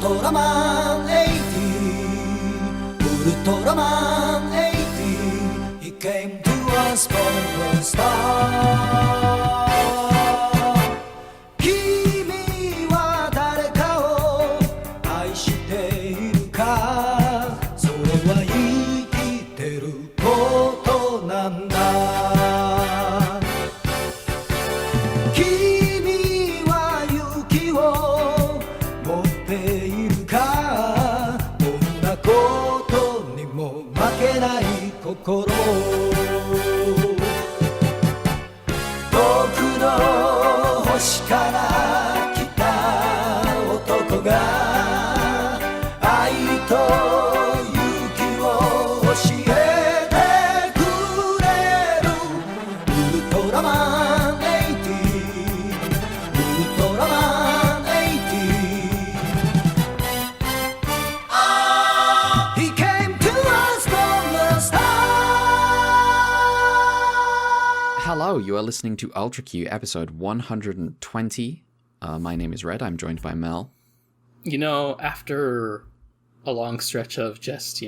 Ultraman 80, Ultraman 80, he came to us from the start. 君は誰かを愛しているか、それは生きてることなんだ。君は勇気を持っているか、どんなことにも負けない心。僕の星から来た男が愛と勇気を教えてくれる。ウルトラマン80、ウルトラマン80。He came to us from the start. Hello, you are listening to Ultra Q, episode 120. My name is Red. I'm joined by Mel. You know, after a long stretch of just,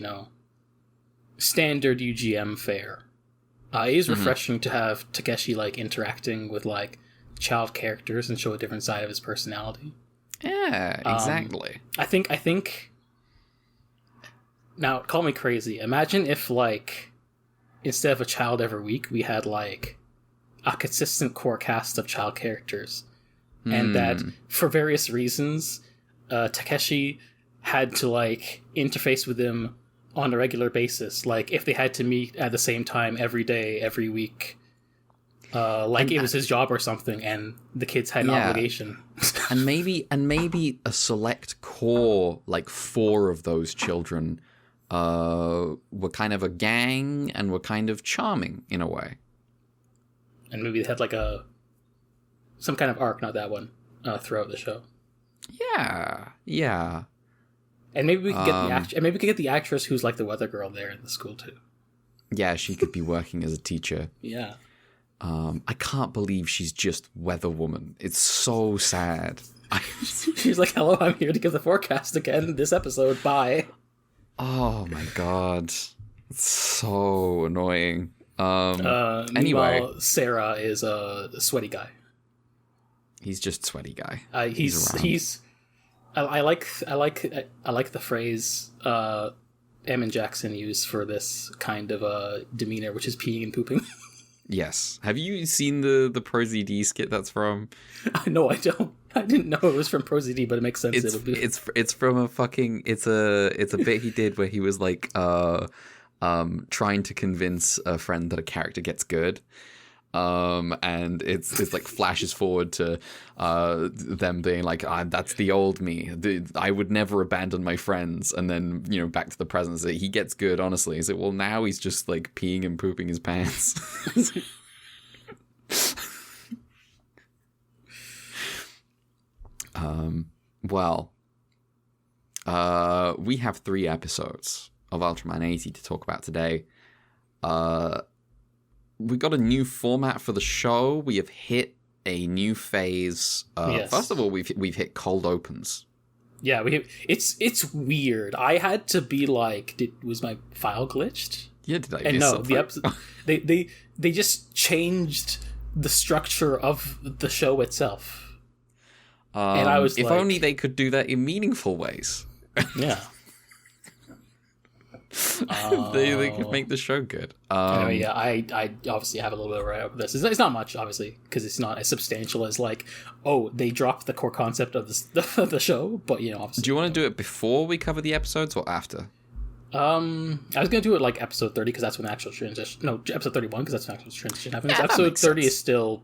standard UGM fare, it is refreshing to have Takeshi, interacting with, child characters and show a different side of his personality. Yeah, exactly. I think... Now, call me crazy. Imagine if, instead of a child every week, we had, a consistent core cast of child characters. And that, for various reasons, Takeshi had to, interface with them on a regular basis. If they had to meet at the same time every day, every week. It was his job or something, and the kids had an obligation. and maybe a select core, 4 of those children, were kind of a gang and were kind of charming in a way. And maybe they had some kind of arc, not that one, throughout the show. Yeah. And maybe we could get the actress who's the weather girl there in the school too. Yeah, she could be working as a teacher. Yeah. I can't believe she's just weather woman. It's so sad. She's like, "Hello, I'm here to give the forecast again this episode. Bye." Oh my god. It's so annoying. Anyway, Sarah is a sweaty guy. He's just sweaty guy. I like the phrase Em and Jackson use for this kind of demeanor, which is peeing and pooping. Yes. Have you seen the ProZD skit that's from? No, I don't. I didn't know it was from ProZD, but it makes sense. It's from a fucking it's a bit he did where he was trying to convince a friend that a character gets good. And it's flashes forward to them being that's the old me. I would never abandon my friends. And then, back to the present. So he gets good, honestly. He's well, now he's just peeing and pooping his pants. We have 3 episodes of Ultraman 80 to talk about today. We got a new format for the show. We have hit a new phase. Yes. First of all, we've hit cold opens. Yeah, it's weird. I had to be was my file glitched? Yeah, did I? And miss no, something? the episode they just changed the structure of the show itself. And I was if only they could do that in meaningful ways. Yeah. They could make the show good. Anyway, I obviously have a little bit of write-up of this. It's not much, obviously, because it's not as substantial as they dropped the core concept of the show. But obviously. Do you want to do it before we cover the episodes or after? I was gonna do it episode 30 because that's when the actual transition. No, episode 31 because that's when the actual transition happens. Yeah, episode 30 sense. Is still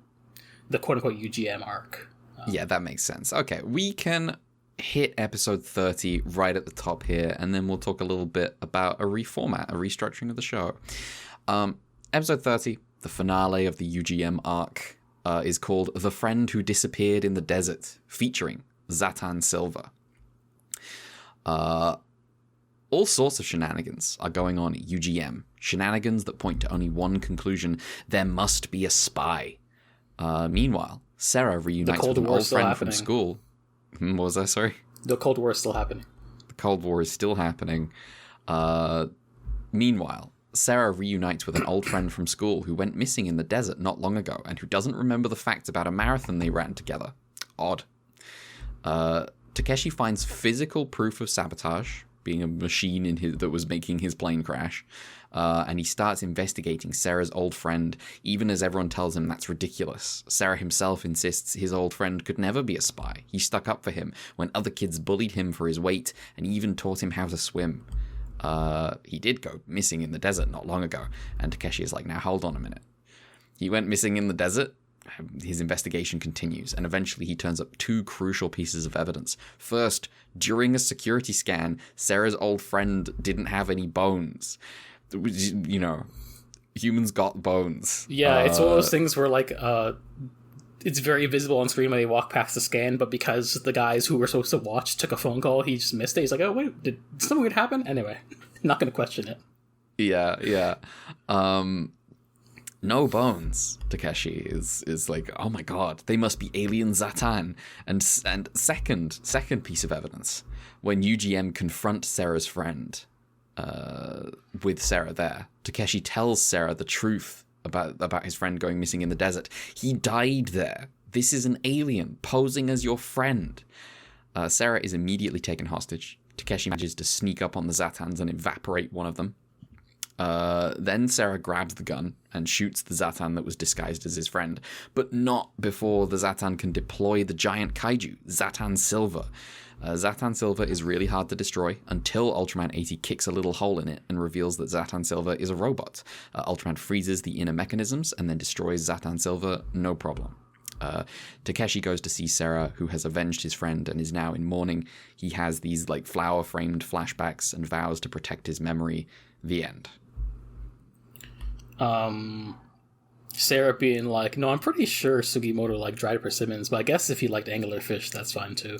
the quote-unquote UGM arc. Yeah, that makes sense. Okay, we can hit episode 30 right at the top here, and then we'll talk a little bit about a reformat, a restructuring of the show. Episode 30, the finale of the UGM arc, is called The Friend Who Disappeared in the Desert, featuring Zatan Silva. All sorts of shenanigans are going on at UGM. Shenanigans that point to only one conclusion: there must be a spy. Meanwhile, Sarah reunites with an old friend from school. What was that, sorry? The Cold War is still happening. The Cold War is still happening. Meanwhile, Sarah reunites with an old friend from school who went missing in the desert not long ago and who doesn't remember the facts about a marathon they ran together. Odd. Takeshi finds physical proof of sabotage, being a machine that was making his plane crash, and he starts investigating Sarah's old friend, even as everyone tells him that's ridiculous. Sarah himself insists his old friend could never be a spy. He stuck up for him when other kids bullied him for his weight and even taught him how to swim. He did go missing in the desert not long ago, and Takeshi is like, now hold on a minute. He went missing in the desert? His investigation continues, and eventually he turns up two crucial pieces of evidence. First, during a security scan, Sarah's old friend didn't have any bones. You know, humans got bones. Yeah, it's one of those things where, like, it's very visible on screen when they walk past the scan, but because the guys who were supposed to watch took a phone call, he just missed it. He's like, oh, wait, did something weird happen? Anyway, not going to question it. Yeah. No bones. Takeshi is like, oh my god, they must be alien Zatan. And second piece of evidence, when UGM confront Sarah's friend, with Sarah there, Takeshi tells Sarah the truth about his friend going missing in the desert. He died there. This is an alien posing as your friend. Sarah is immediately taken hostage. Takeshi manages to sneak up on the Zatans and evaporate one of them. Then Sarah grabs the gun and shoots the Zatan that was disguised as his friend, but not before the Zatan can deploy the giant kaiju, Zatan Silver. Zatan Silver is really hard to destroy until Ultraman 80 kicks a little hole in it and reveals that Zatan Silver is a robot. Ultraman freezes the inner mechanisms and then destroys Zatan Silver, no problem. Takeshi goes to see Sarah, who has avenged his friend and is now in mourning. He has these like flower-framed flashbacks and vows to protect his memory. The end. Sarah being like, no, I'm pretty sure Sugimoto liked dried persimmons, but I guess if he liked anglerfish, that's fine too.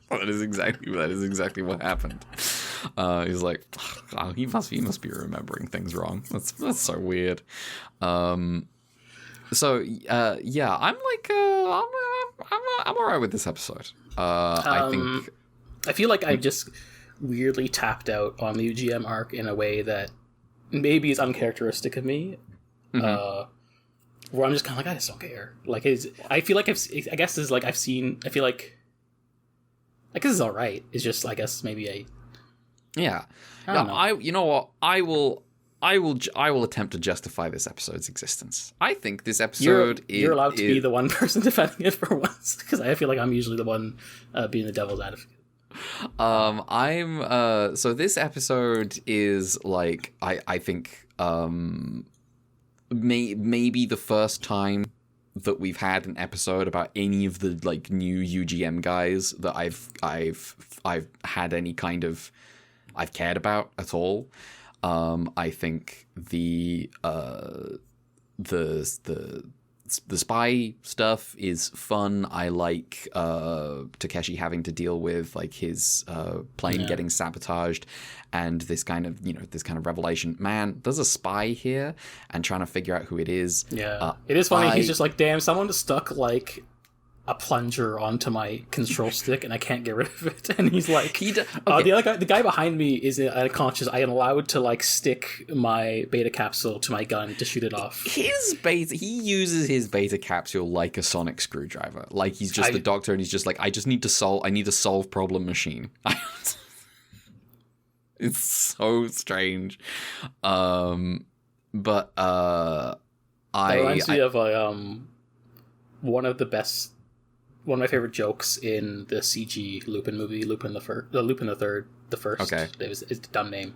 That is exactly what happened. He's like, oh, he must be remembering things wrong. That's so weird. Yeah, I'm like, I'm alright with this episode. I feel like I just weirdly tapped out on the UGM arc in a way that maybe is uncharacteristic of me. Where I'm just kind of like, I just don't care. Like, I feel like this is all right. It's just, I guess, maybe yeah. I don't know. You know what? I will attempt to justify this episode's existence. I think this episode you're allowed to be the one person defending it for once, because I feel like I'm usually the one being the devil's advocate. So this episode is like, I think maybe the first time that we've had an episode about any of the like new UGM guys that I've had any kind of I've cared about at all. I think the spy stuff is fun. I like Takeshi having to deal with like his plane getting sabotaged and this kind of revelation. Man, there's a spy here and trying to figure out who it is. Yeah. It is funny. He's just like, damn, someone just stuck like a plunger onto my control stick and I can't get rid of it. And he's like, the guy behind me is unconscious. I am allowed to like stick my beta capsule to my gun to shoot it off. He uses his beta capsule like a sonic screwdriver. Like he's just the doctor and he's just like, I need to solve problem machine. It's so strange. That reminds me of one of my favorite jokes in the CG Lupin movie, Lupin the Third, the first. Okay, it's a dumb name,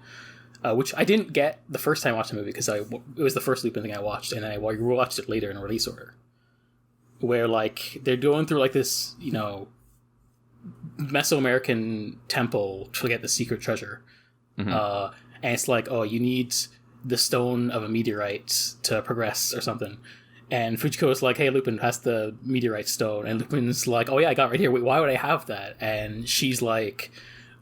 which I didn't get the first time I watched the movie because it was the first Lupin thing I watched, and I watched it later in release order, where like they're going through like this, Mesoamerican temple to get the secret treasure, and it's like, oh, you need the stone of a meteorite to progress or something. And Fujiko's like, hey, Lupin, pass the meteorite stone. And Lupin's like, oh yeah, I got it right here. Wait, why would I have that? And she's like,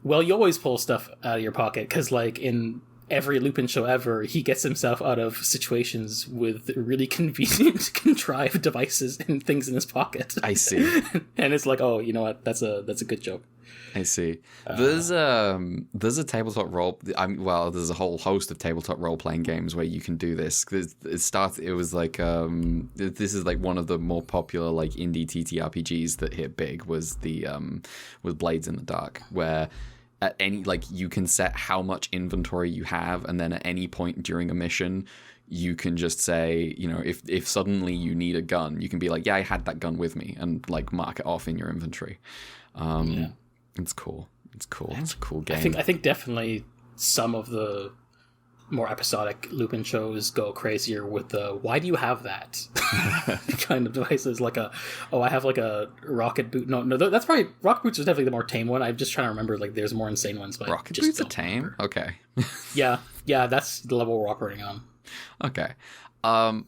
well, you always pull stuff out of your pocket because like in every Lupin show ever, he gets himself out of situations with really convenient, contrived devices and things in his pocket. I see. And it's like, oh, you know what? That's a good joke. I see. There's a tabletop role. There's a whole host of tabletop role playing games where you can do this. It was like this is like one of the more popular like indie TTRPGs that hit big was the with Blades in the Dark, where at any like you can set how much inventory you have, and then at any point during a mission you can just say, you know, if suddenly you need a gun, you can be like, yeah, I had that gun with me, and like mark it off in your inventory. It's cool. It's a cool game. I think definitely some of the more episodic Lupin shows go crazier with the "why do you have that" kind of devices. Like I have like a rocket boot. No, that's probably rocket boots is definitely the more tame one. I'm just trying to remember like there's more insane ones. But rocket boots are tame. Okay. yeah, that's the level we're operating on. Okay. I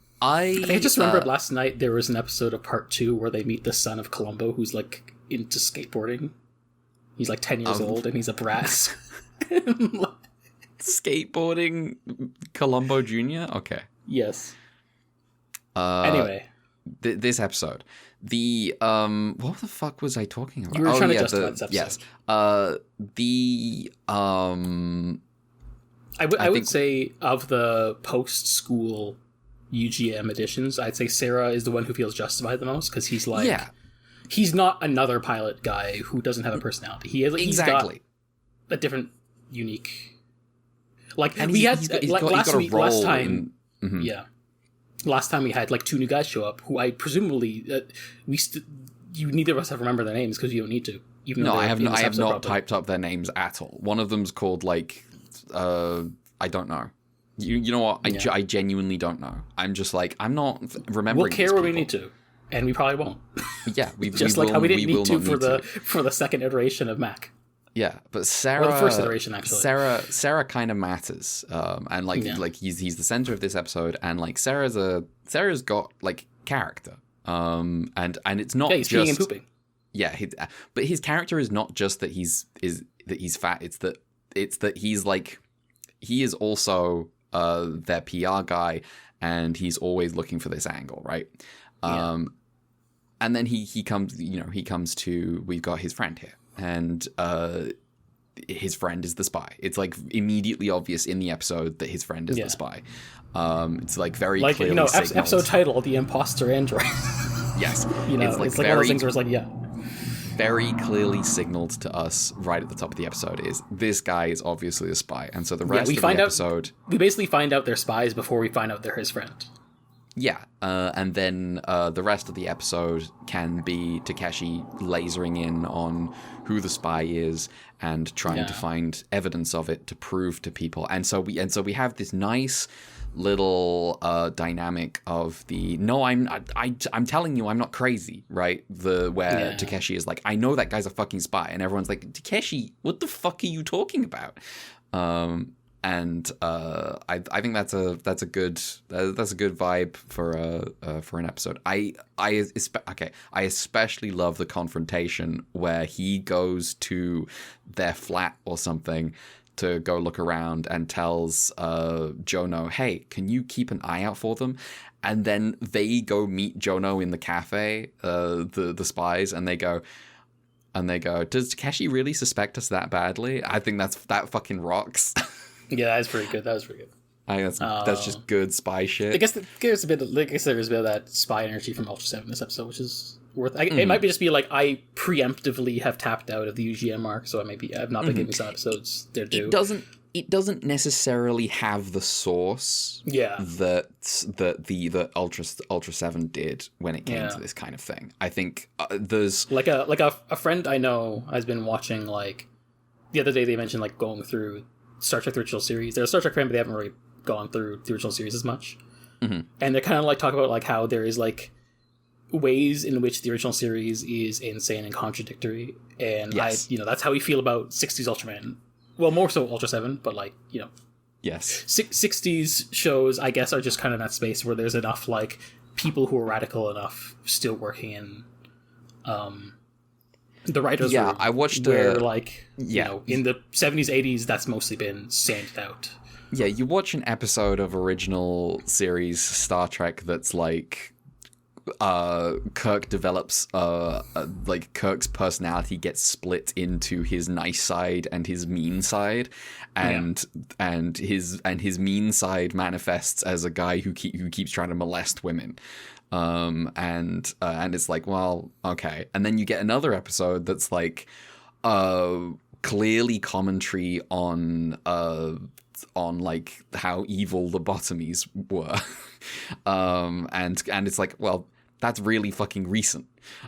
just remembered last night there was an episode of Part 2 where they meet the son of Columbo, who's like into skateboarding. He's like 10 years old and he's a brat. Skateboarding Columbo Jr.? Okay. Yes. Anyway. This episode. What the fuck was I talking about? You were trying to justify this episode. Yes. I would say of the post-school UGM editions, I'd say Sarah is the one who feels justified the most, because he's like... Yeah. He's not another pilot guy who doesn't have a personality. He's got a different, unique... Like, and we had... last time... Mm-hmm. Yeah. Last time we had, like, 2 new guys show up, who I presumably... you neither of us have remembered their names, because you don't need to. No, I have not typed up their names at all. One of them's called, like... I don't know. You know what? I genuinely don't know. I'm just like, I'm not remembering. We'll care when we need to, and we probably won't. Yeah, how we didn't need to for the second iteration of Mac. Yeah, but Sarah, or the first iteration actually. Sarah kind of matters, and like he's the center of this episode, and like Sarah's got like character, and it's not he's just peeing and pooping. Yeah, but his character is not just that he's fat. It's that he's like he is also their PR guy, and he's always looking for this angle, right? Yeah. And then he comes to, we've got his friend here, and his friend is the spy. It's like immediately obvious in the episode that his friend is the spy. It's like very clearly signaled. Episode title, The Imposter Android. Yes. It's like one of those things where it's like, very clearly signaled to us right at the top of the episode is this guy is obviously a spy, and so the rest of the episode we basically find out they're spies before we find out they're his friend. Yeah, and then the rest of the episode can be Takeshi lasering in on who the spy is and trying to find evidence of it to prove to people, and so we have this nice little dynamic of the I'm telling you I'm not crazy, right? Where Takeshi is like, I know that guy's a fucking spy, and everyone's like, Takeshi, what the fuck are you talking about? And I think that's a good vibe for an episode. I especially love the confrontation where he goes to their flat or something to go look around and tells Jono, hey, can you keep an eye out for them? And then they go meet Jono in the cafe, the spies, and they go, does Takeshi really suspect us that badly? I think that fucking rocks. Yeah, that was pretty good. I think that's just good spy shit. I guess there's a bit of that spy energy from Ultra 7 this episode, which is worth. It might be just be like I preemptively have tapped out of the UGM mark, so I've not been giving some episodes their due. It doesn't necessarily have the source that the Ultra 7 did when it came to this kind of thing. I think there's like a friend I know has been watching, like the other day they mentioned like going through Star Trek the original series. They're a Star Trek fan, but they haven't really gone through the original series as much. Mm-hmm. And they're kind of like talk about like how there is like ways in which the original series is insane and contradictory, and that's how we feel about 60s Ultraman. Well, more so Ultra 7, but like, yes, 60s shows I guess are just kind of in that space where there's enough like people who are radical enough still working in the writers room. I watched where in the 70s 80s that's mostly been sanded out. Yeah, you watch an episode of original series Star Trek that's like Kirk develops like Kirk's personality gets split into his nice side and his mean side, and his mean side manifests as a guy who keeps trying to molest women. And it's like, well, okay. And then you get another episode that's like clearly commentary on like how evil lobotomies were. And it's like, well, that's really fucking recent.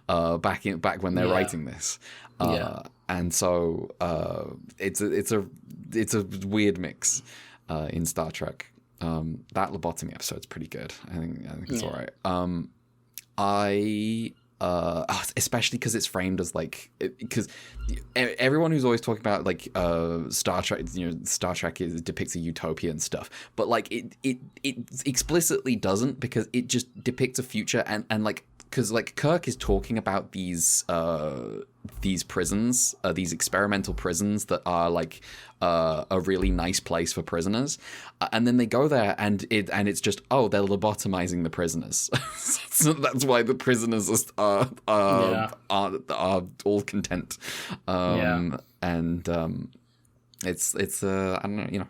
Back when they're writing this. And so it's a weird mix in Star Trek. That lobotomy episode's pretty good. I think it's all right. Especially because it's framed as like, because everyone who's always talking about like Star Trek, Star Trek depicts a utopia and stuff, but like it explicitly doesn't, because it just depicts a future and like, because like Kirk is talking about these prisons, these experimental prisons that are like a really nice place for prisoners, and then they go there and it's just, oh, they're lobotomizing the prisoners. So that's why the prisoners are all content. And it's I don't know,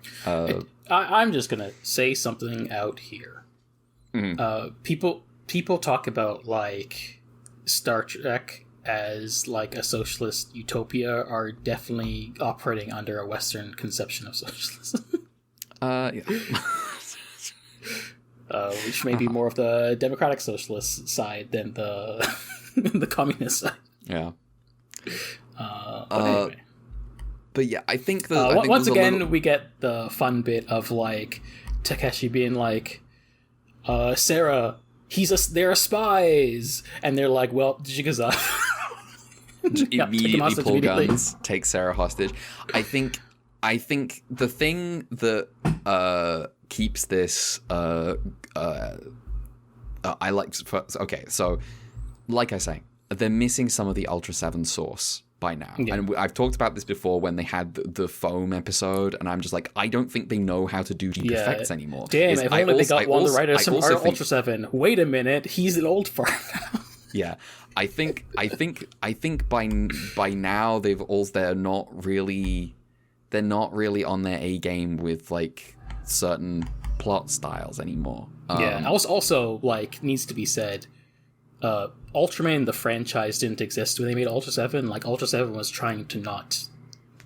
I'm just gonna say something out here. People talk about like Star Trek as like a socialist utopia are definitely operating under a Western conception of socialism. Which may be more of the democratic socialist side than the the communist side. Yeah. But anyway. But yeah, I think that once again we get the fun bit of like Takeshi being like, Sarah, they're spies, and they're like, well, Jigaza. Immediately pull guns, take Sarah hostage. I think the thing that keeps this I like. Okay, so like I say, they're missing some of the Ultra 7 source by now. Yeah. And I've talked about this before when they had the foam episode, and I'm just like, I don't think they know how to do deep effects anymore. Damn, if only they got one of the writers from Ultra 7. Wait a minute, he's an old fart now. Yeah, I think by now they're not really on their A game with like certain plot styles anymore. Also like needs to be said, Ultraman the franchise didn't exist when they made Ultra 7. Like Ultra 7 was trying to not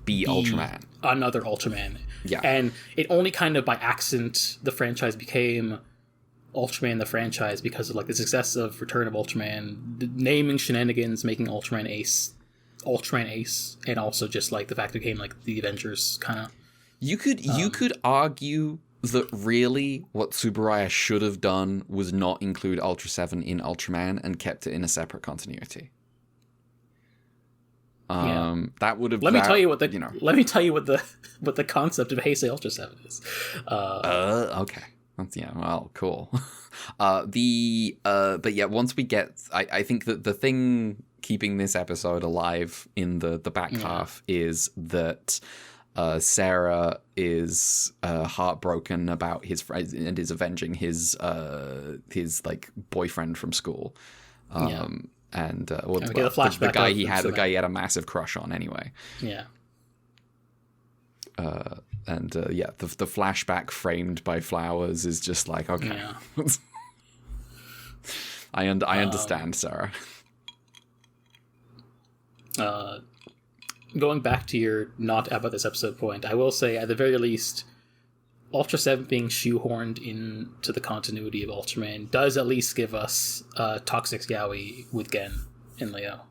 be Ultraman, another Ultraman. Yeah, and it only kind of by accident the franchise became Ultraman the franchise because of like the success of Return of Ultraman, the naming shenanigans, making Ultraman Ace, and also just like the fact it became like the Avengers kind of. You could argue that really what Tsuburaya should have done was not include Ultra 7 in Ultraman and kept it in a separate continuity. That would have. Let me tell you what the concept of Heisei Ultra 7 is. Okay. Yeah, well, cool. But yeah, once we get, I think that the thing keeping this episode alive in the back half is that Sarah is heartbroken about his friend and is avenging his like boyfriend from school. The guy he had a massive crush on anyway. Yeah. The flashback framed by flowers is just like, okay. Yeah. I understand, Sarah. Going back to your not about this episode point, I will say at the very least, Ultra 7 being shoehorned into the continuity of Ultraman does at least give us Toxic Yaoi with Gen in Leo.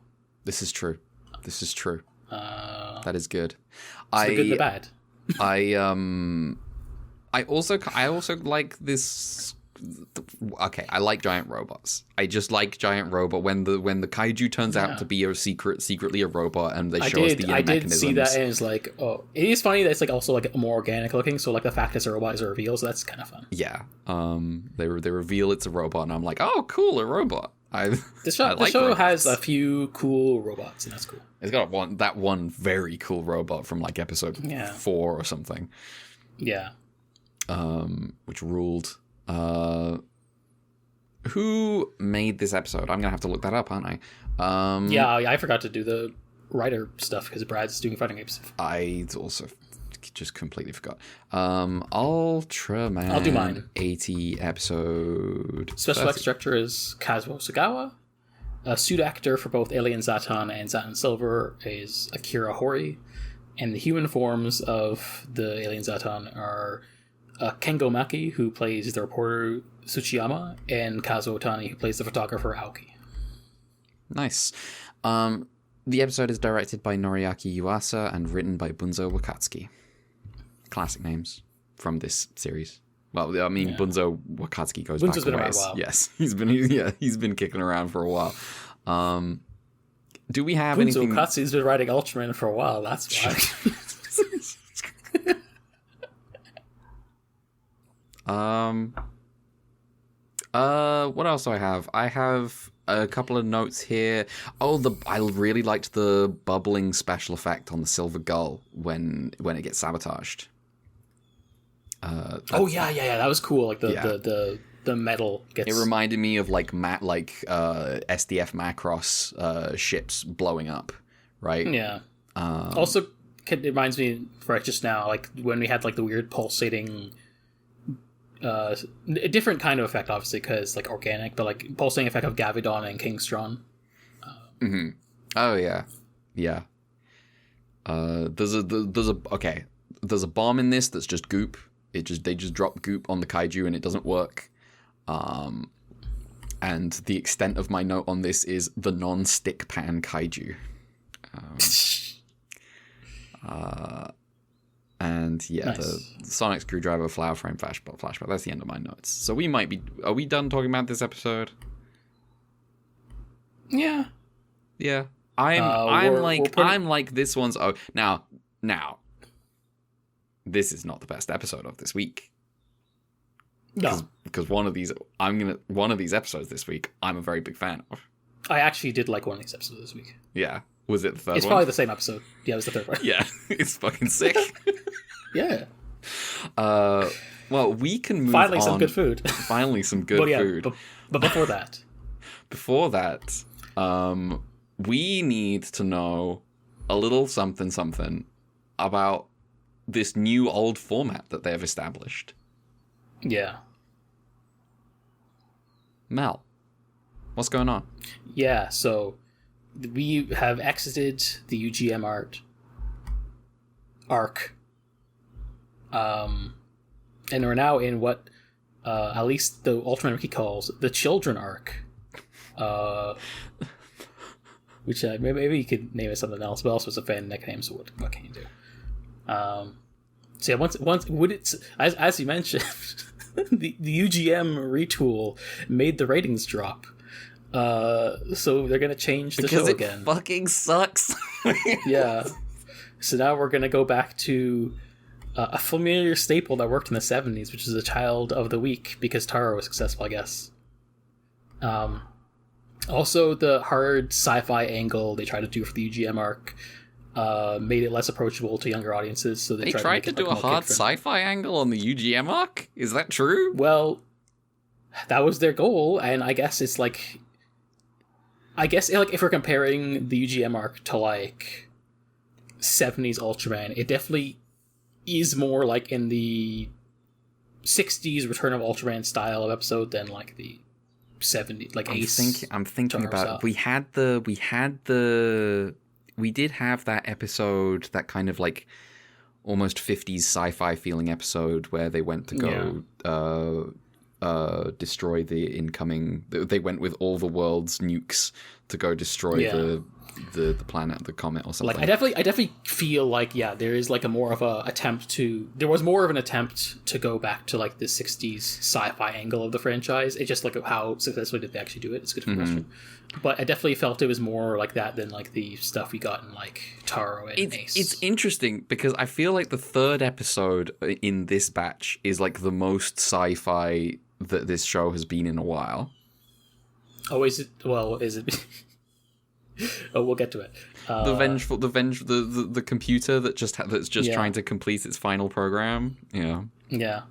This is true. That is good. The good and the bad. I also like this. Okay, I like giant robots. I just like giant robot when the kaiju turns out to be secretly a robot, and they show us the mechanisms. I did see that, and it's like, oh, it is funny that it's like also like more organic looking. So like the fact it's a robot is a reveal, so that's kind of fun. Yeah. They reveal it's a robot, and I'm like, oh, cool, a robot. The show has a few cool robots, and that's cool. It's got that one very cool robot from like episode 4 or something. Yeah. which ruled. Who made this episode? I'm gonna have to look that up, aren't I? Yeah, I forgot to do the writer stuff because Brad's doing fighting games. I also just completely forgot. Ultraman. I'll do mine. 80 episode. Special effects director is Kazuo Sagawa. Suit actor for both Alien Zatan and Zatan Silver is Akira Hori. And the human forms of the Alien Zatan are Kengo Maki, who plays the reporter Tsuchiyama, and Kazuo Otani, who plays the photographer Aoki. Nice. The episode is directed by Noriaki Yuasa and written by Bunzo Wakatsuki. Classic names from this series. Well, I mean, yeah. Bunzo Wakatsuki goes Bunzo's back been a around ways. a while. Yes, he's been kicking around for a while. Do we have Bunzo anything? Wakatsuki's been writing Ultraman for a while. That's why. What else do I have? I have a couple of notes here. I really liked the bubbling special effect on the silver gull when it gets sabotaged. Yeah, that was cool. Like the metal gets. It reminded me of SDF Macross ships blowing up, right? Yeah. Also, it reminds me right just now, like when we had like the weird pulsating. A different kind of effect, obviously, because like organic, but like pulsating effect of Gavidon and Kingstron. Oh yeah. There's a bomb in this that's just goop. They just drop goop on the kaiju and it doesn't work. And the extent of my note on this is the non-stick pan kaiju. And yeah, nice. The sonic screwdriver, flower frame, flashback. That's the end of my notes. So are we done talking about this episode? Yeah. Yeah. I'm like this one's. Oh, now, this is not the best episode of this week. No, because one of these episodes this week, I'm a very big fan of. I actually did like one of these episodes this week. Yeah. Was it the third one? It's probably the same episode. Yeah, it was the third one. Yeah, it's fucking sick. Yeah. Well, we can move Finally on. some good food. Finally some good food. But before that. We need to know a little something about this new old format that they have established. Yeah. Mel, what's going on? Yeah, so we have exited the UGM arc. And we're now in what at least the Ultraman Wiki calls the children arc. Which maybe you could name it something else, but also it's a fan nickname, so what can you do? So yeah, once would it, as you mentioned, the UGM retool made the ratings drop. So they're gonna change the show again. Because it fucking sucks. Yeah. So now we're gonna go back to a familiar staple that worked in the 70s, which is a child of the week, because Taro was successful, I guess. Also, the hard sci-fi angle they tried to do for the UGM arc made it less approachable to younger audiences. So they tried to do a hard sci-fi angle on the UGM arc? Is that true? Well, that was their goal, and I guess it's like... if we're comparing the UGM arc to, like, 70s Ultraman, it definitely is more, like, in the 60s Return of Ultraman style of episode than, like, the 70s, like, Ace. I'm thinking about it. We did have that episode, that kind of, like, almost 50s sci-fi feeling episode where they went to go... destroy the incoming. They went with all the world's nukes to go destroy the planet, the comet, or something. Like I definitely feel like there is like there was more of an attempt to go back to like the 60s sci-fi angle of the franchise. It's just like how successfully did they actually do it? It's a good question. But I definitely felt it was more like that than like the stuff we got in like Taro and Ace. It's interesting because I feel like the third episode in this batch is like the most sci-fi that this show has been in a while. Oh, is it? Well, is it? Oh, we'll get to it. The computer that's just trying to complete its final program. Yeah.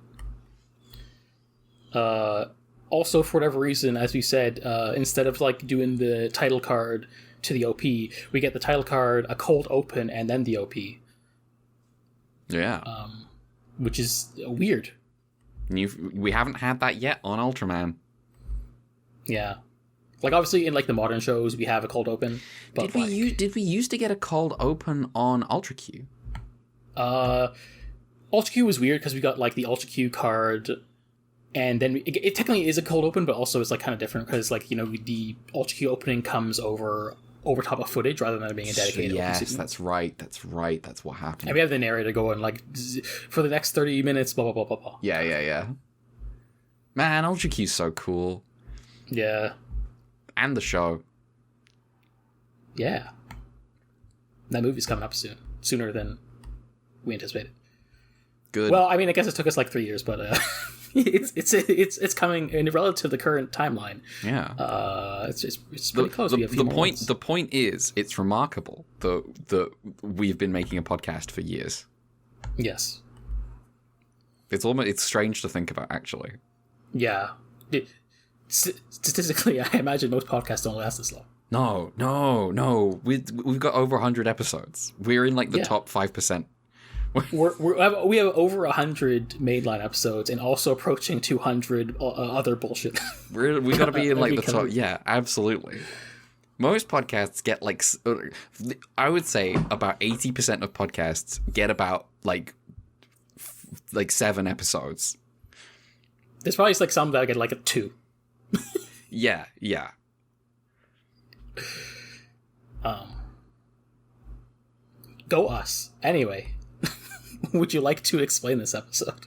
Also, for whatever reason, as we said, instead of like doing the title card to the OP, we get the title card, a cold open, and then the OP. Yeah. Which is weird. We haven't had that yet on Ultraman. Yeah. Like, obviously, in like the modern shows, we have a cold open. But Did we used to get a cold open on Ultra Q? Ultra Q was weird because we got like the Ultra Q card, and then it technically is a cold open, but also it's like kind of different because like, you know, the Ultra Q opening comes over top of footage rather than it being a dedicated Yes, open scene. that's right. That's what happened. And we have the narrator going like, for the next 30 minutes, blah blah blah blah blah. Yeah. Man, Ultra Q's so cool. Yeah. And the show. Yeah. That movie's coming up soon. Sooner than we anticipated. Good. Well, I mean, I guess it took us like 3 years, but it's coming in relative to the current timeline. Yeah. It's pretty close. We have a few more months. The point is, it's remarkable that we've been making a podcast for years. Yes. It's strange to think about, actually. Yeah. Statistically, I imagine most podcasts don't last this long. No. We've got over 100 episodes. We're in like the top 5%. We have over 100 mainline episodes and also approaching 200 other bullshit. We got to be in like the top. Yeah, absolutely. Most podcasts get like, I would say about 80% of podcasts get about like 7 episodes. There's probably like some that get like a 2. Yeah. Go us. Anyway. Would you like to explain this episode?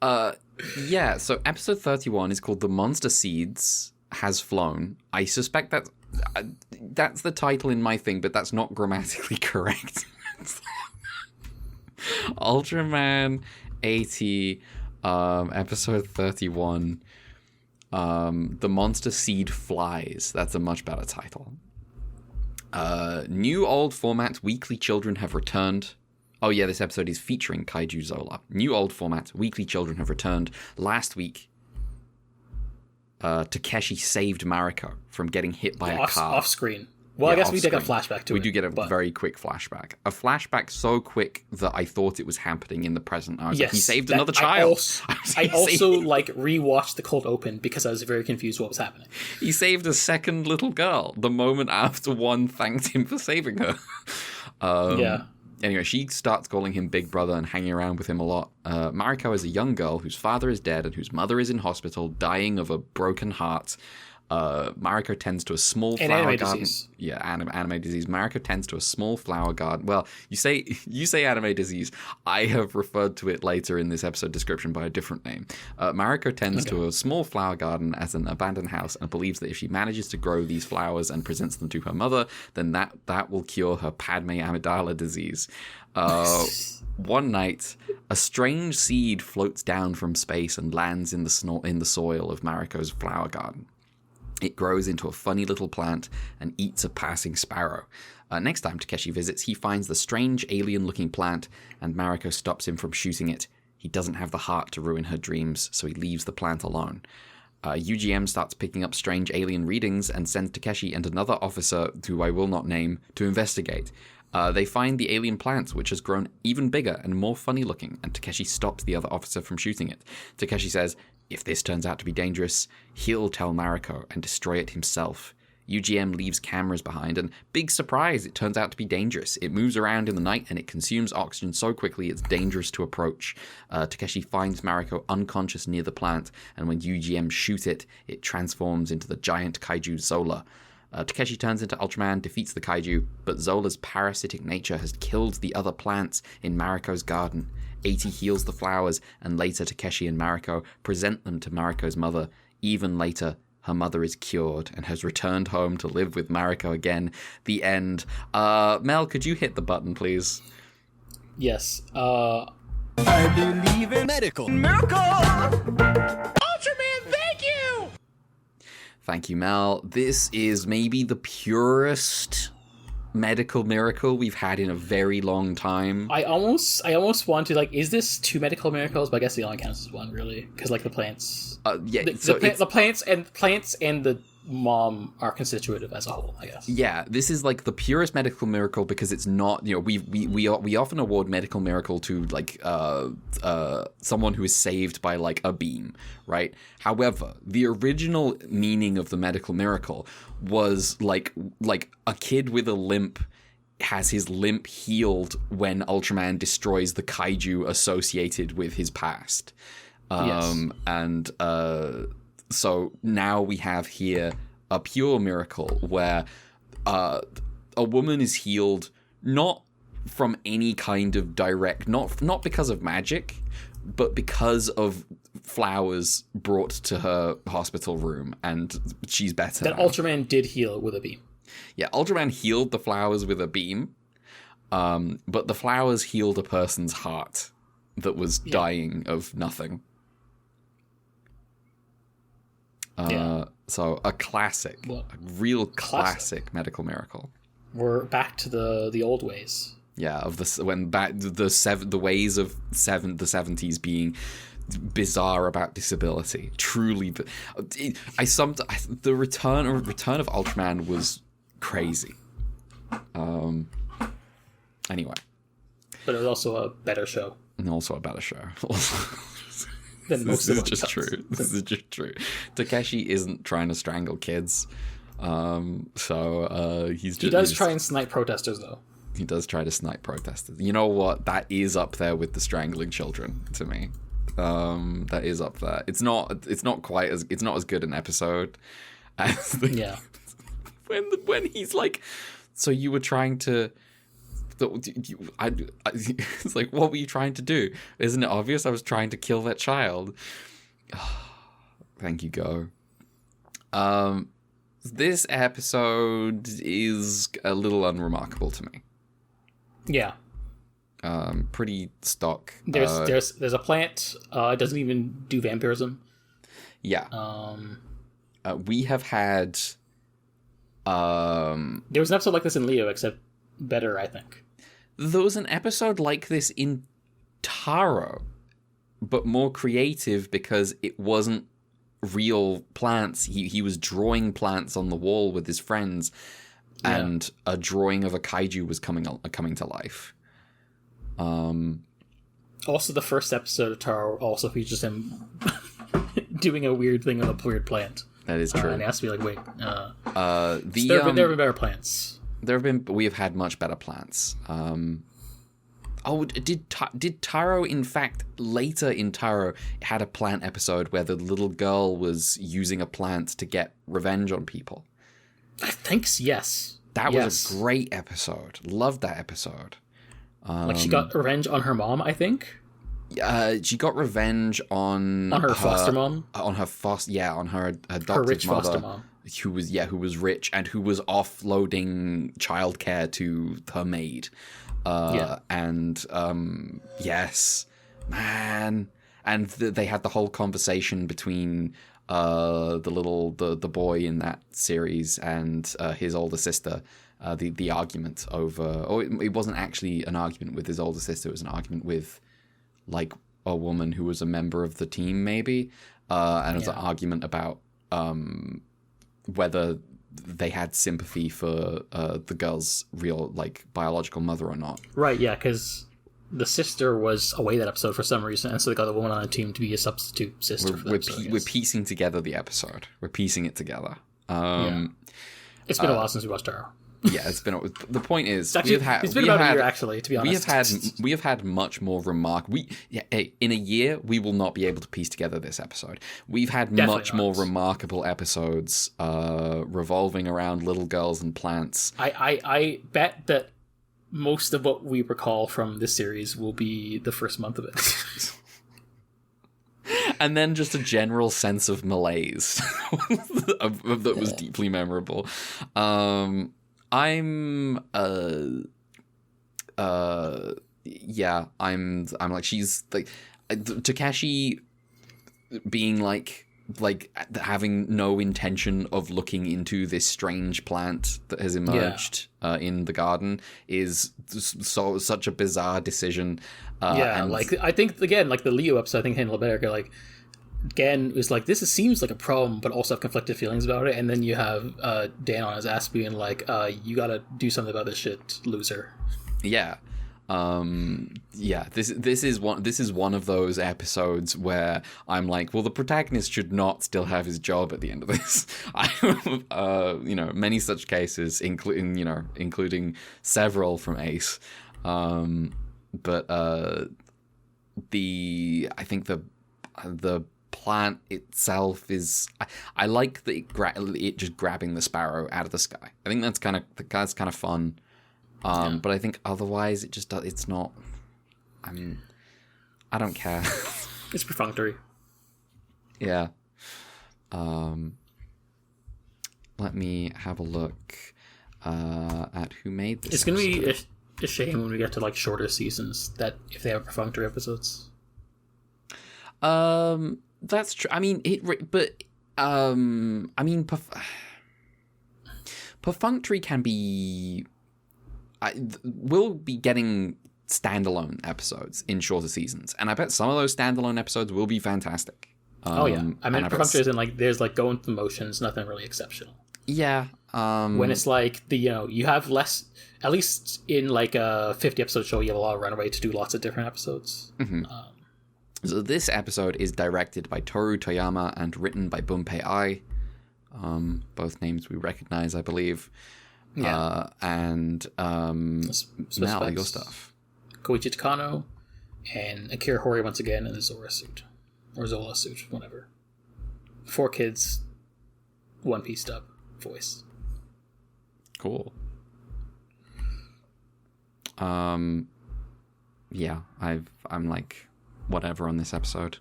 Yeah, so episode 31 is called The Monster Seeds Has Flown. I suspect that's the title in my thing, but that's not grammatically correct. Ultraman 80, episode 31, The Monster Seed Flies. That's a much better title. New old format weekly children have returned. Oh yeah, this episode is featuring Kaiju Zola. New old format, weekly children have returned. Last week, Takeshi saved Mariko from getting hit by a car. Off screen. Well, yeah, I guess we take a flashback to it. We do get a very quick flashback. A flashback so quick that I thought it was happening in the present. I was like, he saved another child. I also like rewatched the cold open because I was very confused what was happening. He saved a second little girl the moment after one thanked him for saving her. Yeah. Anyway, she starts calling him Big Brother and hanging around with him a lot. Mariko is a young girl whose father is dead and whose mother is in hospital, dying of a broken heart. Mariko tends to a small flower garden. Disease. Yeah, anime disease. Mariko tends to a small flower garden. Well, you say anime disease. I have referred to it later in this episode description by a different name. Mariko tends to a small flower garden as an abandoned house and believes that if she manages to grow these flowers and presents them to her mother, then that will cure her Padme Amidala disease. One night, a strange seed floats down from space and lands in the soil of Mariko's flower garden. It grows into a funny little plant and eats a passing sparrow. Next time Takeshi visits, he finds the strange alien-looking plant, and Mariko stops him from shooting it. He doesn't have the heart to ruin her dreams, so he leaves the plant alone. UGM starts picking up strange alien readings and sends Takeshi and another officer, who I will not name, to investigate. They find the alien plant, which has grown even bigger and more funny-looking, and Takeshi stops the other officer from shooting it. Takeshi says, if this turns out to be dangerous, he'll tell Mariko and destroy it himself. UGM leaves cameras behind, and big surprise, it turns out to be dangerous. It moves around in the night, and it consumes oxygen so quickly it's dangerous to approach. Takeshi finds Mariko unconscious near the plant, and when UGM shoot it, it transforms into the giant kaiju Zola. Takeshi turns into Ultraman, defeats the kaiju, but Zola's parasitic nature has killed the other plants in Mariko's garden. 80 heals the flowers, and later Takeshi and Mariko present them to Mariko's mother. Even later, her mother is cured and has returned home to live with Mariko again. The end. Mel, could you hit the button, please? Yes. I believe in medical. Ultraman, thank you! Thank you, Mel. This is maybe the purest medical miracle we've had in a very long time. I almost want to, like, is this 2 medical miracles? But I guess it only counts as 1, really, because, like, the plants. Yeah, the plants and the mom are constitutive as a whole, I guess. Yeah, this is like the purest medical miracle because it's not, we often award medical miracle to like someone who is saved by like a beam, right? However, the original meaning of the medical miracle was like a kid with a limp has his limp healed when Ultraman destroys the kaiju associated with his past. And so now we have here a pure miracle where a woman is healed not from any kind of direct, not because of magic, but because of flowers brought to her hospital room, and she's better. That Ultraman did heal with a beam. Yeah, Ultraman healed the flowers with a beam, but the flowers healed a person's heart that was dying of nothing. So a classic, a real classic medical miracle. We're back to the old ways. Yeah, of the ways of the 70s being bizarre about disability. Truly, the return of Ultraman was crazy. Anyway, but it was also a better show. And also a better show. This is just true. This is just true. Takeshi isn't trying to strangle kids. He does try and snipe protesters, though. He does try to snipe protesters. You know what? That is up there with the strangling children to me. That is up there. It's not as good an episode as when he's like, so you were trying to. It's like, what were you trying to do? Isn't it obvious? I was trying to kill that child. Thank you, Go. This episode is a little unremarkable to me. Yeah. Pretty stock. There's a plant. It doesn't even do vampirism. Yeah. We have had. There was an episode like this in Leo, except better, I think. There was an episode like this in Taro, but more creative because it wasn't real plants. He was drawing plants on the wall with his friends, and a drawing of a kaiju was coming to life. Also, the first episode of Taro also features him doing a weird thing on a weird plant. That is true. And he has to be like, wait. There have been better plants. We have had much better plants. Did Taro, in fact, later in Taro, had a plant episode where the little girl was using a plant to get revenge on people? I think yes. That was a great episode. Loved that episode. Like she got revenge on her mom, I think. She got revenge on her foster mom. On her adopted her rich mother, foster mom. who was rich and who was offloading childcare to her maid. Yes, man. And they had the whole conversation between the boy in that series and his older sister. The argument over, it wasn't actually an argument with his older sister. It was an argument with like a woman who was a member of the team, maybe. And it was an argument about whether they had sympathy for the girl's real, like, biological mother or not. Right, yeah, because the sister was away that episode for some reason, and so they got a woman on the team to be a substitute sister for the episode. We're piecing together the episode. We're piecing it together. It's been a while since we watched Arrow. Yeah, it's been. The point is, it's been about a year, actually. To be honest, we have had much more in a year we will not be able to piece together this episode. We've had much more remarkable episodes revolving around little girls and plants. I bet that most of what we recall from this series will be the first month of it. And then just a general sense of malaise that was deeply memorable. I'm like, she's like, Takeshi being like like having no intention of looking into this strange plant that has emerged in the garden is such a bizarre decision. And like I think again, like the Leo episode, I think handled better. Like again, was like seems like a problem, but also have conflicted feelings about it. And then you have Dan on his ass being like, "You gotta do something about this shit, loser." Yeah. This is one of those episodes where I'm like, well, the protagonist should not still have his job at the end of this. Many such cases, including several from Ace. But I think the plant itself is, I like that it just grabbing the sparrow out of the sky. I think that's kind of fun. But I think otherwise it's not. I don't care. It's perfunctory. Yeah. Let me have a look at who made this. It's gonna be a shame when we get to like shorter seasons that if they have perfunctory episodes. That's true. I mean, perfunctory can be. We'll be getting standalone episodes in shorter seasons, and I bet some of those standalone episodes will be fantastic. I mean, perfunctory is in like there's like going through the motions, nothing really exceptional. Yeah. When it's like you have less, at least in like a 50 episode show, you have a lot of runway to do lots of different episodes. Mm-hmm. So this episode is directed by Toru Toyama and written by Bunpei Ai. Both names we recognize, I believe. Yeah. Mel, your stuff. Koichi Takano and Akira Hori once again in the Zora suit. Or Zola suit, whatever. 4 kids, One Piece dub voice. Cool. Yeah, I'm like whatever on this episode.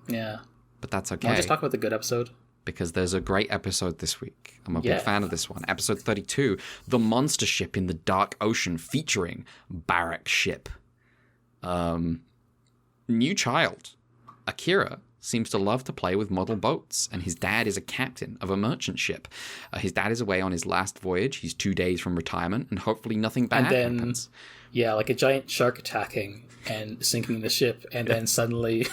Yeah. But that's okay. I'll just talk about the good episode. Because there's a great episode this week. I'm a big fan of this one. Episode 32, The Monster Ship in the Dark Ocean, featuring Barrack Ship. New child. Akira seems to love to play with model boats, and his dad is a captain of a merchant ship. His dad is away on his last voyage. He's 2 days from retirement, and hopefully nothing bad happens. Yeah, like a giant shark attacking and sinking the ship, and then suddenly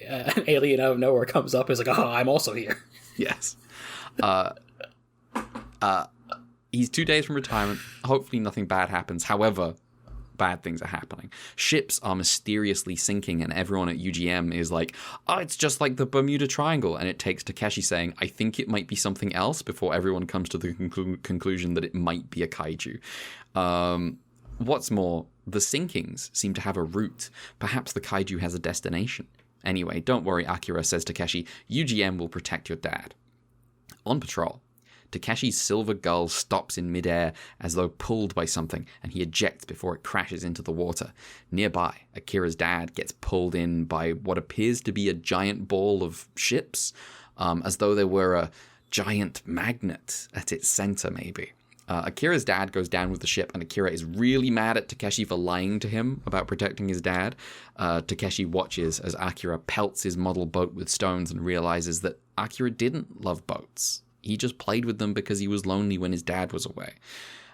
an alien out of nowhere comes up and is like, "Oh, I'm also here." Yes. He's 2 days from retirement. Hopefully nothing bad happens. However, bad things are happening. Ships are mysteriously sinking, and everyone at UGM is like, "Oh, it's just like the Bermuda Triangle." And it takes Takeshi saying, "I think it might be something else," before everyone comes to the conclusion that it might be a kaiju. What's more, the sinkings seem to have a route. Perhaps the kaiju has a destination. Anyway, don't worry, Akira says to Takeshi, UGM will protect your dad. On patrol, Takeshi's silver gull stops in midair as though pulled by something, and he ejects before it crashes into the water. Nearby, Akira's dad gets pulled in by what appears to be a giant ball of ships, as though there were a giant magnet at its center, maybe. Akira's dad goes down with the ship, and Akira is really mad at Takeshi for lying to him about protecting his dad. Takeshi watches as Akira pelts his model boat with stones and realizes that Akira didn't love boats. He just played with them because he was lonely when his dad was away.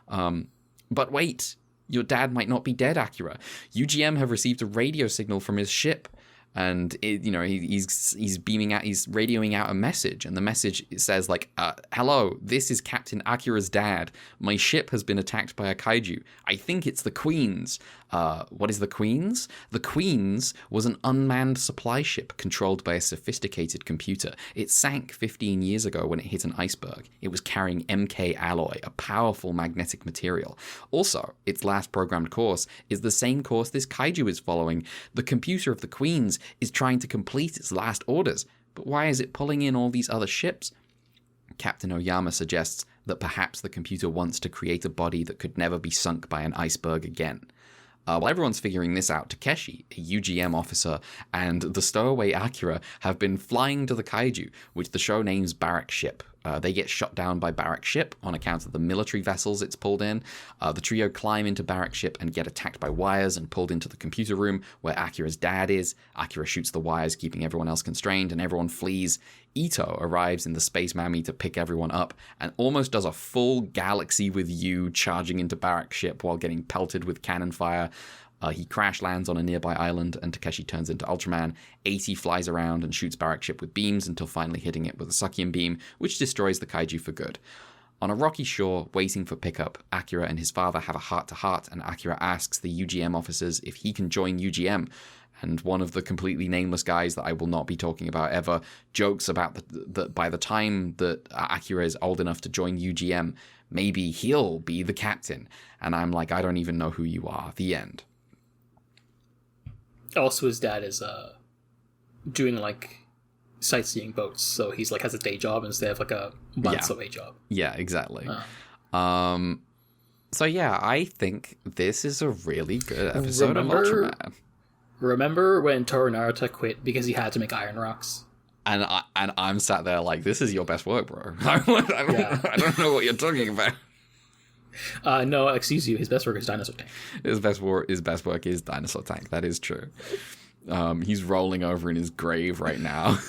But wait, your dad might not be dead, Akira. UGM have received a radio signal from his ship. And he's beaming out, he's radioing out a message, and the message says like, "Hello, this is Captain Akira's dad. My ship has been attacked by a kaiju. I think it's the Queens." What is the Queens? The Queens was an unmanned supply ship controlled by a sophisticated computer. It sank 15 years ago when it hit an iceberg. It was carrying MK alloy, a powerful magnetic material. Also, its last programmed course is the same course this kaiju is following. The computer of the Queens is trying to complete its last orders, but why is it pulling in all these other ships? Captain Oyama suggests that perhaps the computer wants to create a body that could never be sunk by an iceberg again. While everyone's figuring this out, Takeshi, a UGM officer, and the stowaway Akira have been flying to the kaiju, which the show names Barrack Ship. They get shot down by Barrack's ship on account of the military vessels it's pulled in. The trio climb into Barrack's ship and get attacked by wires and pulled into the computer room where Akira's dad is. Akira shoots the wires, keeping everyone else constrained, and everyone flees. Ito arrives in the Space Mammy to pick everyone up and almost does a full Galaxy with You charging into Barrack's ship while getting pelted with cannon fire. He crash lands on a nearby island, and Takeshi turns into Ultraman. 80 flies around and shoots Barrack's ship with beams until finally hitting it with a Suckium beam, which destroys the kaiju for good. On a rocky shore, waiting for pickup, Akira and his father have a heart-to-heart, and Akira asks the UGM officers if he can join UGM. And one of the completely nameless guys that I will not be talking about ever jokes about that by the time that Akira is old enough to join UGM, maybe he'll be the captain. And I'm like, I don't even know who you are. The end. Also, his dad is doing like sightseeing boats, so he's like has a day job instead of like a months away job. Yeah, exactly. So yeah, I think this is a really good episode of Ultraman. Remember when Toru Narita quit because he had to make iron rocks? And I'm sat there like, this is your best work, bro. I don't know what you're talking about. No, excuse you. His best work is Dinosaur Tank. His best work is Dinosaur Tank. That is true. He's rolling over in his grave right now.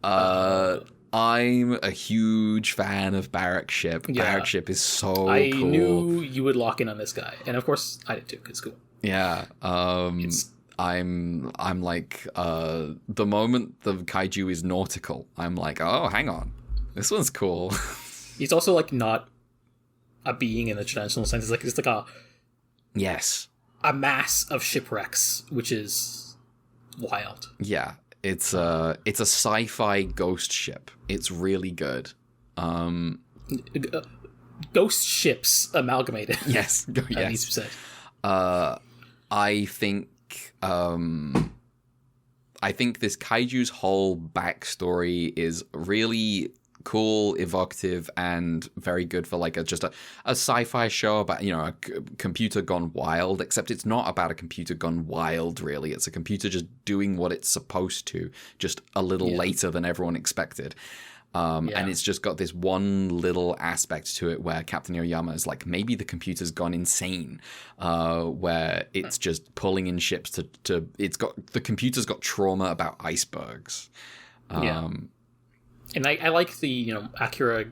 I'm a huge fan of Barrack's ship. Yeah. Barrack's ship is so cool. I knew you would lock in on this guy, and of course I did too. It's cool. Yeah. I'm like the moment the kaiju is nautical, I'm like, oh, hang on, this one's cool. He's also like not a being in the traditional sense. It's like a mass of shipwrecks, which is wild. Yeah, it's a sci-fi ghost ship. It's really good. Ghost ships amalgamated. Yes, yes. That needs to be said. I think this kaiju's whole backstory is really cool, evocative, and very good for like a sci-fi show about, you know, a computer gone wild, except it's not about a computer gone wild, really. It's a computer just doing what it's supposed to, just a little later than everyone expected. And it's just got this one little aspect to it where Captain Aoyama is like, maybe the computer's gone insane, where it's just pulling in ships the computer's got trauma about icebergs. And I like the, you know, Akira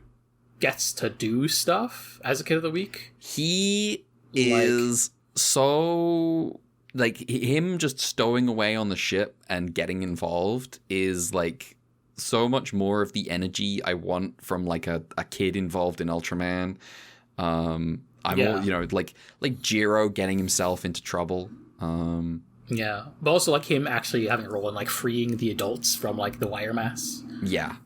gets to do stuff as a Kid of the Week. He is so, like, him just stowing away on the ship and getting involved is, like, so much more of the energy I want from, like, a kid involved in Ultraman. All, you know, like Jiro getting himself into trouble. Yeah, but also, like, him actually having a role in, like, freeing the adults from, like, the wire mass. Yeah.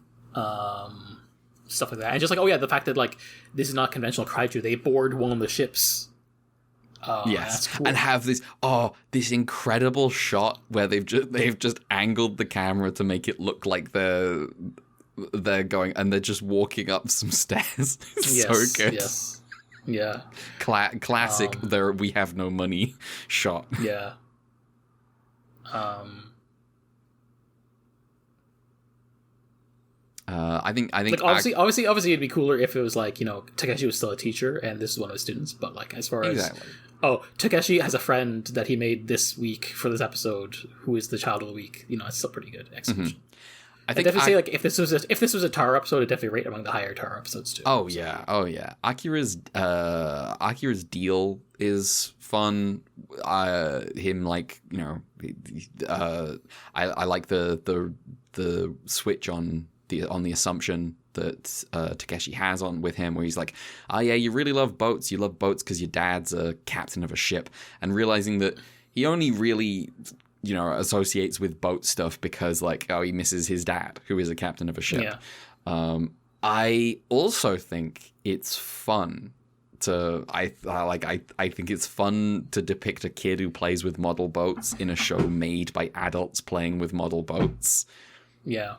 Stuff like that. And just like, oh yeah, the fact that like this is not conventional kaiju, they board one of the ships. Yes, cool. And have this incredible shot where they've just angled the camera to make it look like they're going and they're just walking up some stairs. It's so good. Yes. Yeah. Classic. We have no money shot. Yeah. I think like obviously it'd be cooler if it was like, you know, Takeshi was still a teacher and this is one of his students, but like as far as Takeshi has a friend that he made this week for this episode who is the child of the week, you know, it's still pretty good execution. Mm-hmm. I definitely say like if this was a Taro episode, it'd definitely rate among the higher Taro episodes too. Oh yeah. Akira's deal is fun. Him, like, you know, I like the switch on the assumption that Takeshi has on with him, where he's like, oh yeah, you really love boats. You love boats because your dad's a captain of a ship, and realizing that he only really, you know, associates with boat stuff because, like, he misses his dad, who is a captain of a ship. Yeah. I also think it's fun to I think it's fun to depict a kid who plays with model boats in a show made by adults playing with model boats. Yeah.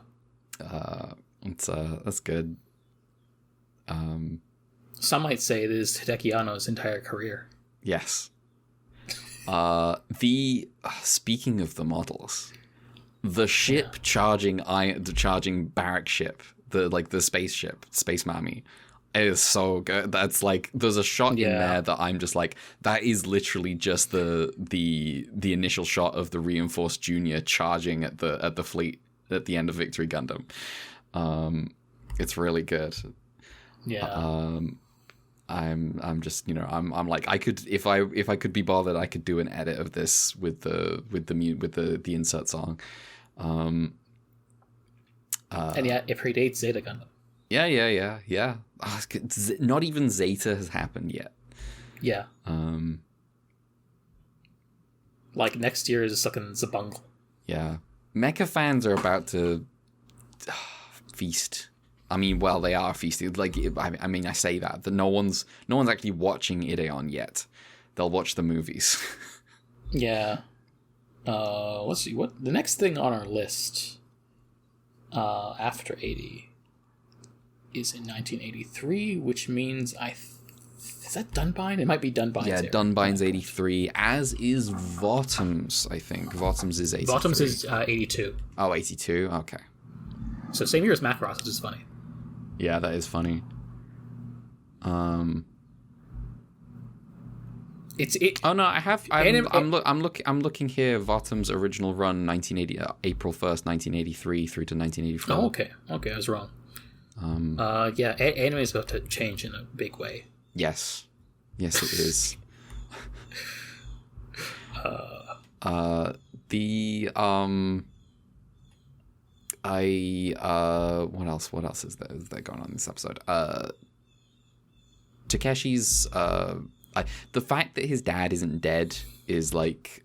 That's good. Some might say it is Hideki Anno's entire career. Yes. Speaking of the models, the ship charging the charging barrack ship, the spaceship, Space Mammy, is so good. That's like, there's a shot in there that I'm just like, that is literally just the initial shot of the Reinforced Junior charging at the fleet at the end of Victory Gundam. It's really good. Yeah. I'm just, I'm like, I could, if I could be bothered, I could do an edit of this with the insert song. And yeah, it predates Zeta Gundam. Yeah. Not even Zeta has happened yet. Yeah. Like next year is stuck in Zabungle. Yeah. Mecha fans are about to feast. I mean, well, they are feasting. Like, I mean, I say that no one's actually watching Ideon yet. They'll watch the movies. Yeah. Let's see what the next thing on our list. After 80 is in 1983, which means is that Dunbine? It might be Dunbine's. Yeah, Dunbine's 83, as is Votom's, I think. Votom's is 83. Votom's is 82. Oh, 82? Okay. So same year as Macross, which is funny. Yeah, that is funny. Oh no, I have. I'm looking here. Votom's original run, 1980, April 1st, 1983 through to 1984. Oh, okay, I was wrong. Yeah, anime is about to change in a big way. Yes, it is. What else is there going on in this episode? Takeshi's the fact that his dad isn't dead is like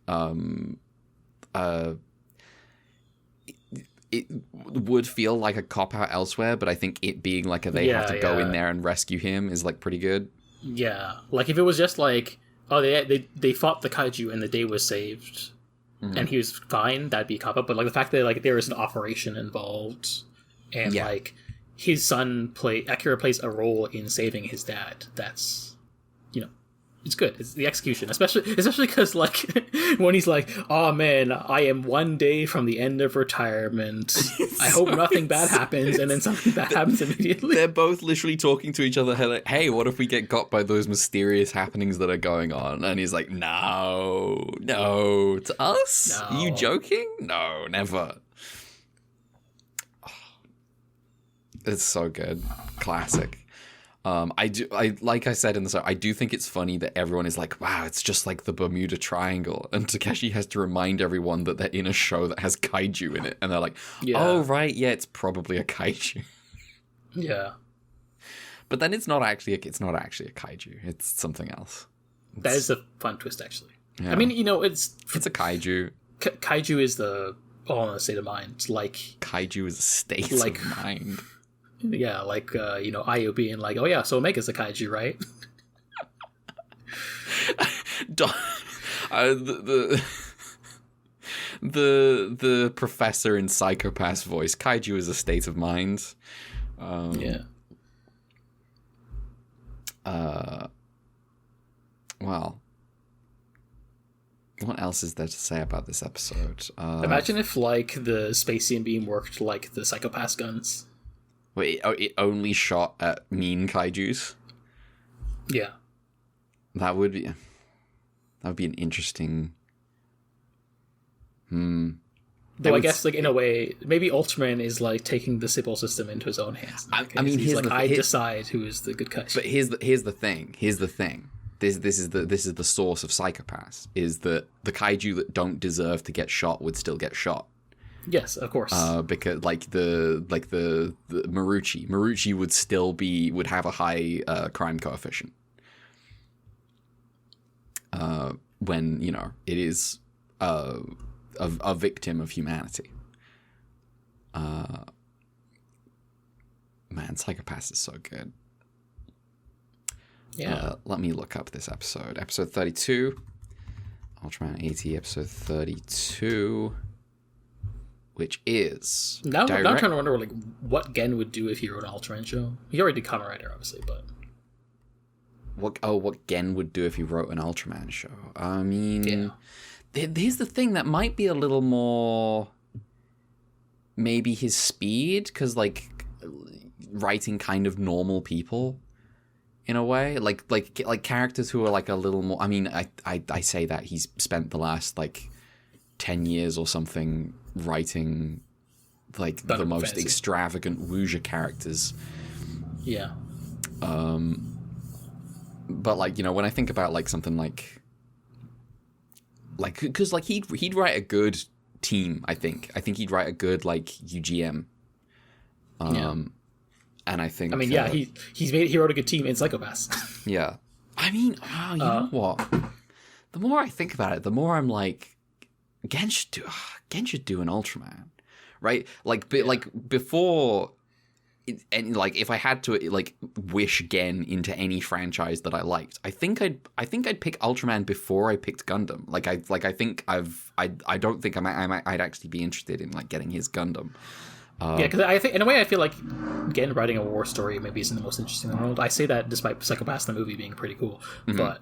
it would feel like a cop out elsewhere, but I think it being like they have to go in there and rescue him is like pretty good. Yeah, like if it was just like, oh, they fought the kaiju and the day was saved. Mm-hmm. And he was fine, that'd be a cop-out. But like the fact that like there was an operation involved, and like his son Akira plays a role in saving his dad. That's, it's good. It's the execution, especially because like when he's like, "Oh man, I am one day from the end of retirement. I hope nothing bad happens," and then something bad happens immediately. They're both literally talking to each other, like, "Hey, what if we get got by those mysterious happenings that are going on?" And he's like, "No, to us? No. Are you joking? No, never." It's so good, classic. Like I said in the show, I do think it's funny that everyone is like, wow, it's just like the Bermuda Triangle, and Takeshi has to remind everyone that they're in a show that has kaiju in it, and they're like, oh right, yeah, it's probably a kaiju. Yeah, but then it's not actually a kaiju; it's something else. That is a fun twist, actually. Yeah. I mean, it's a kaiju. Kaiju is the state of mind. Like kaiju is a state of mind. Yeah, like, Ayo being like, oh yeah, so Omega's a kaiju, right? The professor in Psychopath's voice, kaiju is a state of mind. Well, what else is there to say about this episode? Imagine if, like, the Spacian beam worked like the Psychopath's guns. Wait, it only shot at mean kaijus? Yeah. That would be an interesting... Though I guess, like, in a way, maybe Ultraman is, like, taking the Sibyl system into his own hands. I mean, I decide who is the good kaiju. But here's the thing. This is the source of Psychopaths, is that the kaiju that don't deserve to get shot would still get shot. Yes, of course. Because the Marucci would have a high crime coefficient. When it is a victim of humanity. Man, Psychopaths is so good. Yeah. Let me look up this episode. Episode 32. Ultraman 80, episode 32. Which is... Now I'm trying to wonder what Gen would do if he wrote an Ultraman show. He already did Kamen Rider, obviously, but... What Gen would do if he wrote an Ultraman show? I mean... Yeah. Here's the thing that might be a little more maybe his speed, because like writing kind of normal people in a way, like characters who are like a little more. I mean, I say that he's spent the last like 10 years or something writing like the most fantasy. extravagant wuxia characters. Yeah. But like, you know, when I think about like something like because like he'd write a good team. I think he'd write a good like UGM. And I think he wrote a good team in Psychopaths. Yeah. I mean, you know what? The more I think about it, the more I'm like, Gen should do an Ultraman, right? Like, like before, and like if I had to like wish Gen into any franchise that I liked, I think I'd pick Ultraman before I picked Gundam. I don't think I'd actually be interested in like getting his Gundam. Yeah, because I think in a way I feel like again writing a war story maybe isn't the most interesting in the world. I say that despite Psychopaths the movie being pretty cool, but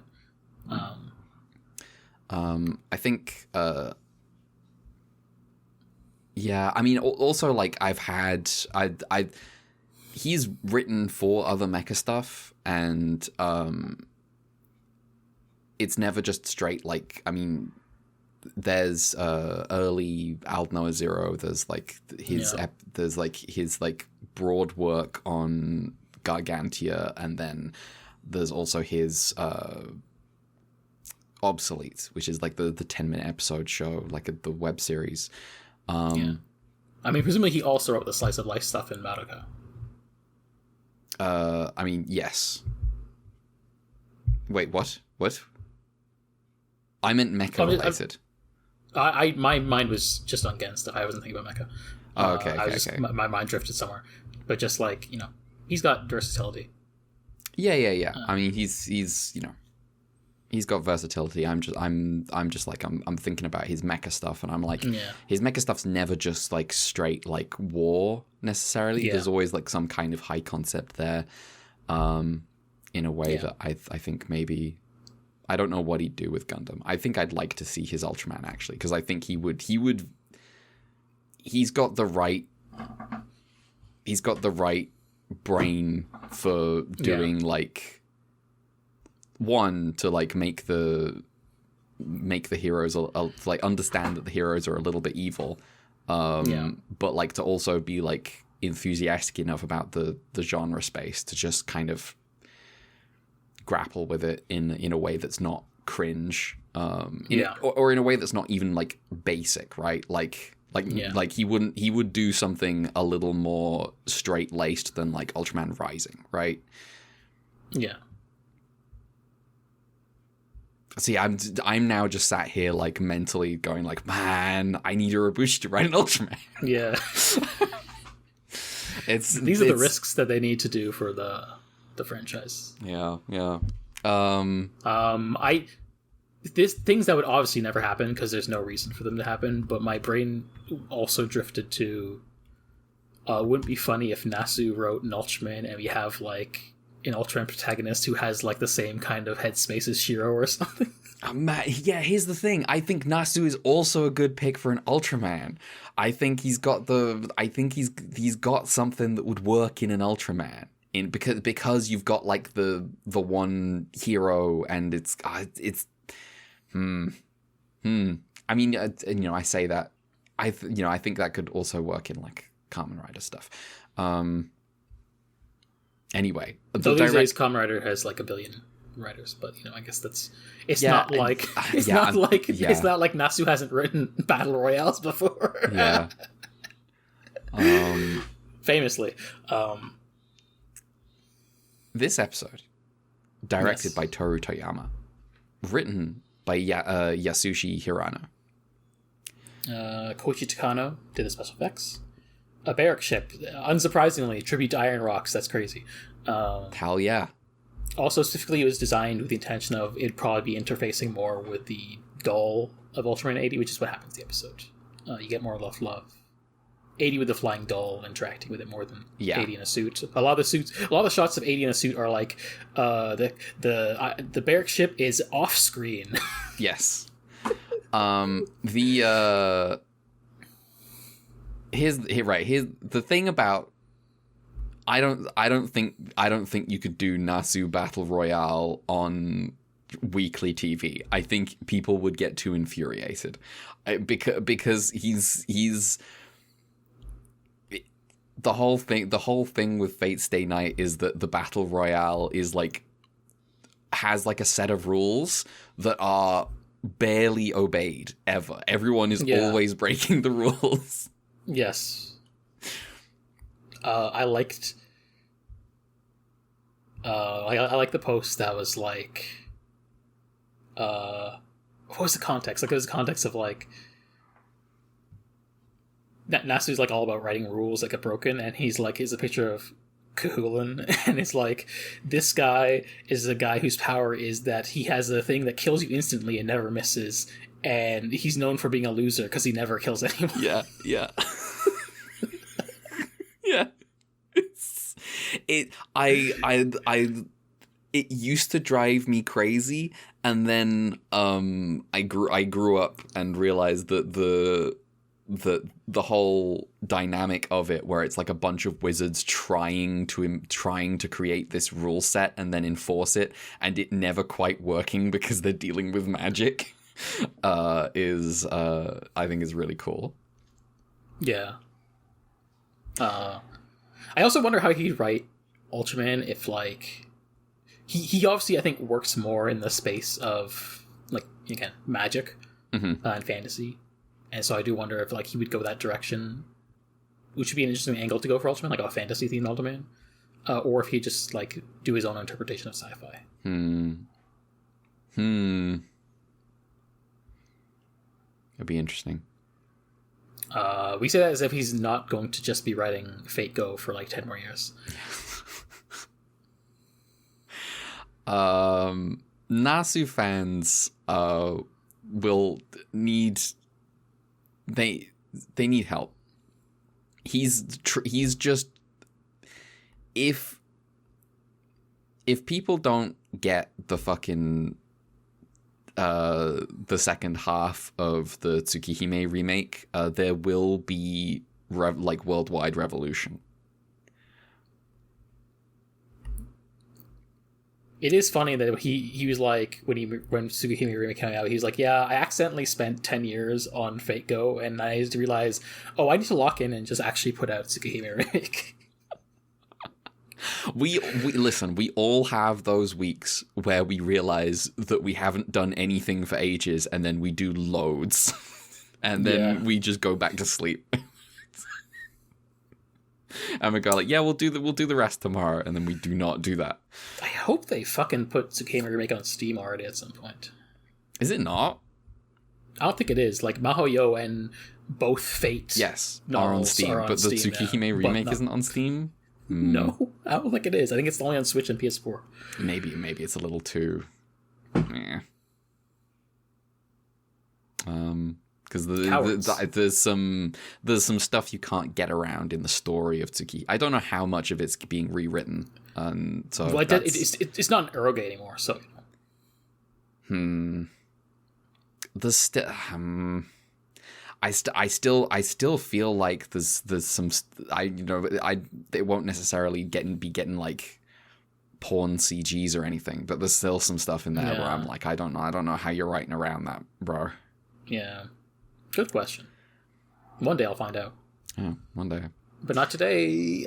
I think yeah, I mean also like he's written for other mecha stuff, and it's never just straight like, I mean, there's early Aldnoah Zero, there's like his like broad work on Gargantia, and then there's also his Obsolete, which is like the 10-minute episode show, like the web series. Yeah. I mean, presumably he also wrote the slice of life stuff in Madoka. I mean, yes. Wait, what? I meant mecha related. My mind was just on Gen stuff. I wasn't thinking about mecha. Oh, okay. My mind drifted somewhere. But just like, you know, he's got versatility. Yeah. I mean, he's you know, he's got versatility. I'm thinking about his mecha stuff, and I'm like, his mecha stuff's never just like straight like war necessarily. Yeah. There's always like some kind of high concept there, in a way that I think maybe. I don't know what he'd do with Gundam. I think I'd like to see his Ultraman actually, because I think he's got the right brain for doing like one to like make the heroes like understand that the heroes are a little bit evil, but like to also be like enthusiastic enough about the genre space to just kind of grapple with it in a way that's not cringe, or in a way that's not even like basic, right? Like he would do something a little more straight laced than like Ultraman Rising, right? Yeah. See, I'm now just sat here like mentally going like, man, I need Urabushi to write an Ultraman. Yeah. These are the risks that they need to do for the franchise. Yeah. Things that would obviously never happen because there's no reason for them to happen, but my brain also drifted to wouldn't it be funny if Nasu wrote an Ultraman and we have like an Ultraman protagonist who has like the same kind of headspace as Shiro or something. Yeah, here's the thing. I think Nasu is also a good pick for an Ultraman. I think he's got something that would work in an Ultraman. Because you've got like the one hero, and it's I mean, you know, I say that I think that could also work in like Kamen Rider stuff. Anyway, so these days Kamen Rider has like 1 billion writers, but you know, I guess it's not like Nasu hasn't written battle royales before. Yeah. Famously. This episode, directed by Toru Toyama, written by Yasushi Hirano. Koichi Takano did the special effects. A barrack ship, unsurprisingly, tribute to Iron Rocks. That's crazy. Hell yeah. Also, specifically, it was designed with the intention of it'd probably be interfacing more with the doll of Ultraman 80, which is what happens in the episode. You get more love. 80 with the flying doll interacting with it more than 80 in a suit. A lot of the shots of 80 in a suit are like the barrack ship is off screen. Yes. here's the thing about I don't think you could do Nasu Battle Royale on weekly TV. I think people would get too infuriated because he's the whole thing with Fate Stay Night is that the Battle Royale is like has like a set of rules that are barely obeyed ever. Everyone is always breaking the rules. Yes. I liked I like the post that was like what was the context? Like it was the context of like that Nasu's like all about writing rules that get broken, and he's like, here's a picture of Kahulin, and it's like, this guy is a guy whose power is that he has a thing that kills you instantly and never misses, and he's known for being a loser because he never kills anyone. Yeah. Yeah. It used to drive me crazy, and then I grew up and realized that the whole dynamic of it, where it's like a bunch of wizards trying to create this rule set and then enforce it, and it never quite working because they're dealing with magic, is I think is really cool. Yeah. I also wonder how he'd write Ultraman if, like, he obviously, I think, works more in the space of, like, again, magic and fantasy. And so I do wonder if, like, he would go that direction, which would be an interesting angle to go for Ultraman, like a fantasy-themed Ultraman. Or if he'd just, like, do his own interpretation of sci-fi. It'd be interesting. We say that as if he's not going to just be writing Fate Go for like 10 more years. Nasu fans will need they need help. He's just if people don't get the fucking the second half of the Tsukihime remake, there will be worldwide revolution. It is funny that he was like, when Tsukihime remake came out, he was like, yeah, I accidentally spent 10 years on Fate Go, and I had to realize, I need to lock in and just actually put out Tsukihime remake. We listen, we all have those weeks where we realize that we haven't done anything for ages, and then we do loads, and then we just go back to sleep. And we go like, we'll do the rest tomorrow, and then we do not do that. I hope they fucking put Tsukihime remake on Steam already at some point. Is it not? I don't think it is. Like, Mahoyo and both Fate are on Steam, but the Tsukihime remake isn't on Steam. No, I don't think it is. I think it's only on Switch and PS4. Maybe it's a little too. Because there's some stuff you can't get around in the story of Tsuki. I don't know how much of it's being rewritten, so well, it's not an eroge anymore. So, I still feel like there's some they won't necessarily be getting like porn CGs or anything, but there's still some stuff in there where I'm like, I don't know how you're writing around that, bro. Yeah. Good question. One day I'll find out. Yeah, one day. But not today.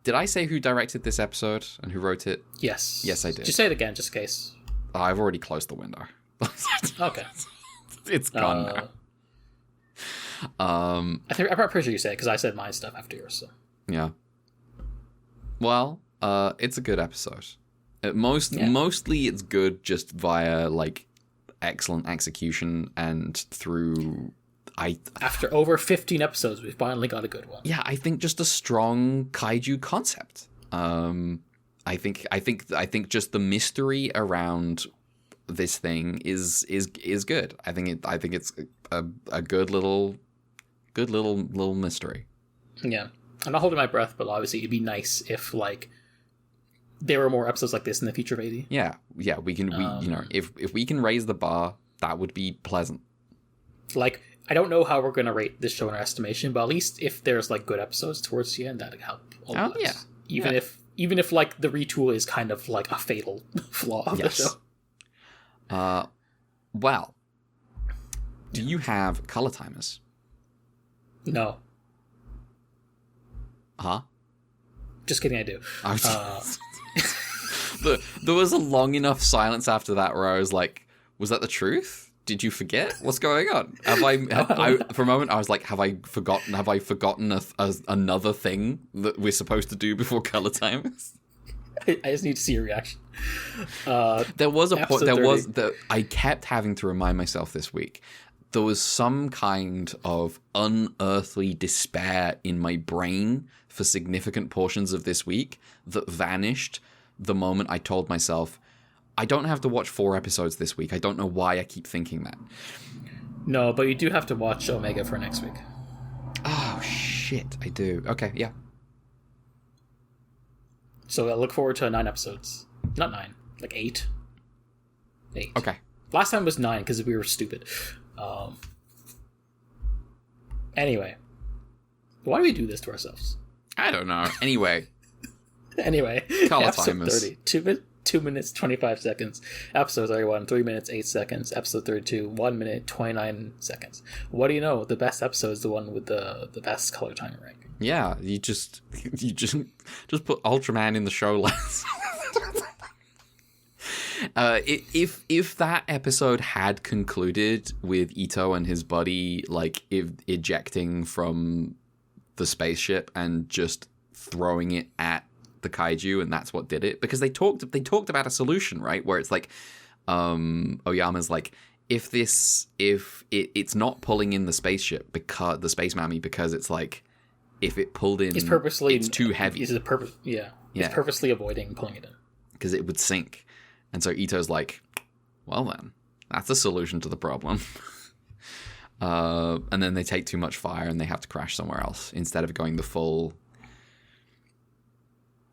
Did I say who directed this episode and who wrote it? Yes. Yes, I did. Just say it again, just in case. I've already closed the window. Okay. It's gone now. I'm pretty sure you said it, because I said my stuff after yours. So. Yeah. Well, it's a good episode. Mostly it's good just via like excellent execution and through after over 15 episodes we finally got a good one. Yeah, I think just a strong kaiju concept. I think just the mystery around this thing is good. I think it's a good little mystery. Yeah. I'm not holding my breath, but obviously it'd be nice if like there were more episodes like this in the future of AD. Yeah, we can. If we can raise the bar, that would be pleasant. Like I don't know how we're going to rate this show in our estimation, but at least if there's like good episodes towards the end, that'd help a lot. yeah. Even if like the retool is kind of like a fatal flaw of the show. Well, do you have color timers? No. Huh? Just kidding, I do. There was a long enough silence after that where I was like, was that the truth? Did you forget? What's going on? For a moment, I was like, have I forgotten another thing that we're supposed to do before color timers? I just need to see your reaction. There was a point. I kept having to remind myself this week. There was some kind of unearthly despair in my brain for significant portions of this week that vanished the moment I told myself, I don't have to watch 4 episodes this week. I don't know why I keep thinking that. No, but you do have to watch Omega for next week. Oh, shit. I do. Okay, yeah. So I look forward to 9 episodes. Not 9, like 8. 8. Okay. Last time was 9 because we were stupid. Anyway. Why do we do this to ourselves? I don't know. Anyway. Color episode timers. 30. 2 minutes, 25 seconds. Episode 31, 3 minutes, 8 seconds. Episode 32, 1 minute, 29 seconds. What do you know? The best episode is the one with the best color timer ranking. Yeah, you just put Ultraman in the show last. If that episode had concluded with Ito and his buddy like ejecting from the spaceship and just throwing it at the kaiju, and that's what did it, because they talked about a solution, right, where it's like Oyama's like, if it's not pulling in the spaceship because the space mammy, because it's like if it pulled in, it's too heavy. It's purposely avoiding pulling it in because it would sink. And so Ito's like, well then, that's a solution to the problem. And then they take too much fire and they have to crash somewhere else instead of going the full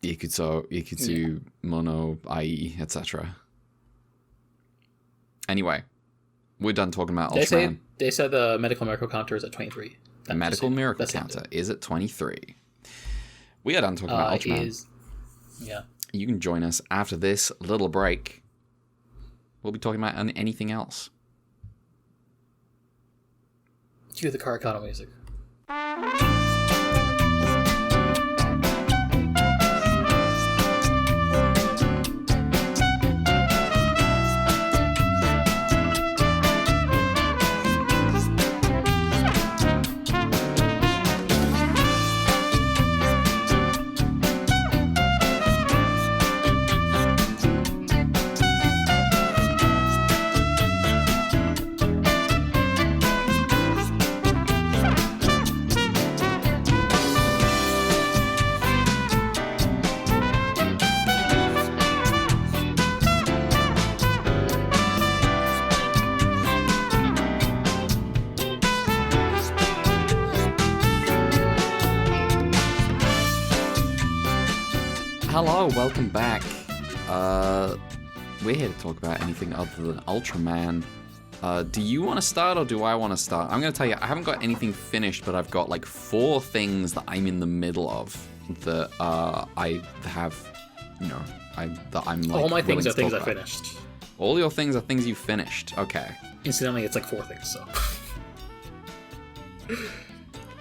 Ikutsu, Mono, IE, etc. Anyway, we're done talking about Ultraman. They said the medical miracle counter is at 23. The medical miracle counter is at 23. We are done talking about Ultraman. Yeah. You can join us after this little break. We'll be talking about anything else. Cue the Karakano music. Hello, welcome back. We're here to talk about anything other than Ultraman. Do you want to start or do I want to start? I'm going to tell you, I haven't got anything finished, but I've got like 4 things that I'm in the middle of that I have, that I'm like. All my things are things I finished. All your things are things you finished. Okay. Incidentally, it's like 4 things, so.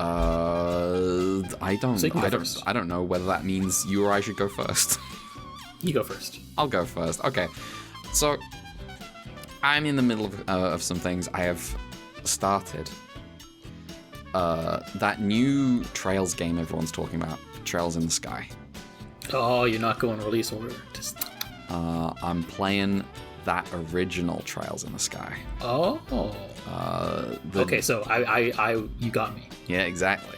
I don't know whether that means you or I should go first. You go first. I'll go first. Okay. So, I'm in the middle of some things. I have started that new Trails game everyone's talking about, Trails in the Sky. Oh, you're not going release order. I'm playing that original Trails in the Sky. Oh. Okay, so you got me. Yeah, exactly.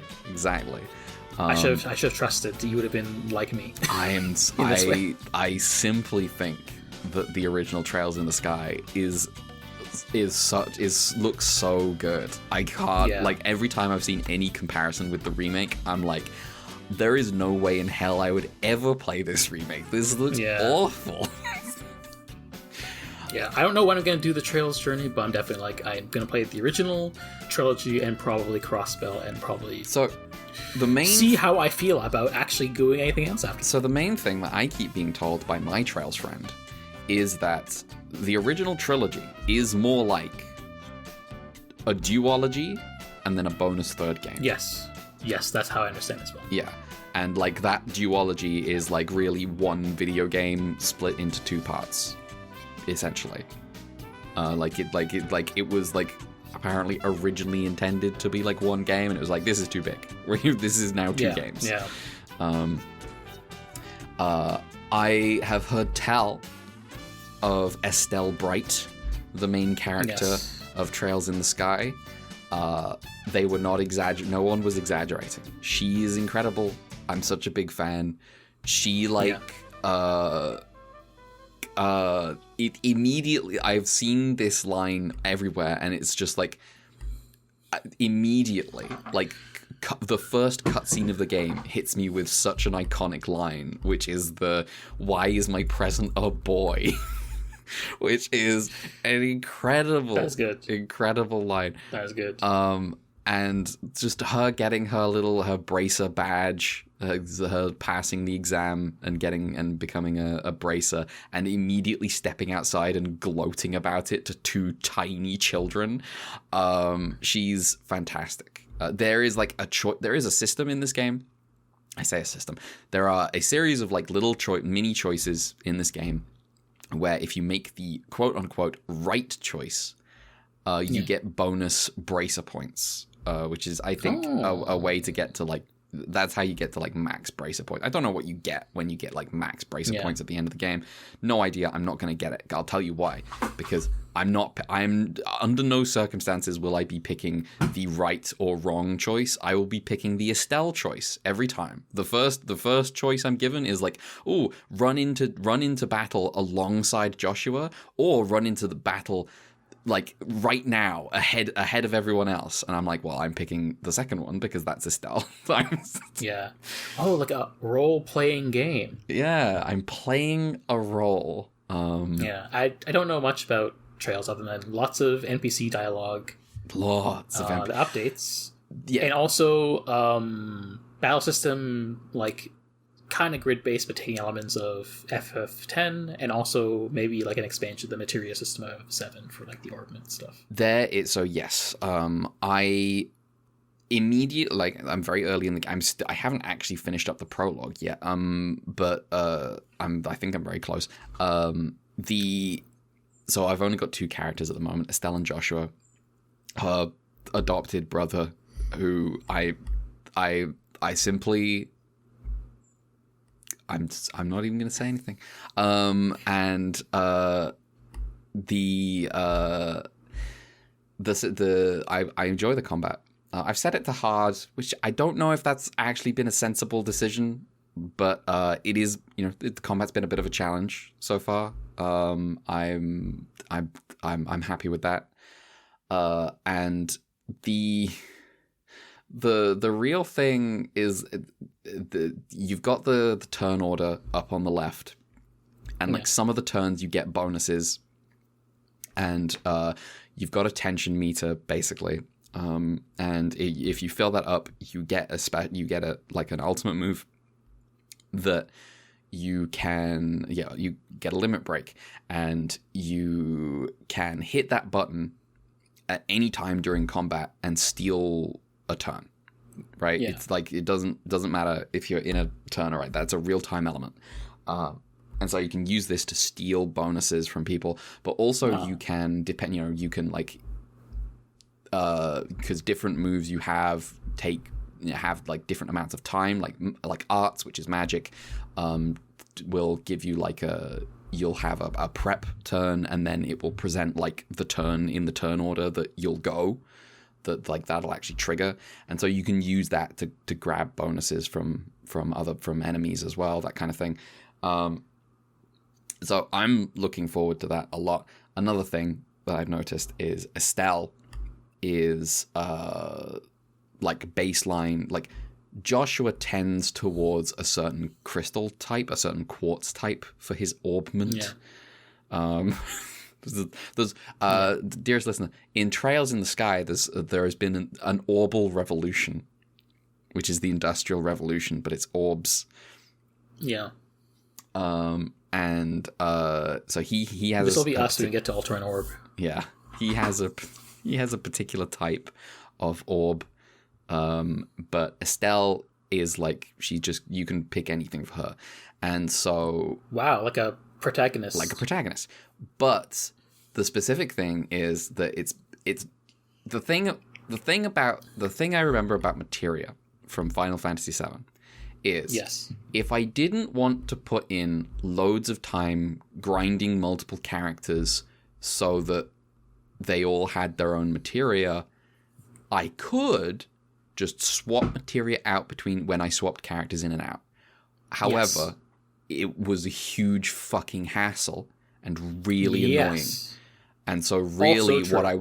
I should have trusted that you would have been like me. I simply think that the original Trails in the Sky looks so good. I can't like every time I've seen any comparison with the remake, I'm like, there is no way in hell I would ever play this remake. This looks awful. Yeah, I don't know when I'm going to do the Trails journey, but I'm definitely I'm going to play the original trilogy and probably Crossbell and probably see how I feel about actually doing anything else after. So the main thing that I keep being told by my Trails friend is that the original trilogy is more like a duology and then a bonus third game. Yes, that's how I understand as well. Yeah, and like that duology is like really one video game split into two parts, essentially. It was like apparently originally intended to be like one game, and it was like, this is too big. This is now two games. Yeah. I have heard tell of Estelle Bright, the main character of Trails in the Sky. They were not exaggerating. No one was exaggerating. She is incredible. I'm such a big fan. She it immediately, I've seen this line everywhere, and it's just like immediately, like the first cutscene of the game hits me with such an iconic line, which is "Why is my present a boy?" which is an incredible line. That is good. And just her getting her bracer badge, her passing the exam and becoming a bracer, and immediately stepping outside and gloating about it to two tiny children. She's fantastic. There is like there is a system in this game. I say a system. There are a series of like little mini choices in this game, where if you make the quote-unquote right choice, you get bonus bracer points, which is, I think, a way to get to, like, that's how you get to, like, max bracer points. I don't know what you get when you get, like, max bracer points at the end of the game. No idea. I'm not going to get it. I'll tell you why. Because I'm under no circumstances will I be picking the right or wrong choice. I will be picking the Estelle choice every time. The first choice I'm given is like, ooh, run into battle alongside Joshua, or run into the battle like right now ahead of everyone else. And I'm like, well, I'm picking the second one because that's Estelle. Yeah. Oh, like a role-playing game. Yeah, I'm playing a role. Yeah, I don't know much about Trails other than lots of NPC dialogue. Lots of the updates. Yeah. And also battle system, like, kind of grid-based, but taking elements of FF10, and also maybe like an expansion of the materia system of 7 for like the orbment stuff. I immediately, like, I'm very early in the game. I haven't actually finished up the prologue yet. But I think I'm very close. So I've only got two characters at the moment, Estelle and Joshua, her adopted brother, who I simply, I'm not even going to say anything. I enjoy the combat. I've set it to hard, which I don't know if that's actually been a sensible decision, but it is. The combat's been a bit of a challenge so far. I'm happy with that. And the real thing is you've got the turn order up on the left, and like some of the turns you get bonuses, and you've got a tension meter basically. And if you fill that up, you get like an ultimate move that you can, you get a limit break, and you can hit that button at any time during combat and steal a turn, right? Yeah. It's like, it doesn't matter if you're in a turn, all right? That's a real-time element. And so you can use this to steal bonuses from people, but also you can like, because different moves you have like different amounts of time, like arts, which is magic, will give you like you'll have a prep turn, and then it will present like the turn in the turn order that you'll go, that'll actually trigger, and so you can use that to grab bonuses from enemies as well, that kind of thing. So I'm looking forward to that a lot. Another thing that I've noticed is Estelle is like baseline, like Joshua tends towards a certain crystal type, a certain quartz type for his orbment. Dearest listener, in Trails in the Sky, there has been an orbal revolution, which is the Industrial Revolution, but it's orbs. Yeah. And so he has. This will be us when we get to Ultraman Orb. Yeah, he has a particular type of orb, but Estelle is like you can pick anything for her, and so wow, like a protagonist. But the specific thing is that it's the thing I remember about materia from Final Fantasy VII is yes. If I didn't want to put in loads of time grinding multiple characters so that they all had their own materia, I could just swap materia out between when I swapped characters in and out. However, it was a huge fucking hassle and really annoying. And so really what I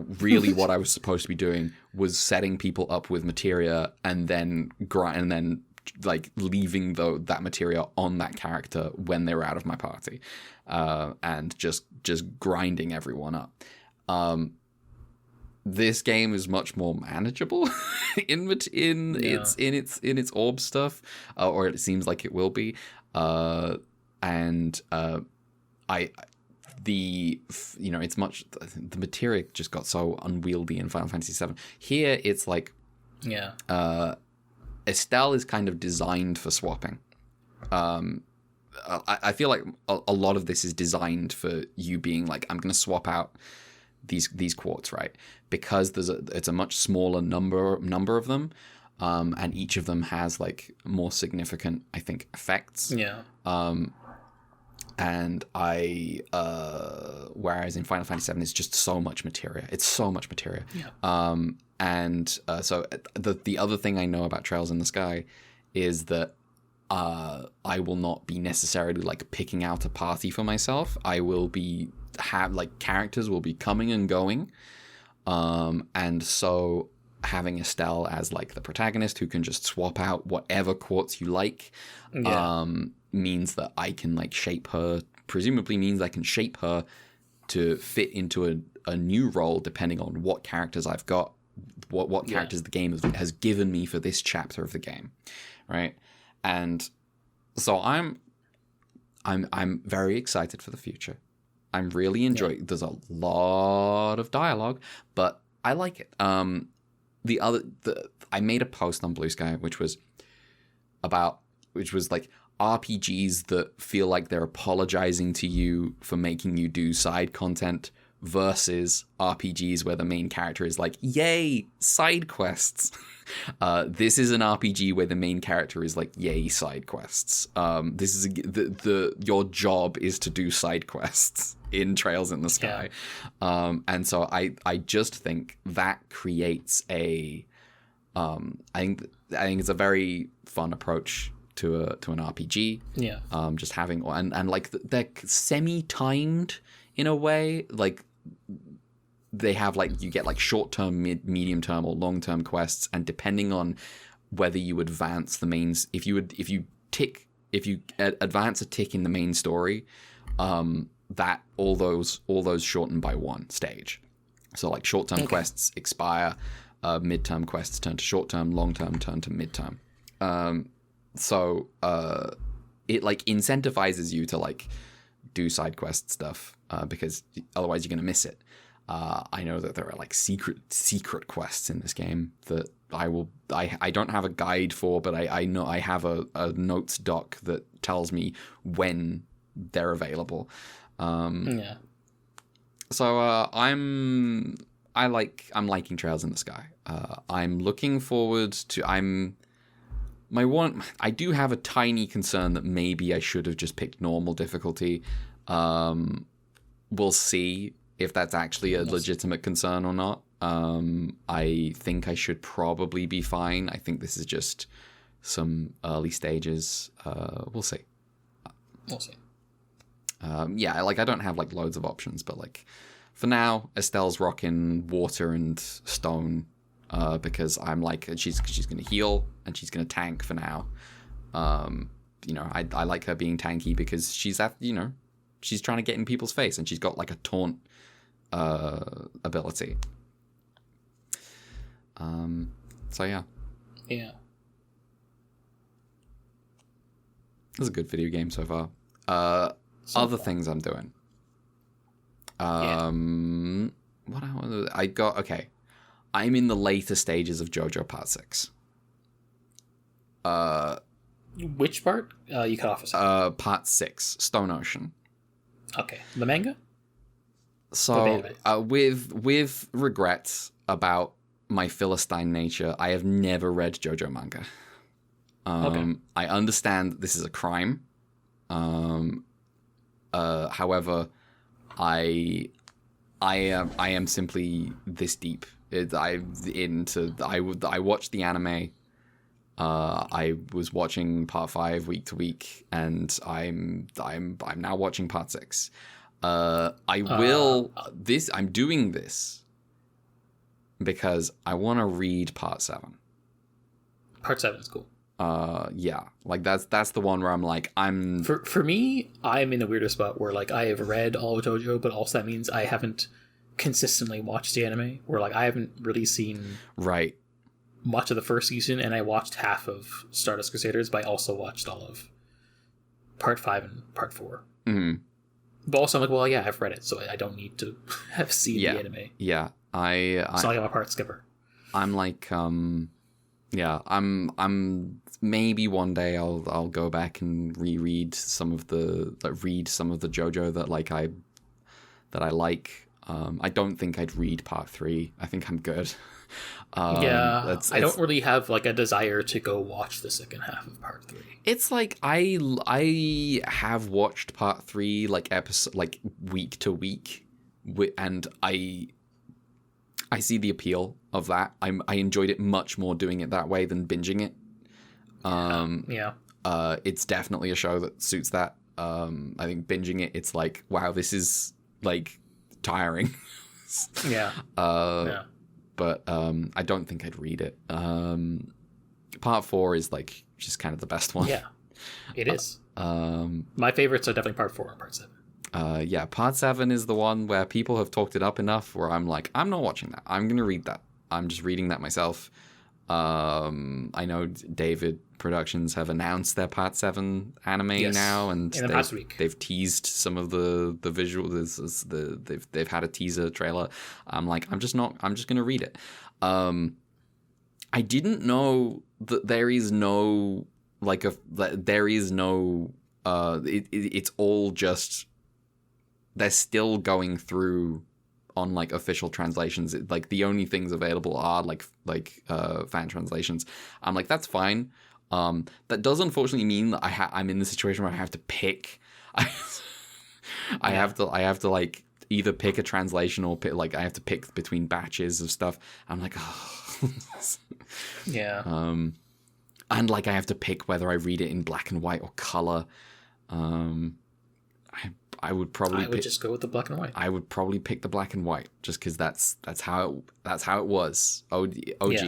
was supposed to be doing was setting people up with materia and then like leaving that materia on that character when they were out of my party, and just grinding everyone up. This game is much more manageable in its orb stuff, or it seems like it will be. It's much, the materia just got so unwieldy in Final Fantasy VII. Here it's like, Estelle is kind of designed for swapping. I feel like a lot of this is designed for you being like, I'm going to swap out these quartz, right? Because it's a much smaller number of them, and each of them has like more significant, I think, effects. Yeah. And whereas in Final Fantasy VII, it's just so much materia. It's so much materia. Yeah. So the other thing I know about Trails in the Sky is that I will not be necessarily like picking out a party for myself. I will have characters will be coming and going, and so having Estelle as like the protagonist who can just swap out whatever quartz you like, means that I can like shape her. Presumably means I can shape her to fit into a new role depending on what characters I've got. What characters the game has given me for this chapter of the game, right? And so I'm very excited for the future. I'm really enjoying. There's a lot of dialogue, but I like it. I made a post on Blue Sky, which was like RPGs that feel like they're apologizing to you for making you do side content versus RPGs where the main character is like, yay, side quests. This is an RPG where the main character is like, yay, side quests. This is your job is to do side quests in Trails in the Sky. And so I just think that creates I think it's a very fun approach to an RPG. Yeah. Just having and like they're semi-timed in a way, like they have like you get like short-term, medium term or long-term quests, and depending on whether you advance the mains, if you advance a tick in the main story, that all those shorten by one stage. So like short-term quests expire, mid-term quests turn to short-term, long-term turn to mid-term. So it like incentivizes you to like do side quest stuff, because otherwise you're going to miss it. I know that there are like secret quests in this game that I don't have a guide for, but I know I have a notes doc that tells me when they're available. So I'm liking Trails in the Sky. I'm looking forward to I do have a tiny concern that maybe I should have just picked normal difficulty. We'll see if that's actually a legitimate concern or not. I think I should probably be fine. I think this is just some early stages. We'll see. I don't have like loads of options, but like for now, Estelle's rocking water and stone, because I'm like she's gonna heal and she's gonna tank for now. I like her being tanky because she's she's trying to get in people's face, and she's got like a taunt ability. So yeah. Yeah. It's a good video game so far. Other things I'm doing. What I got? Okay, I'm in the later stages of JoJo Part 6. Which part? You cut off a second. Part 6, Stone Ocean. Okay, the manga. So, with regrets about my Philistine nature, I have never read JoJo manga. Okay. I understand this is a crime. However, I am simply this deep. I watched the anime. I was watching Part 5 week to week, and I'm now watching Part 6. I'm doing this because I want to read Part 7. Part 7 is cool. Yeah, like that's the one where I'm like, for me, I'm in a weirder spot where like I have read all of JoJo, but also that means I haven't consistently watched the anime, where like I haven't really seen right much of the first season, and I watched half of Stardust Crusaders, but I also watched all of Part 5 and Part 4. Mm-hmm. But also I'm like, well, yeah, I've read it, so I don't need to have seen the anime. Yeah, it's not like I'm a part skipper. I'm like, yeah, I'm maybe one day I'll go back and read some of the JoJo that I like. I don't think I'd read Part 3. I think I'm good. I don't really have like a desire to go watch the second half of Part 3. It's like I have watched Part 3 like week to week, and I see the appeal of that. I enjoyed it much more doing it that way than binging it. It's definitely a show that suits that. I think binging it, it's like, wow, this is like tiring. But I don't think I'd read it. Part 4 is like just kind of the best one. Yeah, it is. My favorites are definitely Part 4 and Part 7. Yeah, Part 7 is the one where people have talked it up enough where I'm like, I'm not watching that. I'm going to read that. I'm just reading that myself. I know David Productions have announced their Part 7 anime now, and in the past week they've teased some of the visual. They've had a teaser trailer. I'm like, I'm just going to read it. I didn't know that there is no it's all just, they're still going through on like official translations. Like the only things available are like fan translations. I'm like, that's fine. That does unfortunately mean that I'm in the situation where I have to pick. I have to like either pick a translation or pick, like I have to pick between batches of stuff. I'm like, oh. Yeah. And like I have to pick whether I read it in black and white or color. I would just go with the black and white. I would probably pick the black and white just because that's how it was. OG. Yeah.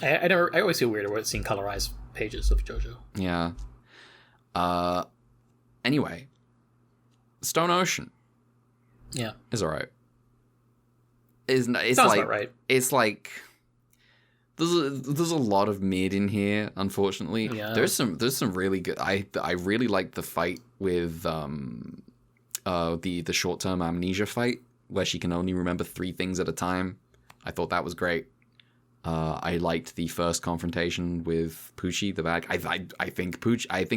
I always feel weird about seeing colorized pages of JoJo. Yeah. Anyway, Stone Ocean. Yeah. Is alright. It's sounds like about right. It's like there's a lot of mid in here, unfortunately. Yeah. There's some really good. I really like the fight with the short-term amnesia fight where she can only remember 3 things at a time. I thought that was great. I liked the first confrontation with Poochie, the bad guy. I think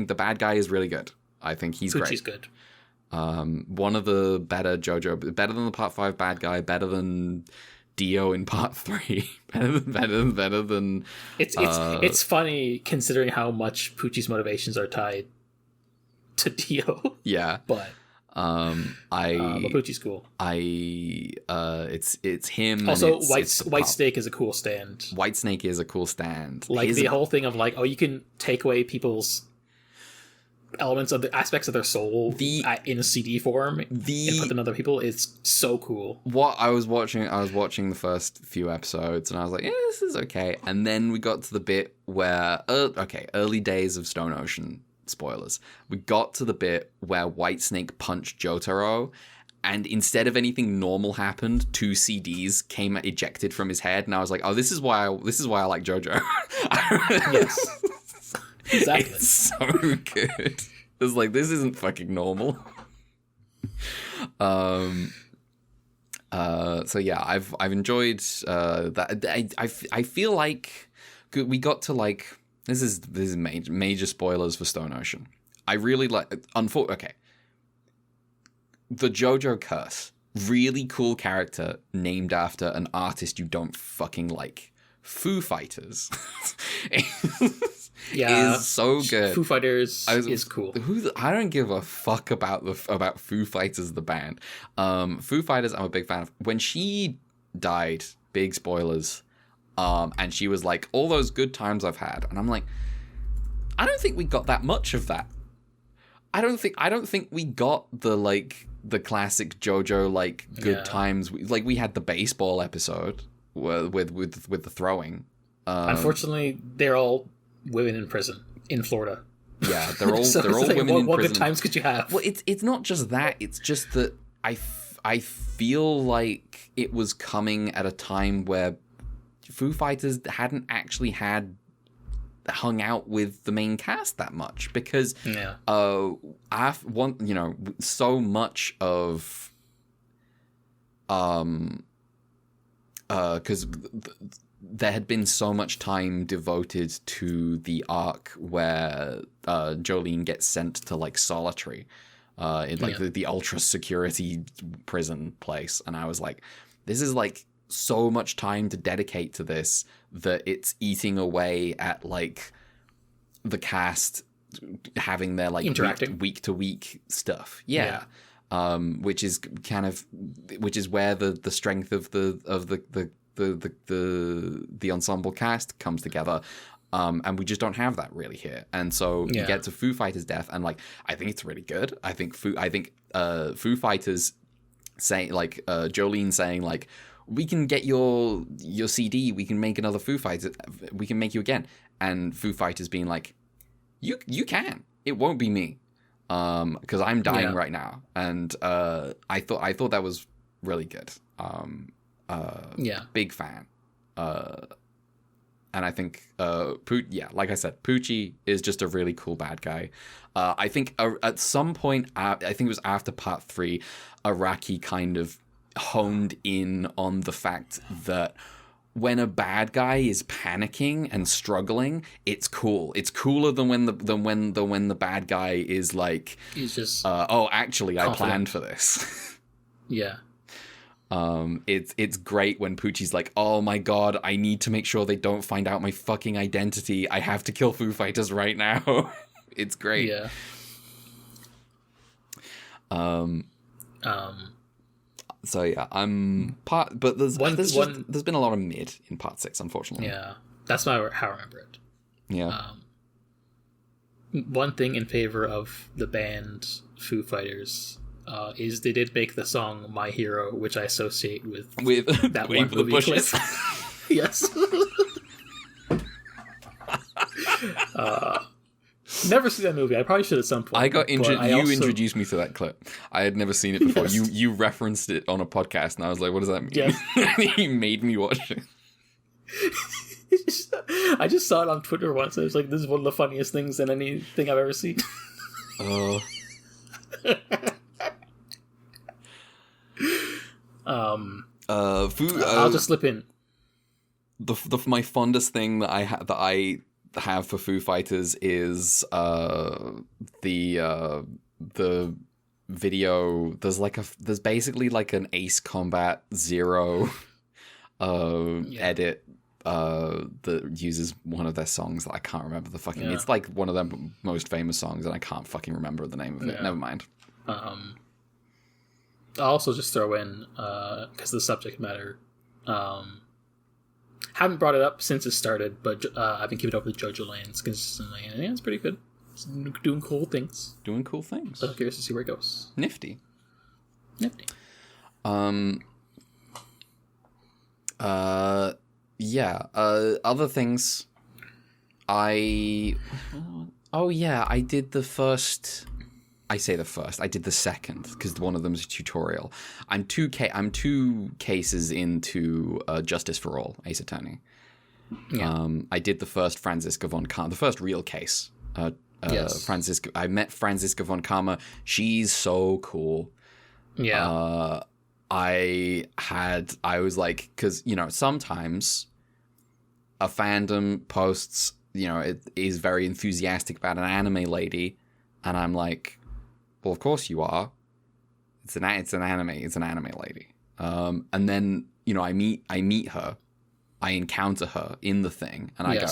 the bad guy is really good. I think he's great. Poochie's good. One of the better JoJo, better than the Part 5 bad guy, better than Dio in Part 3, better than. It's funny considering how much Poochie's motivations are tied to Dio. Yeah, but Poochie's cool. It's him. Also, White Snake is a cool stand. White Snake is a cool stand. Like the whole thing of like, oh, you can take away people's elements of the aspects of their soul in a CD form and put them in other people. It's so cool. What I was watching the first few episodes and I was like, yeah, this is okay. And then we got to the bit where early days of Stone Ocean, spoilers. We got to the bit where Whitesnake punched Jotaro, and instead of anything normal happened, 2 CDs came ejected from his head, and I was like, oh, this is why I like JoJo. Yes. Exactly. It's so good. It's like, this isn't fucking normal. So yeah, I've enjoyed that. I feel like we got to like, this is major spoilers for Stone Ocean. I really like okay. The JoJo curse, really cool character named after an artist you don't fucking like. Foo Fighters. Yeah, is so good. Foo Fighters is cool. I don't give a fuck about Foo Fighters the band. Foo Fighters, I'm a big fan of. When she died, big spoilers. And she was like, all those good times I've had, and I'm like, I don't think we got that much of that. I don't think we got the classic JoJo good times. We had the baseball episode with the throwing. Unfortunately, they're all women in prison in Florida. Yeah, they're all so they're all women in prison. What good times could you have? Well, it's not just that. It's just that I feel like it was coming at a time where Foo Fighters hadn't actually hung out with the main cast that much, because so much of because there had been so much time devoted to the arc where Jolene gets sent to solitary in the ultra security prison place, and I was like, this is so much time to dedicate to this that it's eating away at the cast having their interacting week to week stuff. Which is where the strength of the ensemble cast comes together. And we just don't have that really here. And so you get to Foo Fighters' death, and I think it's really good. I think Foo Fighters saying Jolene saying we can get your CD, we can make another Foo Fighters, we can make you again. And Foo Fighters being like, you can. It won't be me. Because I'm dying right now. And I thought that was really good. Big fan. And I think like I said, Poochie is just a really cool bad guy. I think at some point, I think it was after part 3, Araki kind of honed in on the fact that when a bad guy is panicking and struggling, it's cool. It's cooler than when the bad guy is he's just actually confident. I planned for this. Yeah. It's great when Poochie's like, oh my god, I need to make sure they don't find out my fucking identity. I have to kill Foo Fighters right now. It's great. Yeah. So yeah, but there's been a lot of mid in part 6, unfortunately. Yeah, that's how I remember it. Yeah. One thing in favor of the band Foo Fighters is they did make the song "My Hero," which I associate with that one movie clip. Yes. Never seen that movie. I probably should at some point. You introduced me to that clip. I had never seen it before. Yes. You referenced it on a podcast, and I was like, "What does that mean?" Yes. You made me watch it. I just saw it on Twitter once. I was like, "This is one of the funniest things in anything I've ever seen." I'll just slip in. My fondest thing that I have for Foo Fighters is the video. There's basically an Ace Combat Zero edit that uses one of their songs that I can't remember the fucking. It's one of their most famous songs, and I can't fucking remember the name of it. Never mind. I'll also just throw in because the subject matter. Haven't brought it up since it started, but I've been keeping up with JoJo Lands consistently, and it's pretty good. It's doing cool things. So I'm curious to see where it goes. Nifty. Other things. Oh yeah, I did the first. I say the first. I did the second because one of them is a tutorial. I'm two cases into Justice for All, Ace Attorney. Yeah. I did the first Franziska von Karma, the first real case. Yes. I met Franziska von Karma. She's so cool. Yeah. I was like, because, you know, sometimes a fandom posts, you know, it is very enthusiastic about an anime lady, and I'm like, well, of course you are. It's an anime lady. And then, you know, I meet her, I encounter her in the thing, and I go,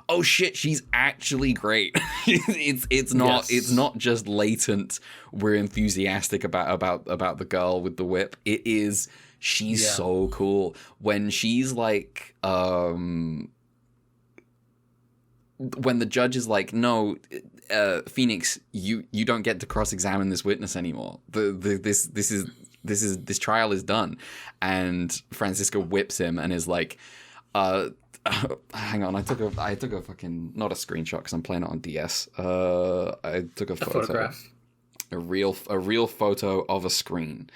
oh shit, she's actually great. it's not just latent. We're enthusiastic about the girl with the whip. It is, she's so cool. When she's like, when the judge is like, no, Phoenix, you don't get to cross-examine this witness anymore. This trial is done, and Francisco whips him and is like, hang on, I took a fucking, not a screenshot because I'm playing it on DS. I took a photo, photograph, a real photo of a screen.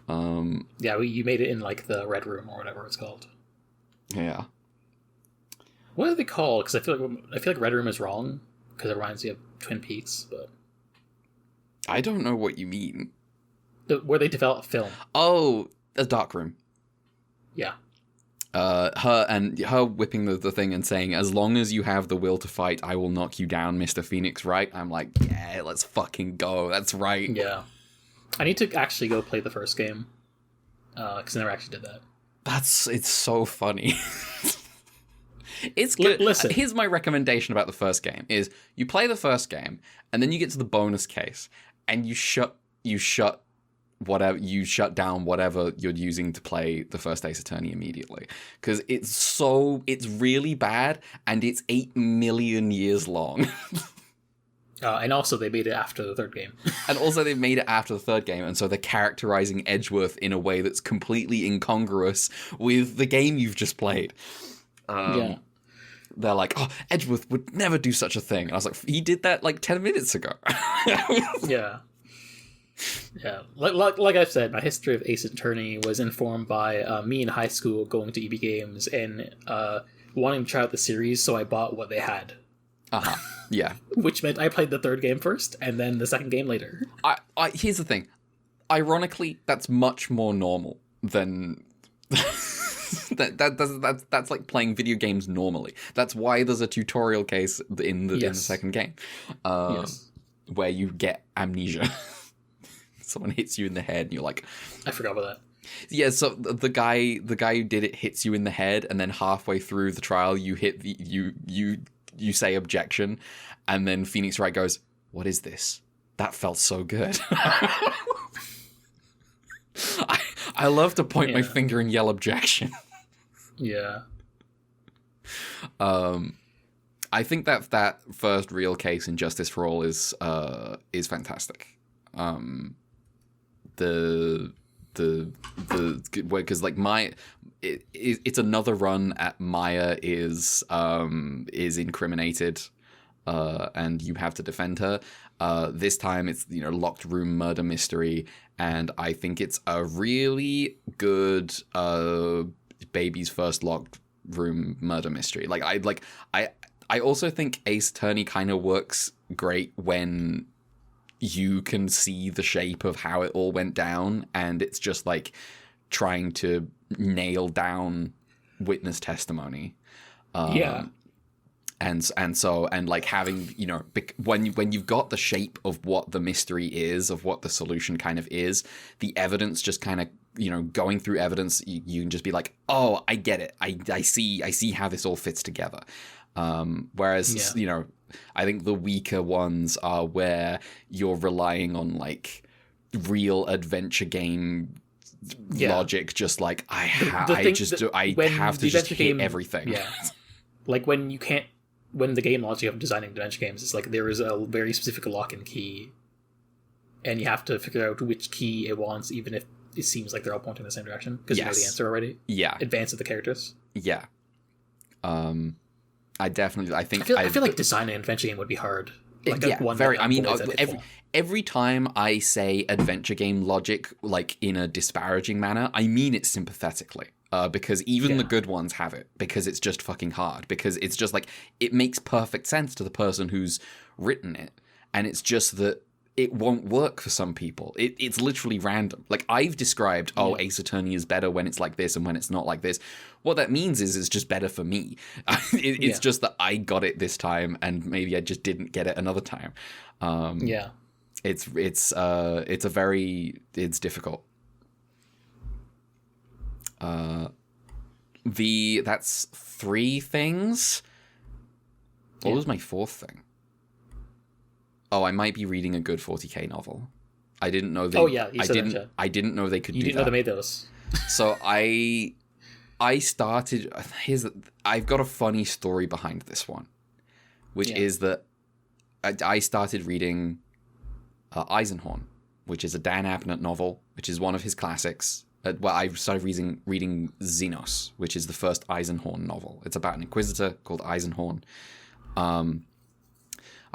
You made it in like the Red Room or whatever it's called. Yeah. What are they called? Because I feel like Red Room is wrong because it reminds me of Twin Peaks, but I don't know what you mean. Where they develop film. Oh, a dark room. Yeah. Her whipping the thing and saying, as long as you have the will to fight, I will knock you down, Mr. Phoenix, right? I'm like, yeah, let's fucking go. That's right. Yeah. I need to actually go play the first game. Because I never actually did that. It's so funny. It's good. Listen. Here's my recommendation about the first game is you play the first game and then you get to the bonus case and you shut down whatever you're using to play the first Ace Attorney immediately, because it's really bad and it's 8 million years long. And also they made it after the third game. And also they've made it after the third game, and so they're characterizing Edgeworth in a way that's completely incongruous with the game you've just played. They're like, oh, Edgeworth would never do such a thing. And I was like, he did that like 10 minutes ago. Yeah. Yeah. Like I've said, my history of Ace Attorney was informed by me in high school going to EB Games and wanting to try out the series, so I bought what they had. Uh-huh. Yeah. Which meant I played the third game first, and then the second game later. Here's the thing. Ironically, that's much more normal than... That's like playing video games normally. That's why there's a tutorial case in the second game, where you get amnesia. Someone hits you in the head, and you're like, I forgot about that. Yeah, so the guy who did it hits you in the head, and then halfway through the trial, you hit you say objection, and then Phoenix Wright goes, "What is this? That felt so good." I love to point my finger and yell objection. Yeah. I think that first real case in Justice for All is fantastic. Because like it's another run at Maya is incriminated, and you have to defend her. This time it's, you know, locked room murder mystery, and I think it's a really good baby's first locked room murder mystery. I also think Ace Attorney kind of works great when you can see the shape of how it all went down, and it's just like trying to nail down witness testimony. And like having, you know, when you've got the shape of what the mystery is, of what the solution kind of is, the evidence just kind of, you know, going through evidence, you can just be like, oh, I get it. I see how this all fits together. Whereas, you know, I think the weaker ones are where you're relying on like real adventure game logic, just like I have to just hit everything. Yeah. Like when the game logic of designing adventure games is like there is a very specific lock and key, and you have to figure out which key it wants, even if it seems like they're all pointing in the same direction, because you know the answer already. Yeah. Advance of the characters. Yeah. I feel like designing an adventure game would be hard, one very. that I mean, avoids that pitfall. every time I say adventure game logic, like in a disparaging manner, I mean it sympathetically. Because even the good ones have it, because it's just fucking hard, because it's just like, it makes perfect sense to the person who's written it, and it's just that it won't work for some people. It's literally random. Like, I've described, Ace Attorney is better when it's like this and when it's not like this. What that means is it's just better for me. It's just that I got it this time, and maybe I just didn't get it another time. It's difficult. That's 3 things. What was my 4th thing? I might be reading a good 40k novel. I didn't know they. I didn't know they could do that. You didn't know they made those. So I started. I've got a funny story behind this one, which is that I started reading Eisenhorn, which is a Dan Abnett novel, which is one of his classics. I started reading Xenos, which is the first Eisenhorn novel. It's about an inquisitor called Eisenhorn.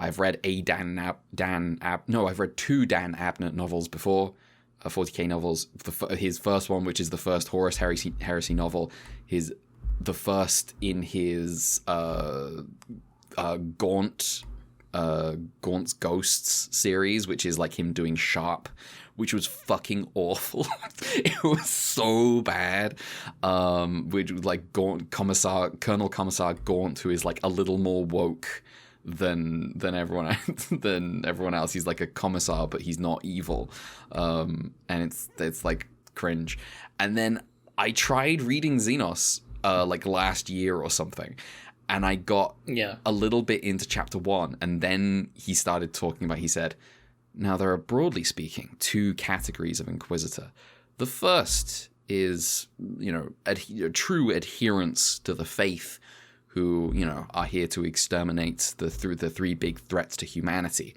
I've read I've read 2 Dan Abnett novels before, 40k novels. His first one, which is the first Horus Heresy novel, the first in his Gaunt's Ghosts series, which is like him doing Sharp, which was fucking awful. It was so bad. Which was like Colonel Commissar Gaunt, who is like a little more woke than everyone else. He's like a commissar, but he's not evil. And it's like cringe. And then I tried reading Xenos like last year or something, and I got a little bit into chapter 1, and then he started talking about, he said, now there are, broadly speaking, 2 categories of Inquisitor. The first is, true adherents to the faith, who, are here to exterminate the 3 big threats to humanity.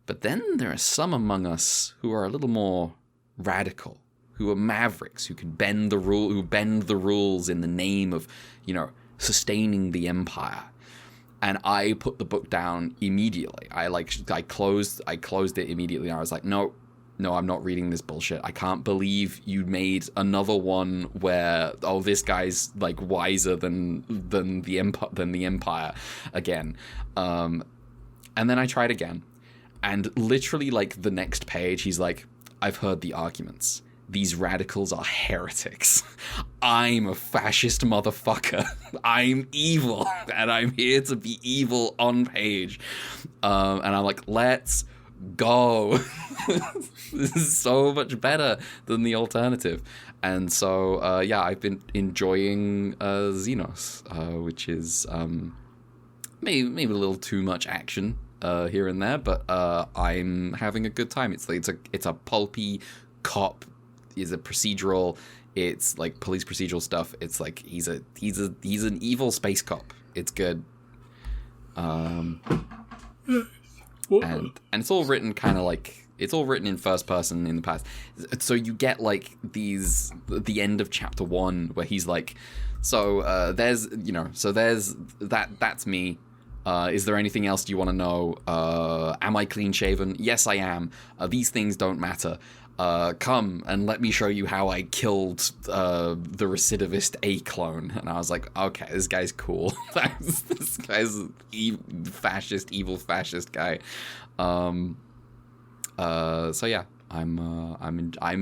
But then there are some among us who are a little more radical, who are mavericks, who can bend the rules in the name of, sustaining the empire. And I put the book down immediately. I closed it immediately. And I was like, no, I'm not reading this bullshit. I can't believe you made another one where, this guy's like wiser than the empire again. And then I tried again, and literally like the next page, he's like, I've heard the arguments. These radicals are heretics. I'm a fascist motherfucker. I'm evil, and I'm here to be evil on page. And I'm like, let's go. This is so much better than the alternative. And so, I've been enjoying Xenos, which is maybe a little too much action here and there, but I'm having a good time. It's a pulpy cop. Is a procedural. It's like police procedural stuff. It's like he's an evil space cop. It's good. And it's all written kind of like, it's all written in first person in the past. So you get like the end of chapter 1 where he's like, that's me. Is there anything else you want to know? Am I clean shaven? Yes, I am. These things don't matter. Come and let me show you how I killed the recidivist A-clone. And I was like, okay, this guy's cool. This guy's evil fascist guy. I'm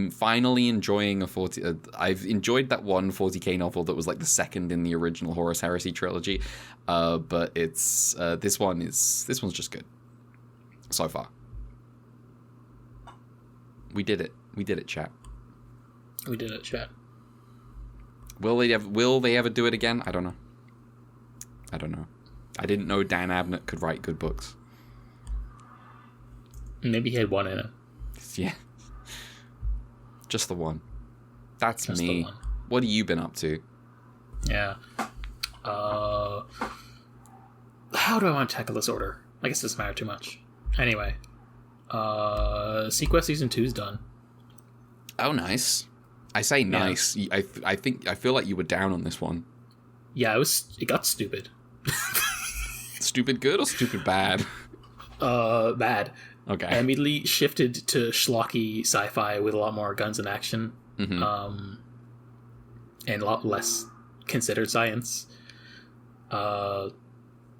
finally enjoying I've enjoyed that one 40k novel that was like the second in the original Horus Heresy trilogy. But it's this one's just good so far. We did it, chat. We did it, chat. Will they ever do it again? I don't know. I didn't know Dan Abnett could write good books. Maybe he had one in it. Yeah. Just the one. That's just me. What have you been up to? Yeah. How do I want to tackle this order? I guess it doesn't matter too much. Anyway. SeaQuest Season 2 is done. Oh, nice. I say nice. Yeah. I feel like you were down on this one. Yeah, it got stupid. Stupid good or stupid bad? Bad. Okay. I immediately shifted to schlocky sci-fi with a lot more guns and action, and a lot less considered science. A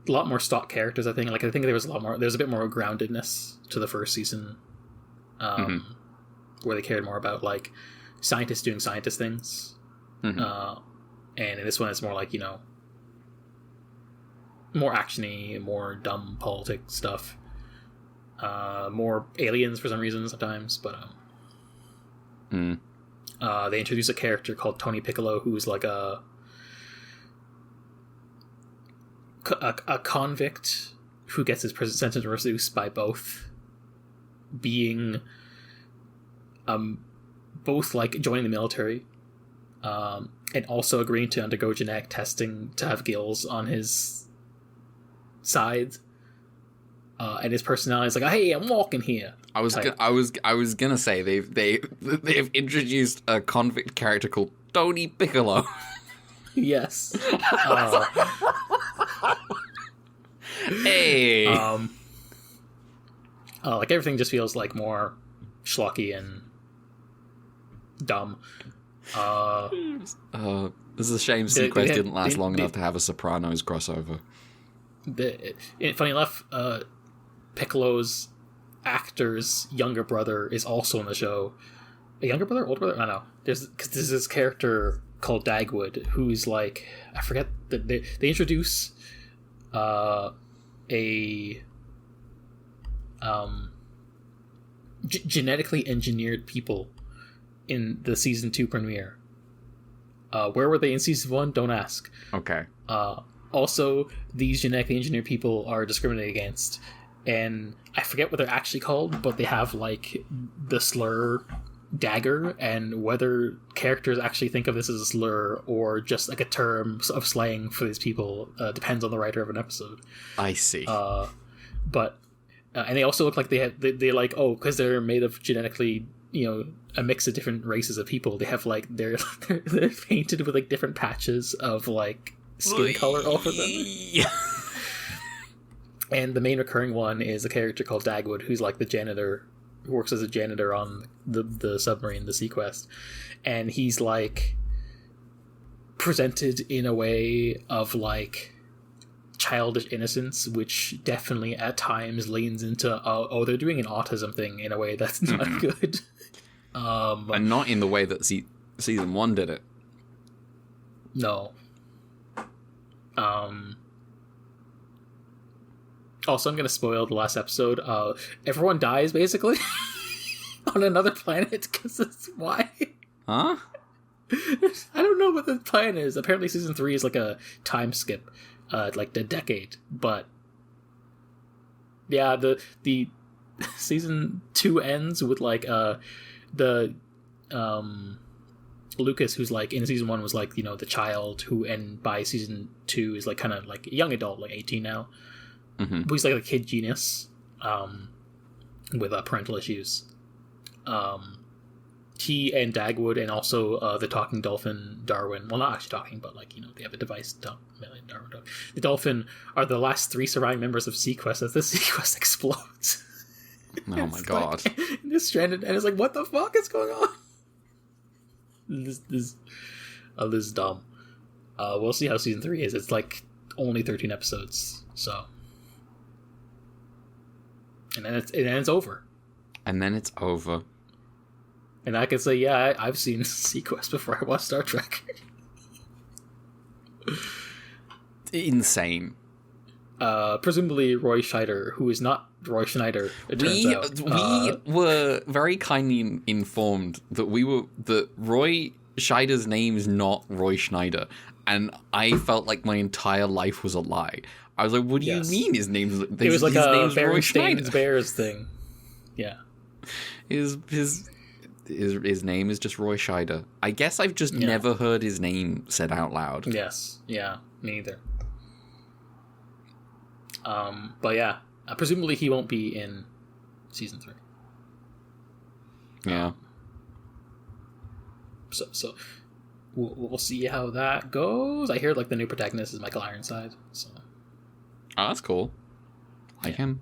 lot more stock characters, I think. Like, I think there was a bit more groundedness to the first season, where they cared more about, like, scientists doing scientist things. And in this one, it's more like, more actiony, more dumb politics stuff. More aliens for some reason sometimes, but they introduce a character called Tony Piccolo, who's like a convict who gets his prison sentence reduced by both being both like joining the military and also agreeing to undergo genetic testing to have gills on his side. And his personality is like, hey, I'm walking here. I was gonna say they've introduced a convict character called Tony Piccolo. Yes. Hey. Like everything just feels like more schlocky and dumb. This is a shame SeaQuest didn't last long enough to have a Sopranos crossover. Funny enough, Piccolo's actor's younger brother is also in the show. A younger brother? Older brother? I don't know. There's this character called Dagwood who's like, I forget, they introduce genetically engineered people in the season 2 premiere. Where were they in season 1? Don't ask. Okay. Also, these genetically engineered people are discriminated against, and I forget what they're actually called, but they have like the slur dagger, and whether characters actually think of this as a slur or just like a term of slang for these people depends on the writer of an episode. I see. But and they also look like they like, oh, because they're made of genetically, a mix of different races of people. They have like they're painted with like different patches of like skin color over them. And the main recurring one is a character called Dagwood, who's like the janitor, who works as a janitor on the submarine, the SeaQuest. And he's like presented in a way of like childish innocence, which definitely at times leans into they're doing an autism thing in a way that's not good. And not in the way that season 1 did it. No. Also, I'm going to spoil the last episode. Everyone dies, basically, on another planet, because that's why. Huh? I don't know what the plan is. Apparently, season 3 is like a time skip, like the decade. But, yeah, the season 2 ends with, like, the Lucas, who's like in season 1 was like the child who, and by season 2 is like kind of like a young adult, like 18 now. But he's like a kid genius with parental issues. He and Dagwood and also the talking dolphin Darwin, well, not actually talking, but like they have a device Darwin. The dolphin are the last 3 surviving members of SeaQuest as the SeaQuest explodes. Oh my god. They're stranded, and it's like, what the fuck is going on? This is dumb. We'll see how season 3 is. It's like only 13 episodes, so, and then it's over. And then it's over. And I can say, yeah, I've seen SeaQuest before I watched Star Trek. Insane. Presumably Roy Scheider, who is not Roy Schneider. It turns out. We were very kindly informed that Roy Scheider's name is not Roy Schneider, and I felt like my entire life was a lie. I was like, "What do you mean his name's?" It was like a Berenstain Bears thing. Yeah, his name is just Roy Scheider. I guess I've just never heard his name said out loud. Yes, yeah, me either. But yeah, presumably he won't be in season 3. Yeah. So we'll see how that goes. I hear like the new protagonist is Michael Ironside. So. Oh, that's cool. Like him.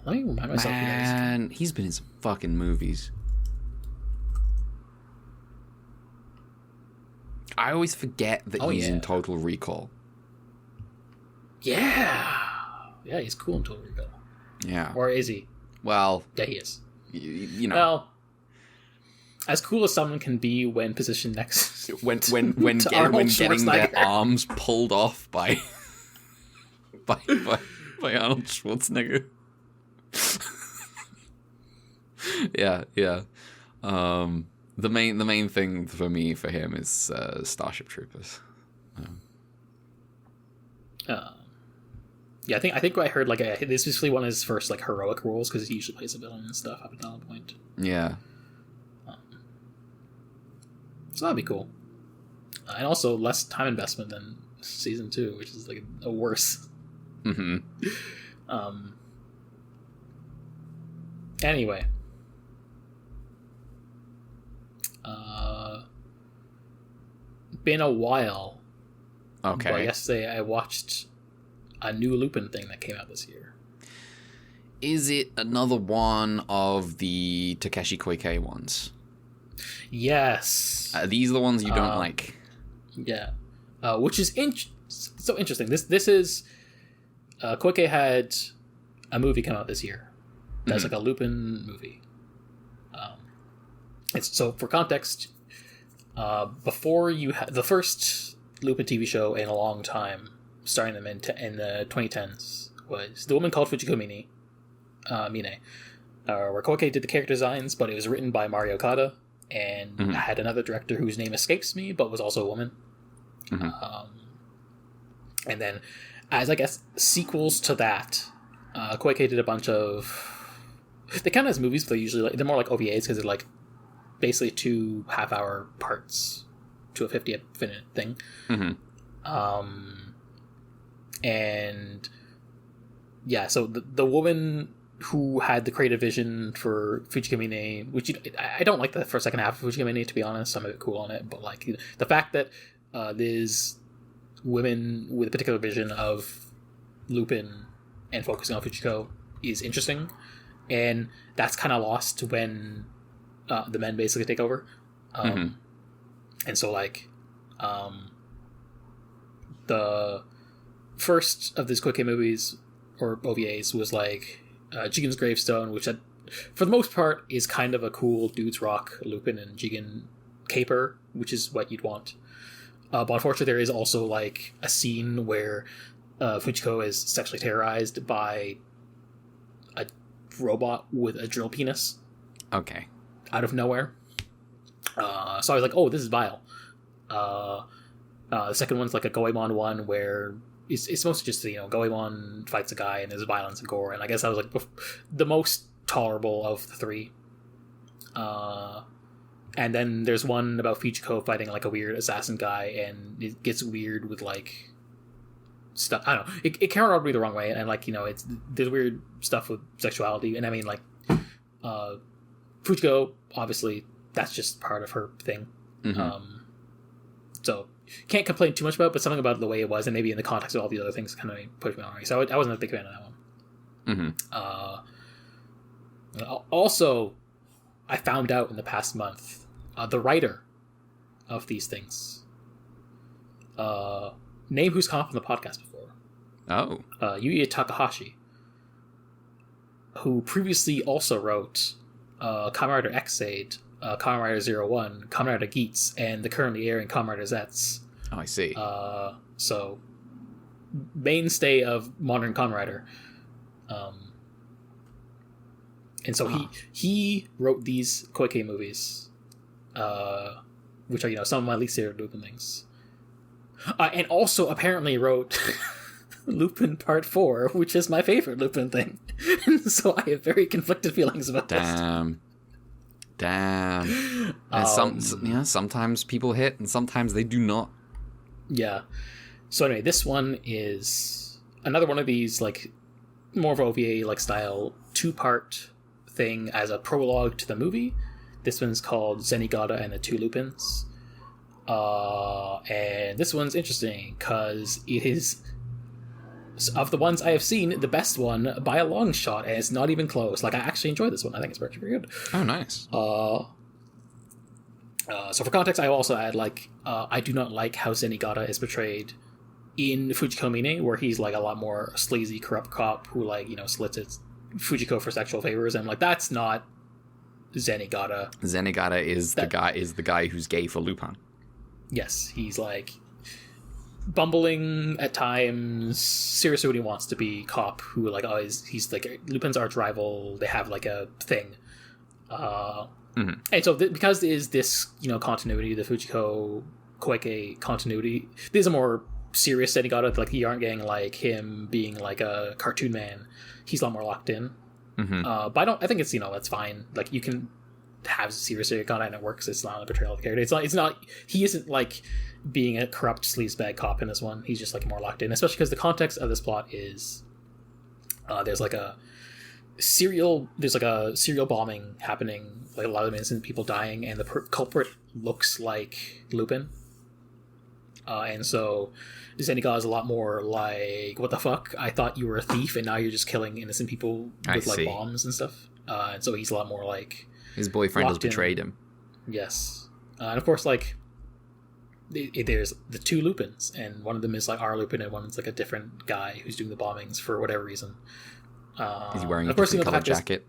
Let me remind myself. Man, he's been in some fucking movies. I always forget that he's in Total Recall. Yeah, he's cool in Total Recall. Yeah, or is he? Well, yeah, he is. You know, well, as cool as someone can be when positioned next when getting their arms pulled off by Arnold Schwarzenegger. yeah. The main thing for him is Starship Troopers. Yeah, I think I heard like this is basically one of his first like heroic roles because he usually plays a villain and stuff up until that point. Yeah. So that'd be cool, and also less time investment than season 2, which is like a worse. Mm-hmm. Anyway. Been a while. Okay. But yesterday I watched a new Lupin thing that came out this year. Is it another one of the Takeshi Koike ones? Yes. These are the ones you don't like. Yeah. Which is so interesting. This is Koike had a movie come out this year. That's like a Lupin movie. It's so for context. Before you had the first Lupin TV show in a long time, starring them in the 2010s, was The Woman Called Fujiko Mine, where Koike did the character designs, but it was written by Mario Okada and had another director whose name escapes me, but was also a woman. And then, as I guess sequels to that, Koike did a bunch of. They count as movies, but they're more like OVAs because they're like basically 2 half-hour parts to a 50-minute thing. And yeah, so the woman who had the creative vision for Fujiko Mine, which I don't like the first second half of Fujiko Mine, to be honest. I'm a bit cool on it, but like the fact that there's women with a particular vision of Lupin and focusing on Fujiko is interesting, and that's kind of lost when the men basically take over. And so like the first of these Koike movies or OVAs was like Jigen's Gravestone, which for the most part is kind of a cool dudes rock Lupin and Jigen caper, which is what you'd want. But unfortunately there is also like a scene where Fujiko is sexually terrorized by a robot with a drill penis. Okay. Out of nowhere. So I was like, oh, this is vile. The second one's like a Goemon one where it's mostly just, Goemon fights a guy and there's violence and gore, and I guess that was like the most tolerable of the 3. And then there's one about Fujiko fighting like a weird assassin guy, and it gets weird with like stuff. I don't know. It can't rub me the wrong way, and like there's weird stuff with sexuality, and I mean like Fujiko, obviously that's just part of her thing. So can't complain too much about it, but something about the way it was, and maybe in the context of all the other things, kind of pushed me on. So I wasn't a big fan of that one. Also, I found out in the past month the writer of these things. Name who's come up on the podcast before. Oh. Yuya Takahashi, who previously also wrote Kamen Rider X-Aid, Kamen Rider 01, Kamen Rider Geats, and the currently airing Kamen Rider Zets. Oh, I see. So, mainstay of modern Kamen Rider. And so he wrote these Koike movies, which are some of my least favorite Lupin things. And also apparently wrote Lupin Part 4, which is my favorite Lupin thing. And so I have very conflicted feelings about this. Damn. And sometimes people hit and sometimes they do not. Yeah. So anyway, this one is another one of these like more of OVA like style 2-part thing as a prologue to the movie. This one's called Zenigata and the Two Lupins. And this one's interesting because it is of the ones I have seen, the best one by a long shot, and it's not even close. Like, I actually enjoyed this one. I think it's pretty good. Oh, nice. So for context, I will also add, like, I do not like how Zenigata is portrayed in Fujiko Mine, where he's, like, a lot more sleazy, corrupt cop who, like, you know, slits his Fujiko for sexual favors. And I'm like, that's not Zenigata. Zenigata is the guy who's gay for Lupin. Yes, he's, like, bumbling at times, serious when he wants to be, cop who, like, always, he's, like, Lupin's arch rival. They have, like, a thing. And so because there is this, you know, continuity, the Fujiko Koike continuity, there's a more serious Zenigata. Like, you aren't getting, like, him being, like, a cartoon man. He's a lot more locked in. But I think it's, you know, that's fine. Like, you can have a serious Zenigata and it works. It's not a portrayal of the character. It's not, he isn't, like, being a corrupt sleazebag cop in this one. He's just, like, more locked in, especially because the context of this plot is there's a serial bombing happening, like a lot of innocent people dying, and the culprit looks like Lupin, and so Zenigata is a lot more like, what the fuck, I thought you were a thief and now you're just killing innocent people with like bombs and stuff, and so he's a lot more like his boyfriend has betrayed him. Yes. And of course, like, there's the two Lupins, and one of them is like our Lupin and one's like a different guy who's doing the bombings for whatever reason. He's wearing a different colored jacket.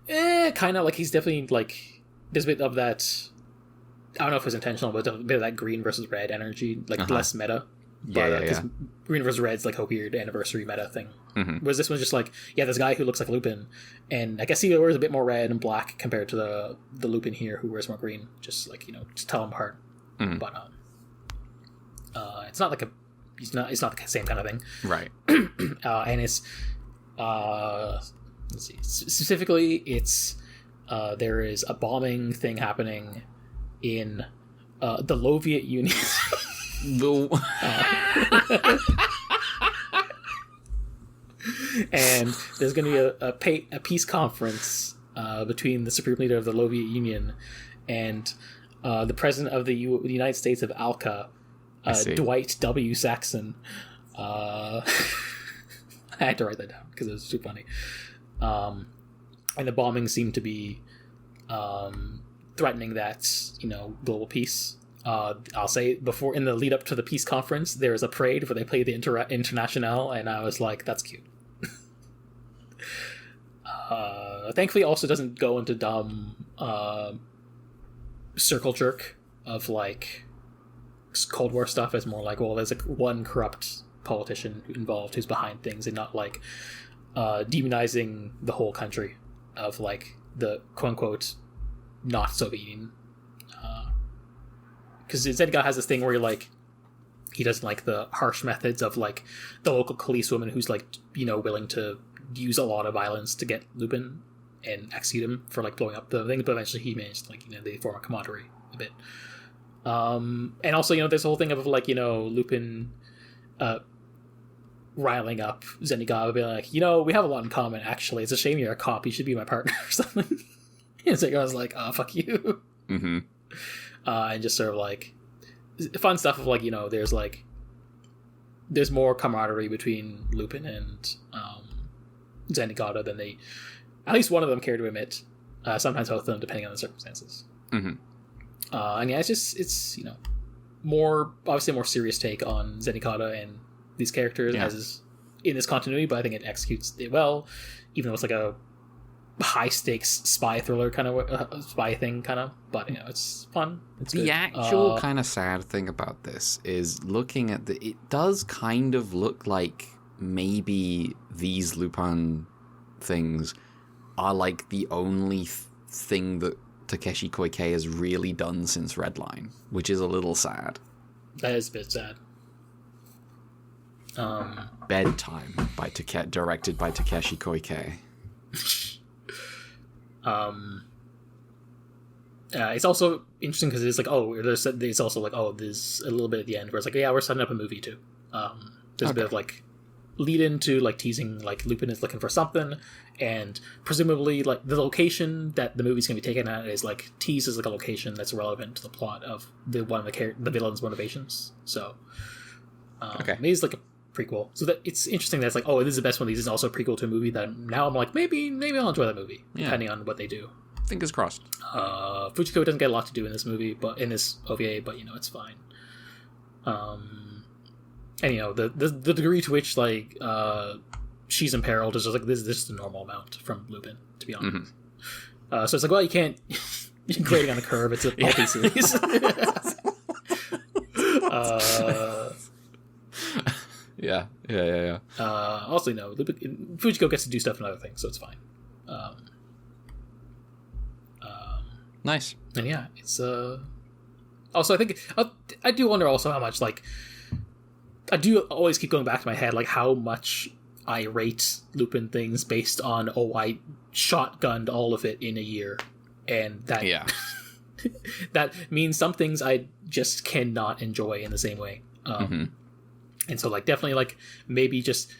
Kind of, like, he's definitely, like, there's a bit of that, I don't know if it was intentional, but a bit of that green versus red energy, like, less meta. Because green versus red's, like, a weird anniversary meta thing. Whereas this one's just, like, yeah, this guy who looks like Lupin, and I guess he wears a bit more red and black compared to the Lupin here who wears more green, just, like, you know, just tell him apart. But, it's not like it's not the same kind of thing. Right. And it's let's see, specifically it's there is a bombing thing happening in the Soviet Union. And there's going to be a peace conference between the supreme leader of the Soviet Union and the president of the United States of Alka, Dwight W. Saxon. I had to write that down because it was too funny. And the bombings seem to be threatening that, you know, global peace. I'll say, before, in the lead up to the peace conference, there is a parade where they play the Internationale, and I was like, that's cute. Thankfully, it also doesn't go into dumb circle jerk of, like, Cold War stuff. It's more like, well, there's like one corrupt politician involved who's behind things, and not like demonizing the whole country of, like, the quote-unquote not Soviet Union. Because Zenigata has this thing where, like, he doesn't like the harsh methods of, like, the local policewoman who's, like, you know, willing to use a lot of violence to get Lupin and execute him for, like, blowing up the thing, but eventually he managed, like, you know, they form a camaraderie a bit. And also, you know, there's a whole thing of, like, you know, Lupin riling up Zenigata, being like, you know, we have a lot in common, actually. It's a shame you're a cop. You should be my partner or something. And Zenigata's like, oh, fuck you. And just sort of, like, fun stuff of, like, you know, there's more camaraderie between Lupin and Zenigata than they, at least one of them, care to admit. Sometimes both of them, depending on the circumstances. And yeah, it's you know, obviously a more serious take on Zenigata and these characters, as is in this continuity, but I think it executes it well, even though it's like a high stakes spy thriller kind of spy thing kind of, but, you know, it's fun. It's the good. Actual kind of sad thing about this is looking at it does kind of look like maybe these Lupin things are, like, the only thing that Takeshi Koike has really done since Redline, which is a little sad. That is a bit sad. Bedtime directed by Takeshi Koike. It's also interesting because it's like, it's also like, there's a little bit at the end where it's like, yeah, we're setting up a movie too. There's a bit of, like, lead into, like, teasing, like, Lupin is looking for something, and presumably, like, the location that the movie's gonna be taken at is, like, teased as, like, a location that's relevant to the plot of the villain's motivations. So maybe it's like a prequel. So that it's interesting that it's like, oh, this is the best one of these is also a prequel to a movie that now I'm like, maybe I'll enjoy that movie, depending on what they do. Fingers crossed. Fujiko doesn't get a lot to do in this movie, but in this OVA, but it's fine. And the degree to which like she's imperiled is just like this is the normal amount from Lupin, to be honest. So it's like, well, you can't grading on a curve. It's a multi series. Yeah. Also, Fujiko gets to do stuff in other things, so it's fine. Nice. And yeah, it's also, I think I do wonder also how much like I do always keep going back to my head like how much I rate Lupin things based on I shotgunned all of it in a year, and that that means some things I just cannot enjoy in the same way. And so like definitely like maybe just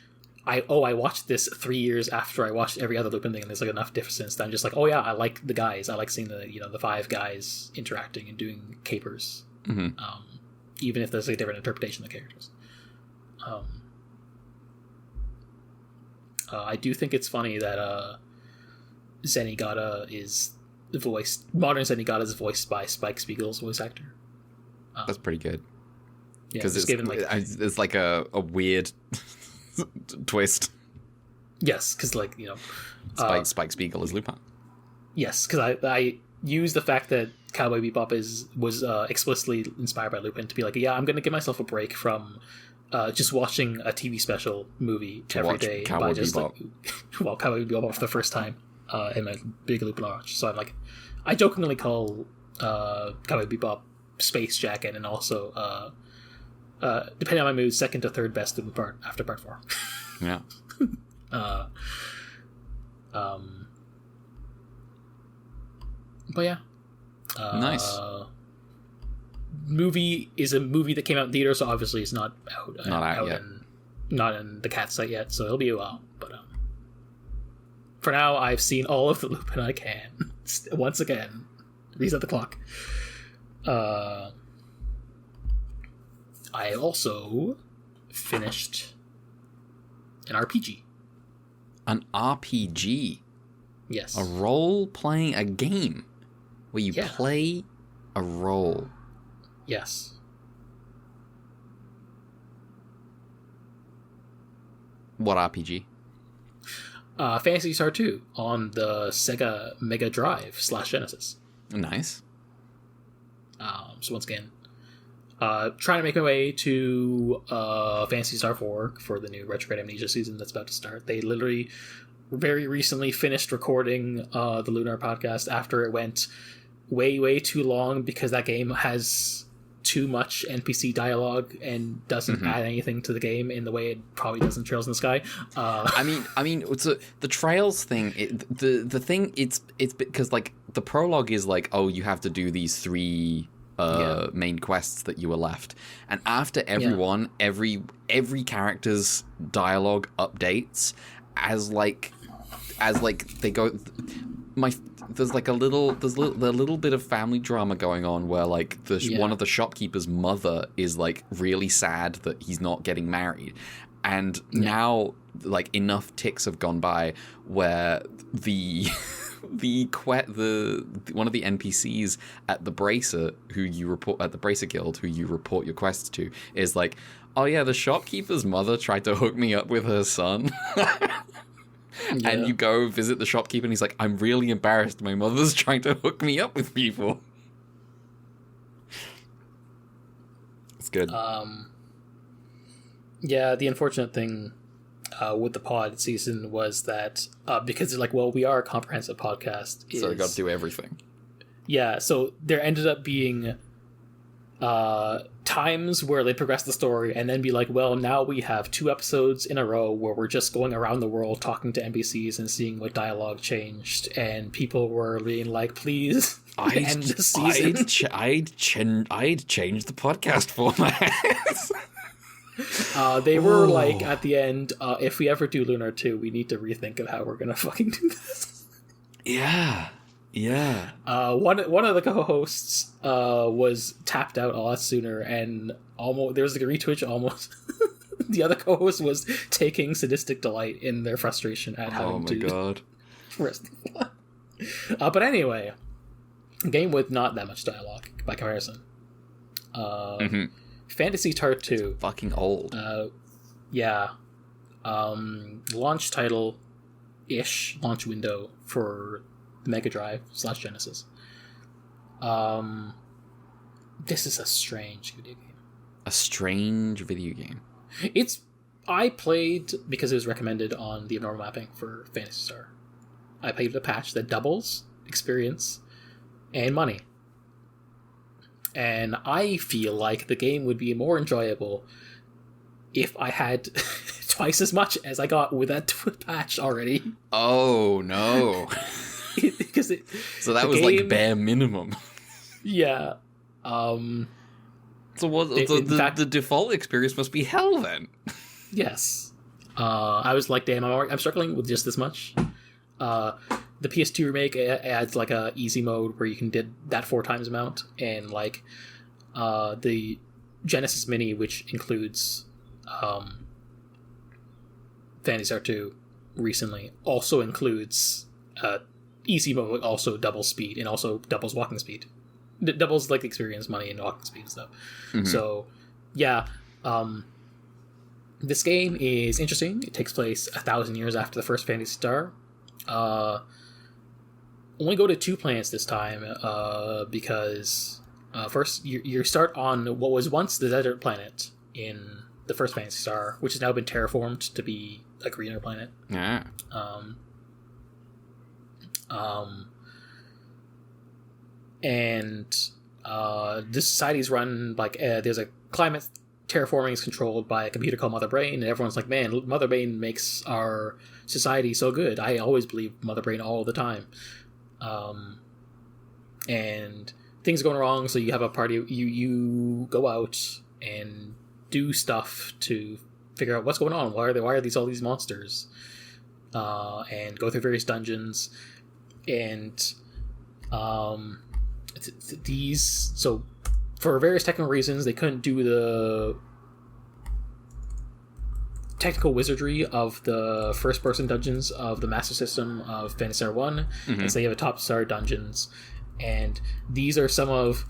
I watched this 3 years after I watched every other Lupin thing, and there's like enough difference that I'm just like, oh yeah, I like the guys. I like seeing the five guys interacting and doing capers, even if there's a different interpretation of the characters. I do think it's funny that Zenigata is modern Zenigata is voiced by Spike Spiegel's voice actor. That's pretty good. Because it's like a weird twist. Yes, because like Spike Spiegel is Lupin. Yes, because I use the fact that Cowboy Bebop was explicitly inspired by Lupin to be like, yeah, I'm going to give myself a break from just watching a TV special movie every day by just Cowboy Bebop for the first time in my big Lupin watch. So I'm like, I jokingly call Cowboy Bebop Space Jacket, and also depending on my mood, second to third best Lupin part after part 4. Yeah. But yeah. Nice. Movie is a movie that came out in theaters, so obviously it's not out. Not out yet. Not in the cat site yet, so it'll be a while. But for now, I've seen all of the Lupin I can. Once again, reset the clock. I also finished an RPG. An RPG? Yes. A role-playing a game where you play a role. Yes. What RPG? Phantasy Star 2 on the Sega Mega Drive / Genesis. Nice. So once again, trying to make my way to Phantasy Star 4 for the new Retrograde Amnesia season that's about to start. They literally very recently finished recording the Lunar podcast after it went way too long because that game has too much NPC dialogue and doesn't add anything to the game in the way it probably does in Trails in the Sky. I mean, it's the Trails thing. The thing it's because like the prologue is like, oh, you have to do these 3 main quests that you were left, and after everyone, every character's dialogue updates as they go. There's a little bit of family drama going on where like one of the shopkeeper's mother is like really sad that he's not getting married, and now like enough ticks have gone by where one of the NPCs at the Bracer at the Bracer Guild who you report your quests to is like, oh yeah, the shopkeeper's mother tried to hook me up with her son. And you go visit the shopkeeper and he's like, I'm really embarrassed, my mother's trying to hook me up with people. It's good. The unfortunate thing with the pod season was that because they're like, well, we are a comprehensive podcast, so they got to do everything. Yeah, so there ended up being times where they progress the story and then be like, well, now we have 2 episodes in a row where we're just going around the world talking to NPCs and seeing what dialogue changed, and people were being like, please end the season. I'd change the podcast format. They were like, at the end, if we ever do Lunar 2, we need to rethink of how we're gonna fucking do this. Yeah. One of the co-hosts was tapped out a lot sooner, and almost there was like a retwitch almost The other co-host was taking sadistic delight in their frustration at having to God. rest the plot. But anyway, a game with not that much dialogue by comparison. Phantasy Star 2. Fucking old. Yeah. Launch title-ish, launch window for the Mega Drive / Genesis. This is a strange video game. A strange video game. I played because it was recommended on the abnormal mapping for Phantasy Star. I played with a patch that doubles experience and money. And I feel like the game would be more enjoyable if I had twice as much as I got with that patch already. Oh, no. Because so that was game, like bare minimum. Yeah. So what? The default experience must be hell then. Yes. I was like, damn, I'm struggling with just this much. The PS2 remake adds like a easy mode where you can did that 4 times amount, and like the Genesis Mini, which includes Phantasy Star 2 recently, also includes easy mode, also doubles speed and also doubles walking speed. Doubles like experience, money, and walking speed and stuff. So yeah, this game is interesting. It takes place 1,000 years after the first Phantasy Star. Only go to 2 planets this time because first you start on what was once the desert planet in the first Phantasy Star, which has now been terraformed to be a greener planet. Yeah. And this society is run like there's a climate terraforming is controlled by a computer called Mother Brain, and everyone's like, man, Mother Brain makes our society so good. I always believe Mother Brain all the time. And things are going wrong, so you have a party. You go out and do stuff to figure out what's going on. Why are these all these monsters? And go through various dungeons, and these. So for various technical reasons, they couldn't do the technical wizardry of the first-person dungeons of the Master System of Phantasy Star 1, and so you have a Top Star dungeons, and these are some of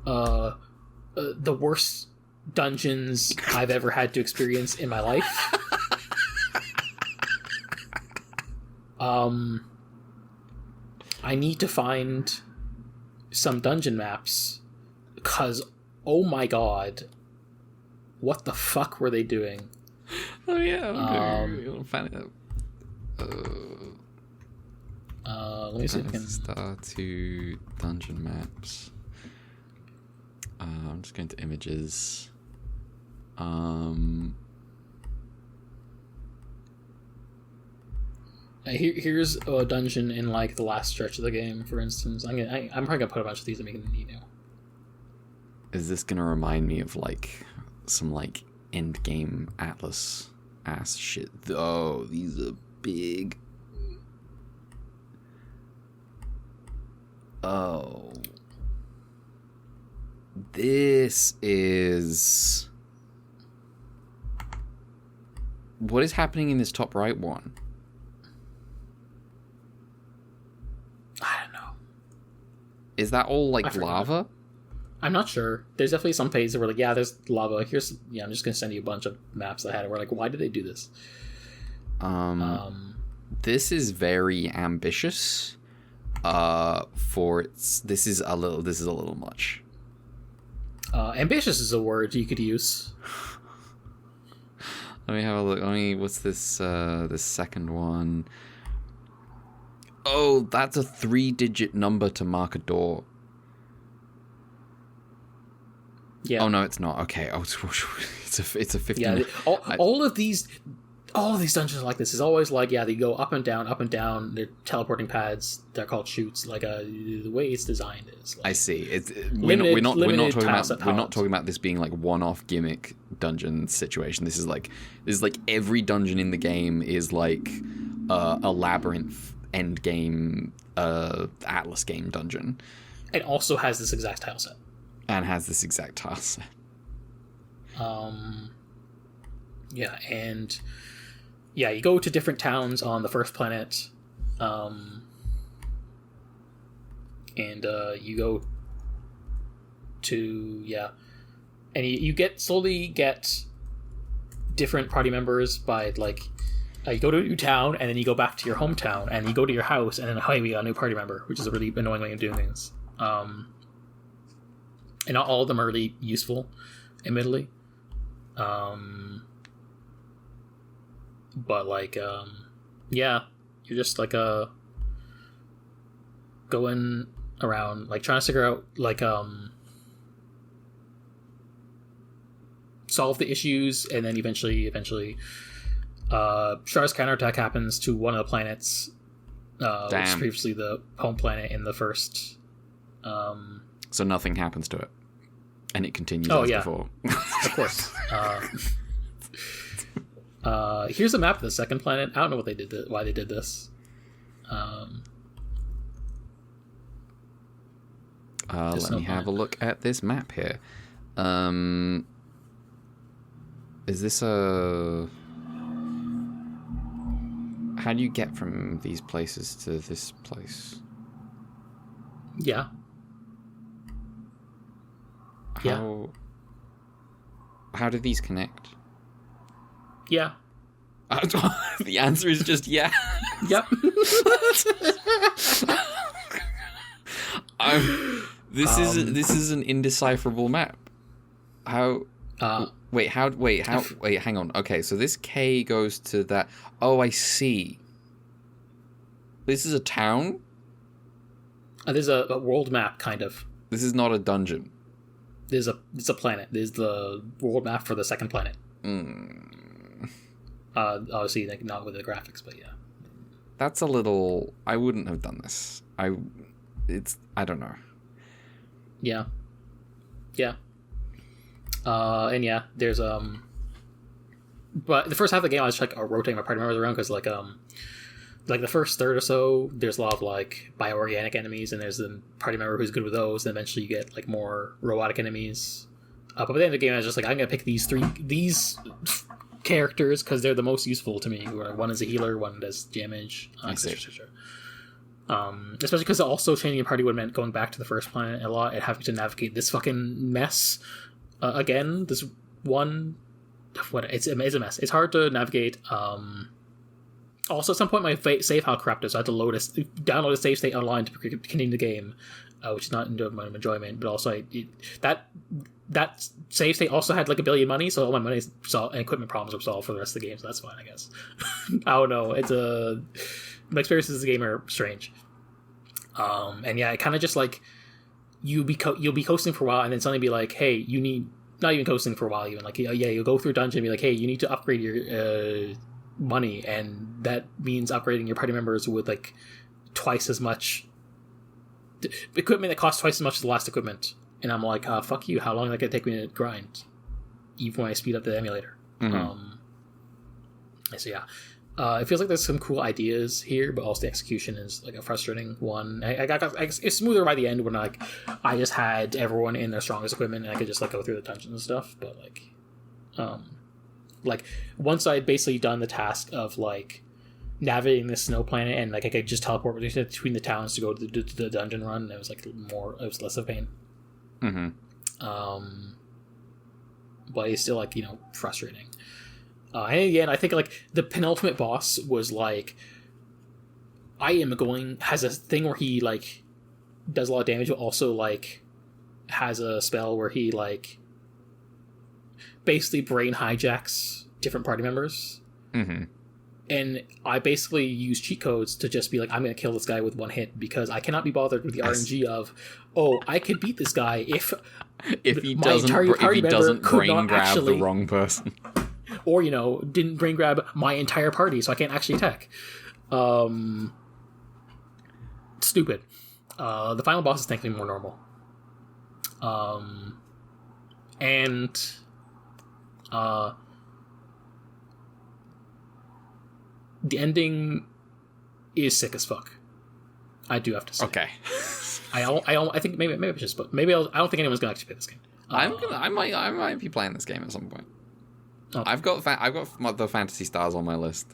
the worst dungeons I've ever had to experience in my life. I need to find some dungeon maps, because, oh my god, what the fuck were they doing? Oh yeah, let me see if I can... Star 2 dungeon maps. I'm just going to images. Here's a dungeon in like the last stretch of the game, for instance. I'm probably gonna put a bunch of these and make it neat now. Is this gonna remind me of like some like end game Atlas ass shit? Oh, these are big. Oh, this is what is happening in this top right one. I don't know. Is that all like lava? I'm not sure. There's definitely some pages where like, yeah, there's lava. I'm just gonna send you a bunch of maps I had. We're like, why did they do this? This is very ambitious. This is a little much. Ambitious is a word you could use. Let me have a look. What's this? This second one. Oh, that's a 3-digit number to mark a door. Yeah. Oh no, it's not. Okay. Oh, it's a 50. Yeah. All of these dungeons are like this. Is always like, yeah, they go up and down, up and down. They're teleporting pads. They're called chutes. Like the way it's designed is. Like, I see. We're not talking about this being like one-off gimmick dungeon situation. This is like every dungeon in the game is like a labyrinth end game Atlas game dungeon. It also has this exact tile set. Yeah, and yeah, you go to different towns on the first planet, and you go to and you slowly get different party members by like you go to a new town and then you go back to your hometown and you go to your house and then hi, we got a new party member, which is a really annoying way of doing things. And not all of them are really useful, admittedly. But like you're just like going around like trying to figure out like solve the issues, and then eventually Star's counterattack happens to one of the planets, which is previously the home planet in the first. So nothing happens to it, and it continues before. Of course. Here's a map of the second planet. I don't know why they did this. Let me have a look at this map here. Is this a... How do you get from these places to this place? Yeah. How do these connect? Yeah. The answer is just yeah. Yep. This is an indecipherable map. How? Wait, hang on. Okay, so this K goes to that. Oh, I see. This is a town? There's a world map, kind of. This is not a dungeon. It's a planet. There's the world map for the second planet. Obviously, like, not with the graphics, but yeah. That's a little... I wouldn't have done this. I don't know. Yeah. Yeah. And yeah, there's but the first half of the game I was just like rotating my party members around because like the first third or so there's a lot of like bioorganic enemies, and there's the party member who's good with those, and eventually you get like more robotic enemies. But by the end of the game I was just like, I'm gonna pick these characters because they're the most useful to me. One is a healer, one does damage, especially because also changing a party would meant going back to the first planet a lot and having to navigate this fucking mess. Again, this one, it's a mess. It's hard to navigate. Also, at some point, my save file corrupted, so I had to download a save state online to continue the game, which is not into my enjoyment. But also, that save state also had like a billion money, so all my money and equipment problems were solved for the rest of the game. So that's fine, I guess. I don't know. My experience as a gamer are strange. And yeah, it kind of just like. You'll be coasting for a while, and then suddenly be like, hey, you need... Not even coasting for a while, even. Like, you'll go through a dungeon and be like, hey, you need to upgrade your money, and that means upgrading your party members with, like, twice as much... equipment that costs twice as much as the last equipment. And I'm like, fuck you, how long is that going to take me to grind? Even when I speed up the emulator. Mm-hmm. So, yeah. It feels like there's some cool ideas here, but also the execution is like a frustrating one. It's smoother by the end when I just had everyone in their strongest equipment and I could just like go through the dungeons and stuff. But like once I'd basically done the task of like navigating this snow planet and like I could just teleport between the towns to go to the dungeon run, it was like it was less of pain. Mm-hmm. But it's still like frustrating. And again, I think like the penultimate boss was like, has a thing where he like does a lot of damage, but also like has a spell where he like basically brain hijacks different party members. Mm-hmm. And I basically use cheat codes to just be like, I'm going to kill this guy with one hit because I cannot be bothered with the RNG of, I could beat this guy if he doesn't brain grab the wrong person. Or, didn't brain grab my entire party, so I can't actually attack. Stupid. The final boss is thankfully more normal. And the ending is sick as fuck. I do have to say. Okay. I think maybe I just, but maybe I don't think anyone's gonna actually play this game. I might be playing this game at some point. Oh. I've got the Phantasy Stars on my list.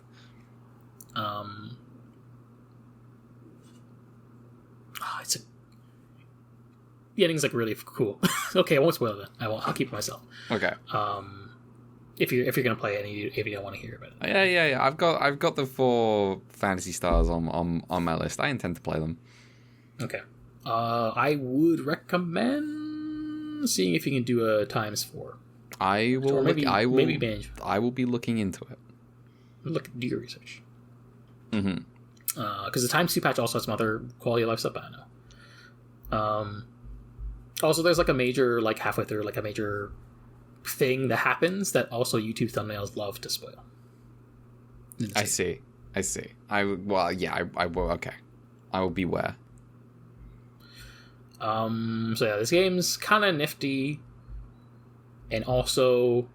It's the ending's like really cool. Okay, I won't spoil it. I'll keep it myself. Okay. If you're gonna play it, and if you don't want to hear about it. Yeah. I've got the 4 Phantasy Stars on my list. I intend to play them. Okay. I would recommend seeing if you can do a ×4. I will. Maybe binge. I will be looking into it. Do your research. Mm-hmm. Because the ×2 patch also has some other quality of life stuff. I know. Also, there's like a major, like halfway through, like a major thing that happens that also YouTube thumbnails love to spoil. I see. I will. Okay. I will beware. So yeah, this game's kind of nifty, and also,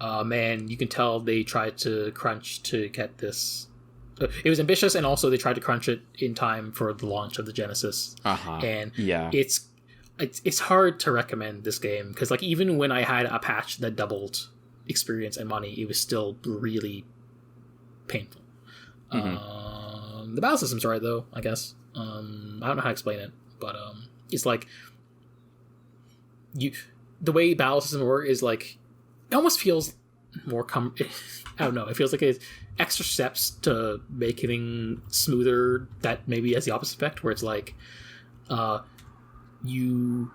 man, you can tell they tried to crunch to get this. It was ambitious, and also they tried to crunch it in time for the launch of the Genesis. And yeah, it's hard to recommend this game because like even when I had a patch that doubled experience and money, it was still really painful. The battle system's right though, I guess. I don't know how to explain it, but it's like the way battle system work is like it almost feels more I don't know. It feels like it's extra steps to make it smoother that maybe has the opposite effect, where it's like you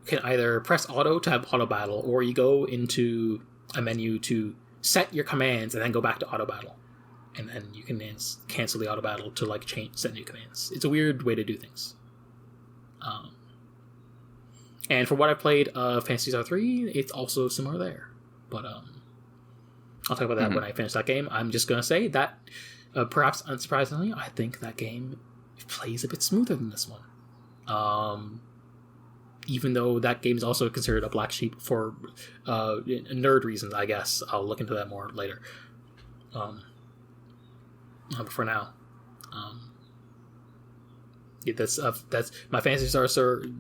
can either press auto to have auto battle, or you go into a menu to set your commands and then go back to auto battle, and then you can cancel the auto battle to like set new commands. It's a weird way to do things. And for what I played of Phantasy Star 3, it's also similar there. But I'll talk about that when I finish that game. I'm just gonna say that perhaps unsurprisingly, I think that game plays a bit smoother than this one. Even though that game is also considered a black sheep for nerd reasons, I guess. I'll look into that more later. But for now, yeah, that's my Phantasy Star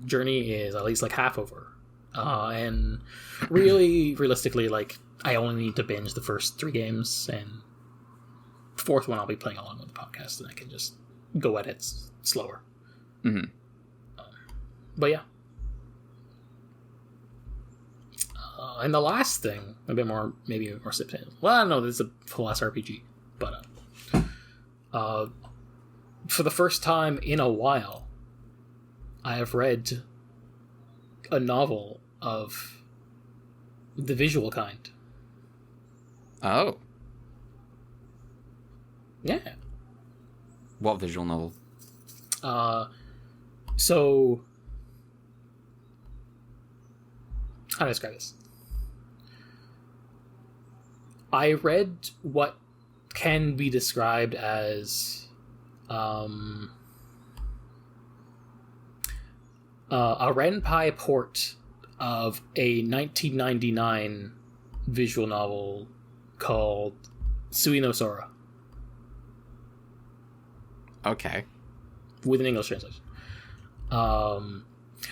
journey is at least like half over, and really, realistically, like I only need to binge the first 3 games, and the 4th one I'll be playing along with the podcast, and I can just go at it slower. But yeah. And the last thing, maybe more substantial. Well, I don't know, this is a full ass RPG, but for the first time in a while, I have read a novel of the visual kind. Oh. Yeah. What visual novel? So how do I describe this? I read what can be described as a Renpai port of a 1999 visual novel called Tsui no Sora. Okay. With an English translation.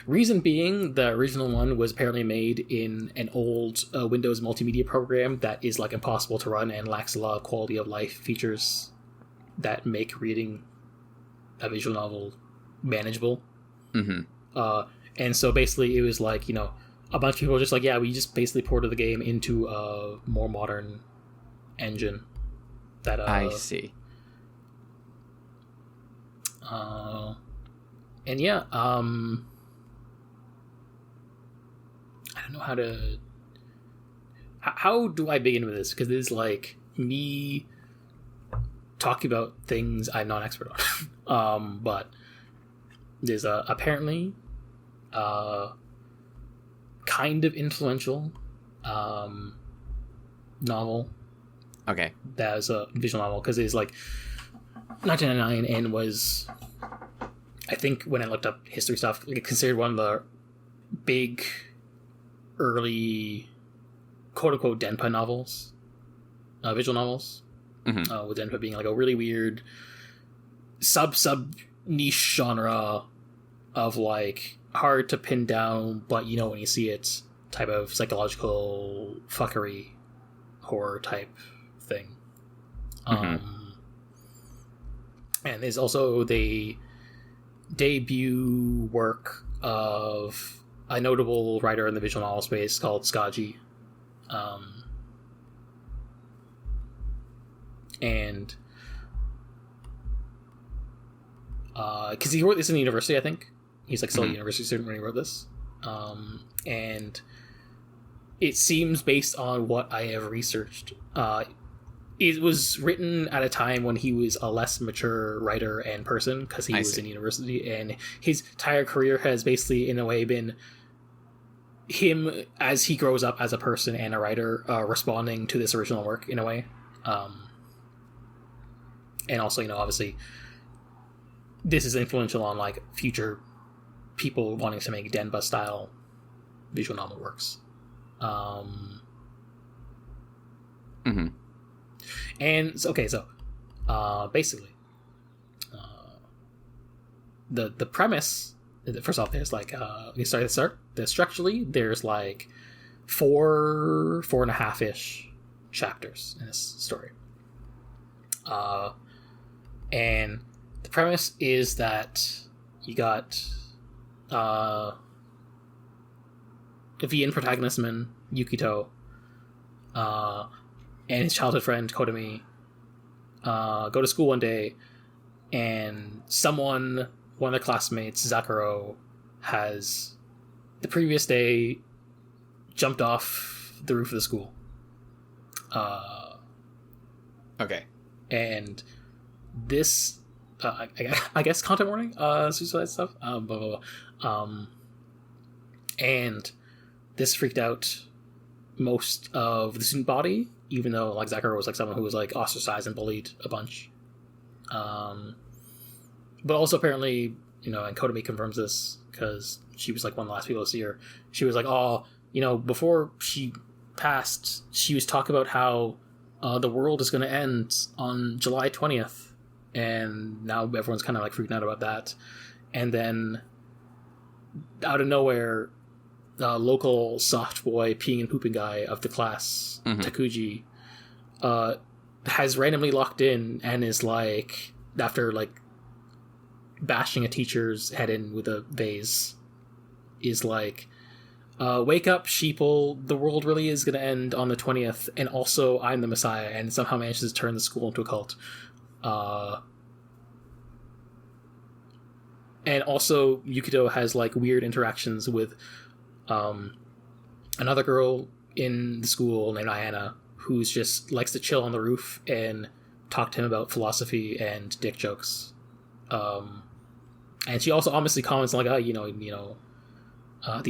Reason being, the original one was apparently made in an old Windows multimedia program that is like impossible to run and lacks a lot of quality of life features that make reading a visual novel manageable. And so basically it was like, a bunch of people were just like, yeah, we just basically ported the game into a more modern engine. That I see. And yeah, I don't know how do I begin with this, because this is like me talking about things I'm not an expert on. But there's apparently kind of influential novel. Okay. That is a visual novel, because it's like 1999 and was, I think when I looked up history stuff, like considered one of the big early quote-unquote Denpa novels, visual novels, with Denpa being like a really weird sub niche genre of like hard to pin down, but when you see it, type of psychological fuckery horror type thing. And there's also the debut work of a notable writer in the visual novel space called Skaji. And because he wrote this in university, I think he's like still a university student when he wrote this, and it seems, based on what I have researched, it was written at a time when he was a less mature writer and person, because he was in university, and his entire career has basically in a way been him as he grows up as a person and a writer, responding to this original work in a way. And also, obviously this is influential on like future people wanting to make Denba style visual novel works. And okay, so basically, the premise. First off, there's like structurally, there's like 4.5-ish chapters in this story. And the premise is that you got the VN protagonist Yukito, and his childhood friend Kotomi go to school one day, and one of their classmates, Zakuro, has the previous day jumped off the roof of the school. Okay. And this, I guess, content warning, suicide stuff, blah, blah, blah. And this freaked out most of the student body, even though like Zakuro was like someone who was like ostracized and bullied a bunch. But also apparently, and Kotomi confirms this because she was like one of the last people to see her. She was like, before she passed, she was talking about how the world is going to end on July 20th, and now everyone's kind of like freaking out about that. And then out of nowhere, local soft boy peeing and pooping guy of the class, Takuji, has randomly locked in and is like, after like bashing a teacher's head in with a vase, is like, wake up, sheeple, the world really is going to end on the 20th, and also I'm the Messiah, and somehow manages to turn the school into a cult. And also Yukito has like weird interactions with another girl in the school named Ayana, who's just likes to chill on the roof and talk to him about philosophy and dick jokes. And she also obviously comments like, the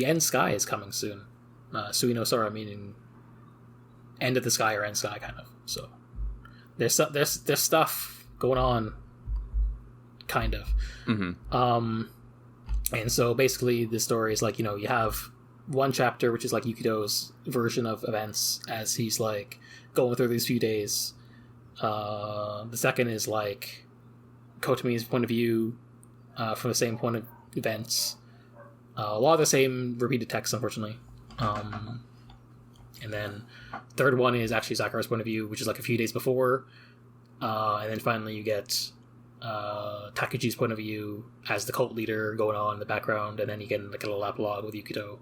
end sky is coming soon. Tsui no Sora, meaning end of the sky or end sky, kind of. So there's stuff going on, kind of. And so basically the story is like, you have one chapter which is like Yukito's version of events as he's like going through these few days. The second is like Kotomi's point of view, from the same point of events. A lot of the same repeated text, unfortunately. And then third one is actually Zakuro's point of view, which is like a few days before. And then finally you get Takuji's point of view as the cult leader going on in the background, and then you get like a little epilogue with Yukito.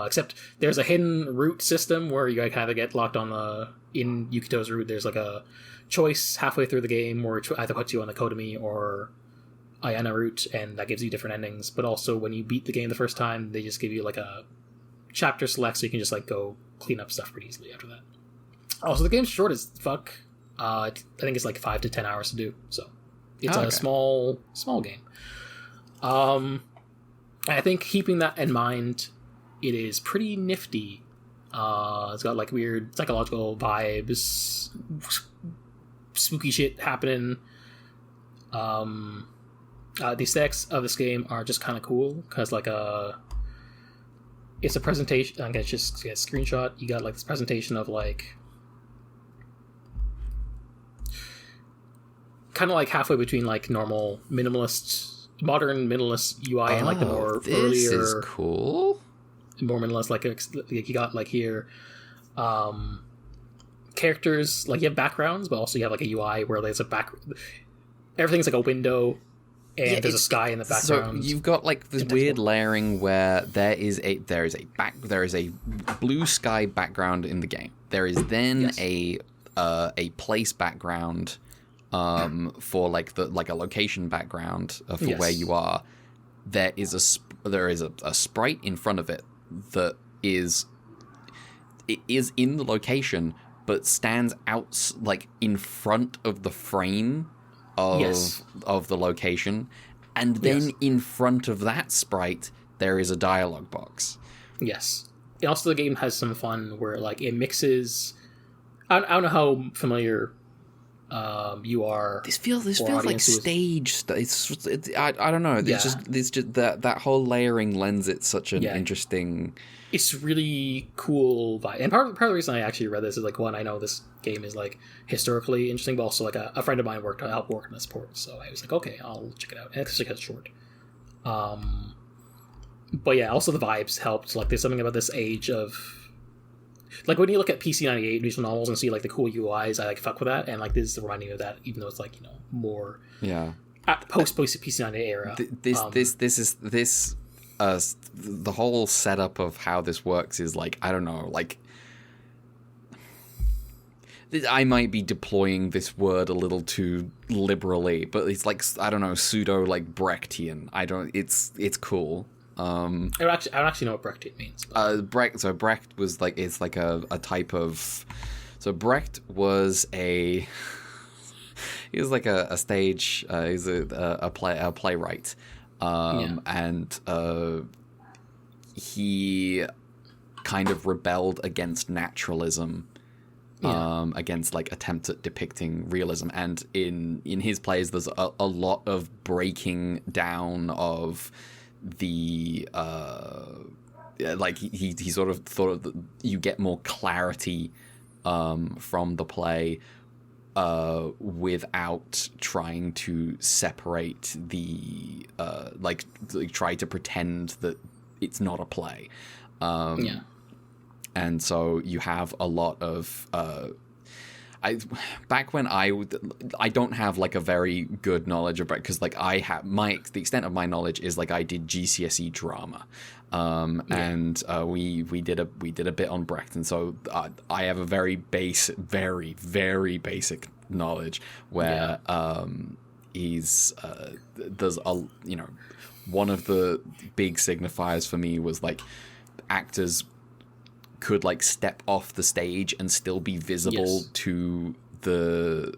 Except there's a hidden route system where you kind of get locked on in Yukito's route. There's like a choice halfway through the game where it either puts you on the Kotomi or Ayana route, and that gives you different endings. But also when you beat the game the first time, they just give you like a chapter select, so you can just like go clean up stuff pretty easily after that. Also, the game's short as fuck. I think it's like 5 to 10 hours to do, so it's a small game. I think keeping that in mind, it is pretty nifty. It's got like weird psychological vibes, spooky shit happening. The aesthetics of this game are just kind of cool because like it's a presentation. I guess just a screenshot. You got like this presentation of like kind of like halfway between like normal modern minimalist UI and like the more this earlier. Is cool. more minimalist. Like you got like here, characters, like you have backgrounds, but also you have like a UI where there's a back. Everything's like a window, and there's a sky in the background. So you've got like this weird layering where there is a blue sky background in the game. There is then a place background for like a location background for where you are. There is a sprite in front of it that is in the location but stands out like in front of the frame of the location, and then in front of that sprite there is a dialogue box. Yes. And also the game has some fun where like it mixes. I don't know how familiar you are. This feels like stage. I don't know. It's just that whole layering lends it such an interesting. It's really cool vibe. And part of the reason I actually read this is like, one, I know this game is like historically interesting, but also like a friend of mine helped work on this port, so I was like, okay, I'll check it out. And it's like a short. But yeah, also the vibes helped. Like there's something about this age of, like when you look at PC98 visual novels and see like the cool UIs, I like fuck with that, and like this is reminding me of that, even though it's like, you know, more at post PC98 era. This the whole setup of how this works is like, I don't know, like I might be deploying this word a little too liberally, but it's like, I don't know, pseudo like Brechtian. It's cool. I don't actually know what Brechtian means. Brecht was like, it's like a type of. So Brecht was he was like a stage. He's a playwright. And he kind of rebelled against naturalism, against like attempts at depicting realism, and in his plays there's a lot of breaking down of the like he sort of thought that you get more clarity from the play without trying to separate the try to pretend that it's not a play. And so you have a lot of back when I don't have like a very good knowledge about, because like the extent of my knowledge is like I did GCSE drama, and we did a bit on Brecht, and so I have a very very basic knowledge where he's there's a, you know, one of the big signifiers for me was like actors could like step off the stage and still be visible to the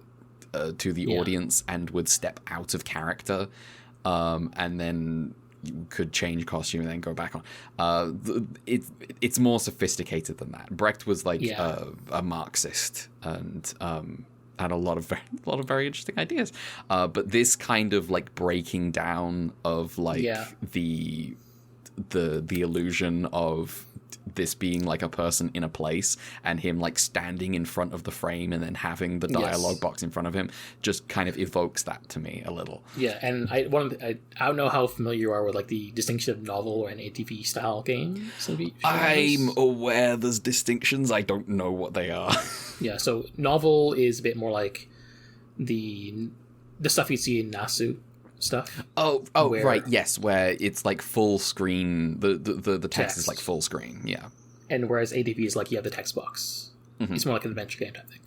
audience, and would step out of character, and then you could change costume and then go back on. It's more sophisticated than that. Brecht was like a Marxist, and had a lot of very interesting ideas. But this kind of like breaking down of like the illusion of this being like a person in a place, and him like standing in front of the frame and then having the dialogue box in front of him, just kind of evokes that to me a little. Yeah, and I don't know how familiar you are with like the distinction of novel or an ATV style game. I'm aware there's distinctions. I don't know what they are. Yeah, so novel is a bit more like the stuff you see in Nasu stuff. Right, yes, where it's like full screen. The text is like full screen, and whereas ADV is like you have the text box. It's more like an adventure game type thing.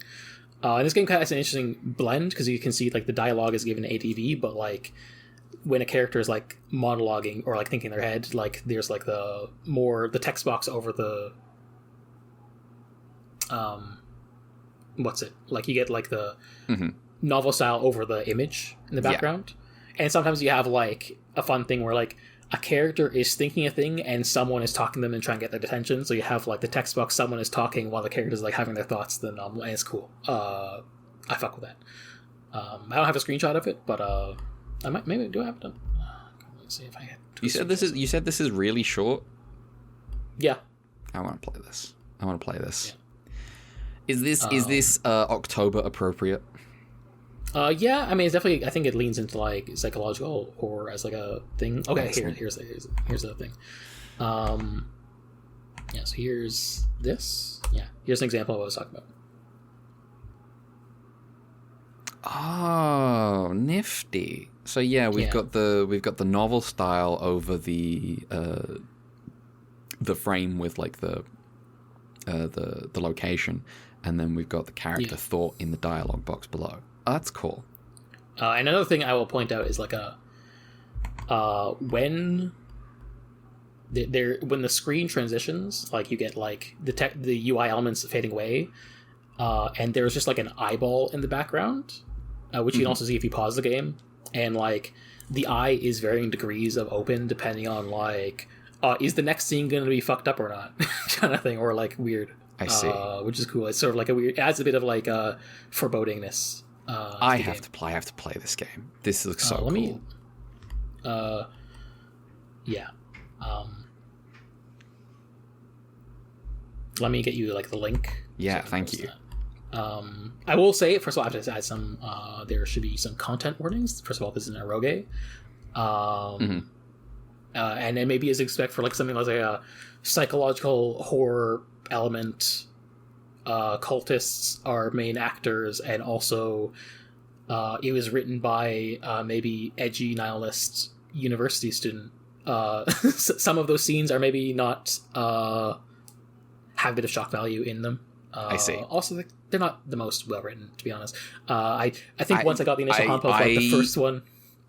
And this game kind of has an interesting blend, because you can see like the dialogue is given ADV, but like when a character is like monologuing or like thinking in their head, like there's like the text box over the what's it, like you get like the novel style over the image in the background. And sometimes you have like a fun thing where like a character is thinking a thing and someone is talking to them and trying to get their attention. So you have like the text box, someone is talking while the character is like having their thoughts. Then and it's cool. I fuck with that. I don't have a screenshot of it, but I might, maybe do I have it done? Let's see if I. You said this is really short. Yeah. I want to play this. Yeah. Is this October appropriate? Yeah, I mean, it's definitely. I think it leans into like psychological horror as like a thing. Okay, here's the thing. Yeah, so here's this. Yeah, here's an example of what I was talking about. Oh, nifty. So yeah, we've got the novel style over the frame with like the location, and then we've got the character thought in the dialogue box below. Oh, that's cool. And another thing I will point out is like when the screen transitions, like you get like the UI elements fading away, and there's just like an eyeball in the background, which you can also see if you pause the game, and like the eye is varying degrees of open depending on like is the next scene going to be fucked up or not, kind of thing, or like weird. I see. Which is cool. It's sort of like it adds a bit of like forebodingness. I have to play this game. This looks so cool. Yeah. Let me get you like the link. Yeah, thank you. I will say, first of all, I have to add some. There should be some content warnings. First of all, this is an eroge. And then maybe as you expect for like something like a psychological horror element, cultists are main actors, and also it was written by maybe edgy nihilist university student. Some of those scenes are maybe not have a bit of shock value in them. I see. Also, they're not the most well written, to be honest. I think once I got the initial hump of like the first one.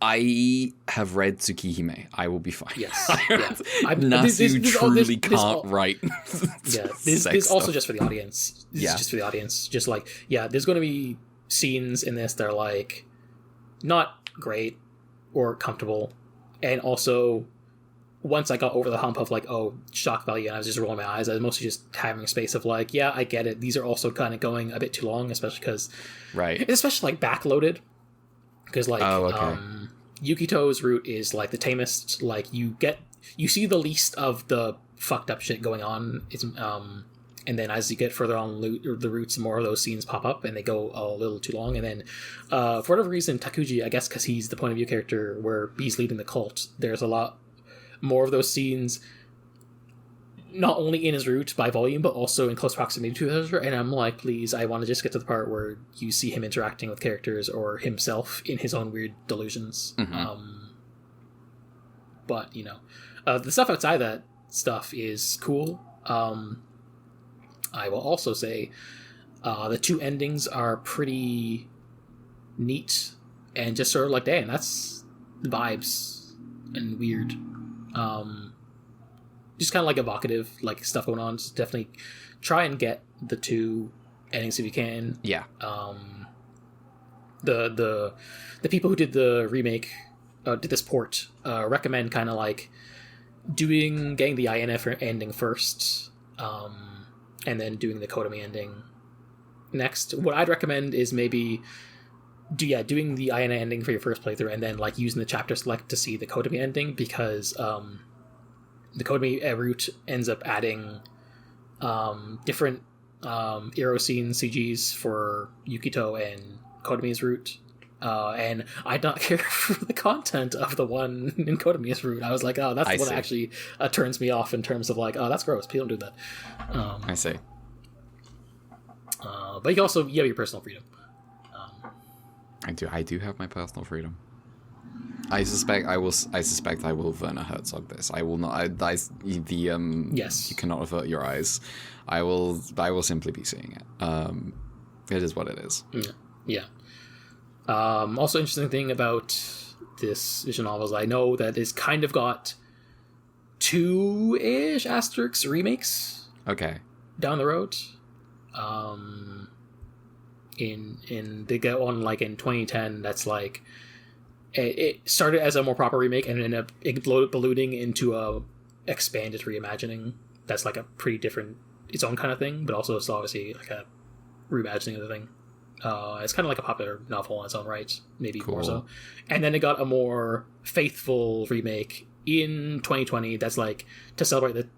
I have read Tsukihime. I will be fine. Yes. Nasu truly can't write. Yeah, this is also just for the audience. This is just for the audience. Just like, there's going to be scenes in this that are like not great or comfortable. And also, once I got over the hump of like, shock value, and I was just rolling my eyes, I was mostly just having a space of like, yeah, I get it. These are also kind of going a bit too long, especially because, especially like backloaded. Because like, Yukito's route is like the tamest. Like you see the least of the fucked up shit going on. It's and then as you get further on the routes, more of those scenes pop up, and they go a little too long. And then, for whatever reason, Takuji, I guess because he's the point of view character where he's leading the cult, there's a lot more of those scenes, not only in his route by volume, but also in close proximity to each other. And I'm like, please, I want to just get to the part where you see him interacting with characters or himself in his own weird delusions. But the stuff outside that stuff is cool. I will also say the two endings are pretty neat and just sort of like, damn, that's the vibes and weird. Just kind of like evocative, like stuff going on. Just definitely try and get the two endings if you can. Yeah. The people who did the remake, did this port, recommend kind of like getting the INF ending first, and then doing the Kotomi ending next. What I'd recommend is maybe doing the INF ending for your first playthrough, and then like using the chapter select to see the Kotomi ending, because the Kotomi route ends up adding different Eero CGs for Yukito and Kotomi's route. And I don't care for the content of the one in Kotomi's route. I was like, that's the one that actually turns me off in terms of like, that's gross. People don't do that. I see. But you also have your personal freedom. I do have my personal freedom. I suspect I will Werner Herzog this. I will not. Yes. You cannot avert your eyes. I will simply be seeing it. It is what it is. Yeah. Also, interesting thing about this visual novel is I know that it's kind of got 2-ish Asterix remakes. Okay. Down the road. In they go on like in 2010. That's like it started as a more proper remake and ended up ballooning into a expanded reimagining. That's like a pretty different, its own kind of thing, but also it's obviously like a reimagining of the thing. It's kind of like a popular novel in its own right, maybe more so. And then it got a more faithful remake in 2020 that's like to celebrate the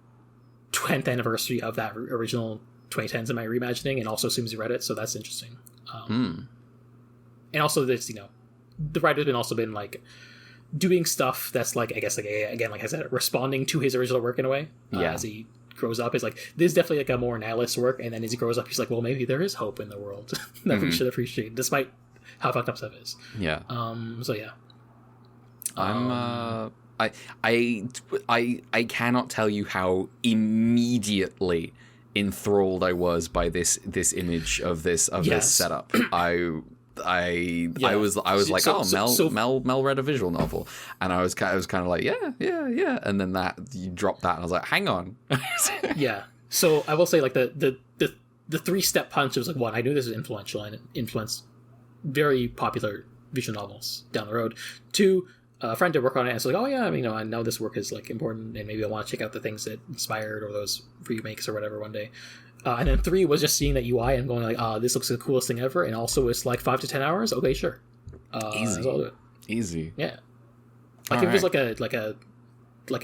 10th anniversary of that original 2010s in my reimagining, and also assumes you read it, so that's interesting. And also this, the writer's also been like doing stuff that's like, I guess, like again, like I said, responding to his original work in a way, as he grows up is like, this is definitely like a more nihilist work, and then as he grows up, he's like, well, maybe there is hope in the world that we should appreciate, despite how fucked up stuff is. Yeah. So yeah. I cannot tell you how immediately enthralled I was by this image of this setup. I was like, Mel read a visual novel, and I was kind of like, yeah, and then that you dropped that, and I was like, hang on. Yeah. So I will say, like, the 3-step punch was like, one, I knew this was influential and it influenced very popular visual novels down the road. 2, a friend did work on it, and it's like, oh yeah, I mean, I know this work is like important, and maybe I want to check out the things that inspired or those remakes or whatever one day. And then 3 was just seeing that UI and going like, this looks the coolest thing ever, and also it's like 5 to 10 hours. Okay, sure. Easy. I'll do it. Easy. Yeah. Like if it was like a if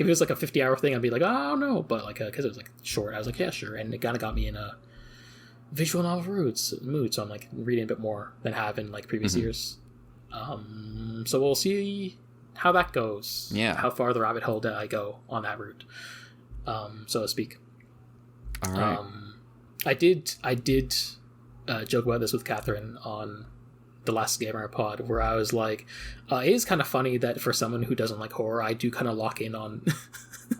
it was like a 50-hour thing, I'd be like, oh no, but like because it was like short, I was like, yeah, sure, and it kind of got me in a visual novel mood, so I'm like reading a bit more than I have in like previous years. So we'll see how that goes. Yeah. How far the rabbit hole that I go on that route, so to speak. All right. I did joke about this with Catherine on the last Gamer pod, where I was like, it is kind of funny that for someone who doesn't like horror, I do kind of lock in on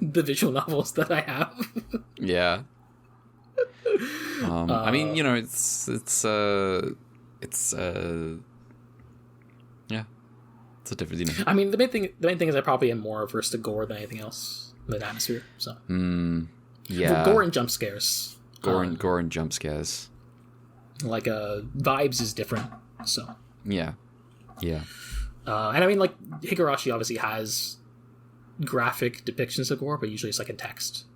the visual novels that I have. Yeah. I mean, you know, it's yeah, it's a different, you know. I mean, the main thing is I probably am more averse to gore than anything else than atmosphere. So yeah, well, gore and jump scares. Gore and jump scares. Like vibes is different. So yeah. And I mean, like, Higurashi obviously has graphic depictions of gore, but usually it's like in text.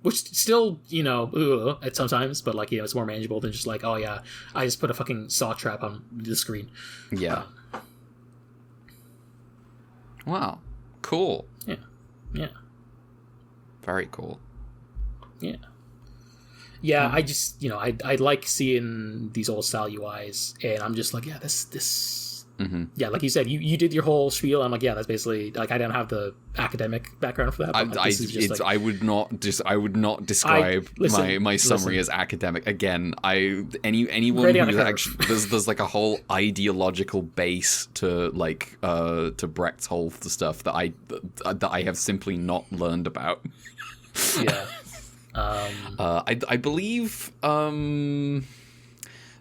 Which still, you know, at sometimes, but like, you know, it's more manageable than just like, oh yeah, I just put a fucking saw trap on the screen. Yeah. Wow. Cool. Yeah. Very cool. Yeah, I just, you know, I like seeing these old style UIs, and I'm just like, yeah, this yeah, like you said, you did your whole spiel. I'm like, yeah, that's basically, like, I don't have the academic background for that. But like, I would not describe my summary as academic. Again, anyone who actually there's like a whole ideological base to like to Brecht's whole stuff that I have simply not learned about. Yeah. I believe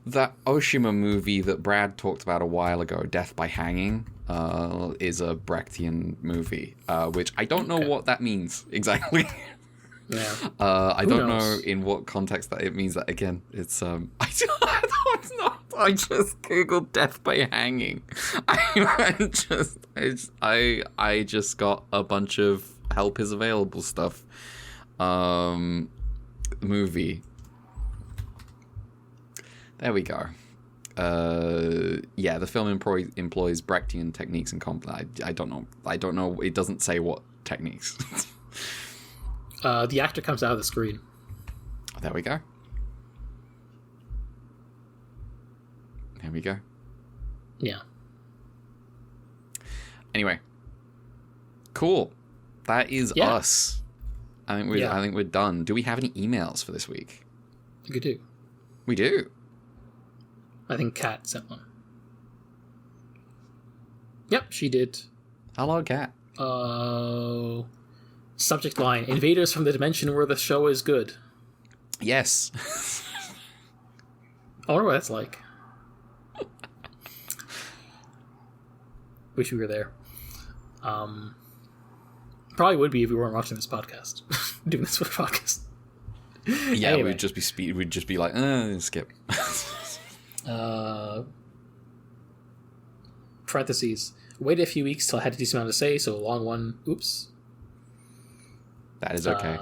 that Oshima movie that Brad talked about a while ago, Death by Hanging, is a Brechtian movie, which I don't know what that means exactly. Yeah. I don't know in what context that it means. That again, it's I don't know. I just googled Death by Hanging. I just got a bunch of Help is Available stuff. Movie. There we go. Yeah, the film employs Brechtian techniques and I don't know. It doesn't say what techniques. The actor comes out of the screen. There we go. Yeah. Anyway. Cool. That is us. I think we're done. Do we have any emails for this week? I think we do. We do. I think Kat sent one. Yep, she did. Hello, Kat. Subject line: Invaders from the dimension where the show is good. Yes. I wonder what that's like. Wish we were there. Probably would be if we weren't watching this podcast. Doing this for the podcast. Yeah, anyway. We'd just be like, skip. Parentheses. Waited a few weeks till I had a decent amount to say, so a long one. Oops. That is okay.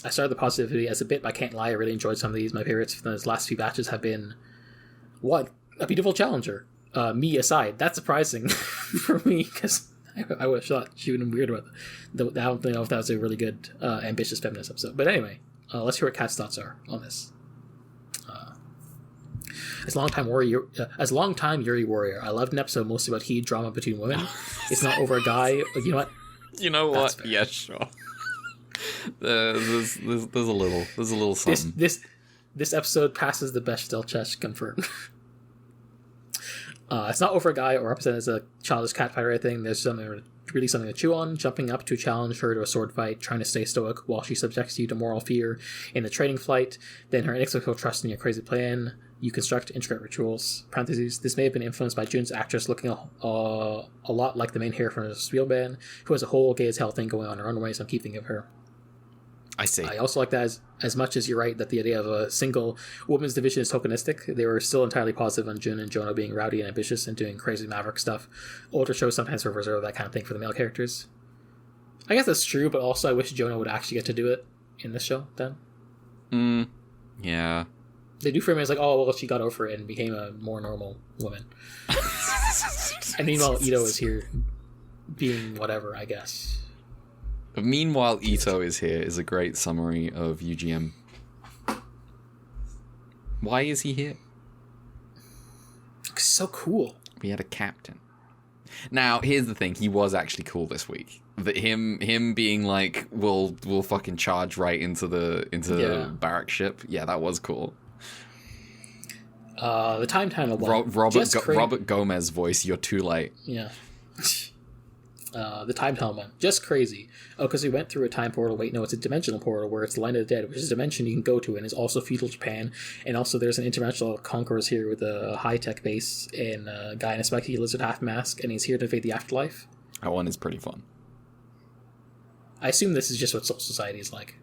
I started the positivity as a bit, but I can't lie, I really enjoyed some of these. My favorites from those last few batches have been, what? A Beautiful Challenger. Me aside. That's surprising for me, because I would have thought she would have been weird about it. I don't know if that was a really good, ambitious feminist episode. But anyway, let's hear what Kat's thoughts are on this. As long-time Yuri warrior, I loved an episode mostly about heated drama between women. It's not over a guy. You know what? You know what? Yeah, sure. There's a little something. This episode passes the Bechdel test, confirmed. It's not over a guy or represented as a childish cat fight or anything. There's really something to chew on. Jumping up to challenge her to a sword fight, trying to stay stoic while she subjects you to moral fear in the training flight. Then her inexplicable trust in your crazy plan. You construct intricate rituals. Parentheses. This may have been influenced by Jun's actress looking a lot like the main hero from Spielberg, who has a whole gay as hell thing going on in her own way, so I'm keeping of her. I see. I also like that as much as you're right that the idea of a single woman's division is tokenistic, they were still entirely positive on Jun and Jonah being rowdy and ambitious and doing crazy maverick stuff. Older shows sometimes reserve that kind of thing for the male characters. I guess that's true, but also I wish Jonah would actually get to do it in this show, then. Yeah. They do frame it as like, oh, well, she got over it and became a more normal woman. And meanwhile, Ito is here being whatever, I guess. Meanwhile, Ito is here is a great summary of UGM. Why is he here? So cool. We had a captain. Now, here's the thing. He was actually cool this week. That him being like, we'll fucking charge right into the barrack ship. Yeah, that was cool. The time tunnel one. Robert Gomez voice. You're too late. Yeah. The time tunnel one. Just crazy. Oh, because we went through a time portal. Wait, no, it's a dimensional portal where it's the Line of the Dead, which is a dimension you can go to and is also feudal Japan. And also there's an interdimensional conquerors here with a high-tech base and a guy in a spiky lizard half mask, and he's here to invade the afterlife. That one is pretty fun. I assume this is just what Soul Society is like.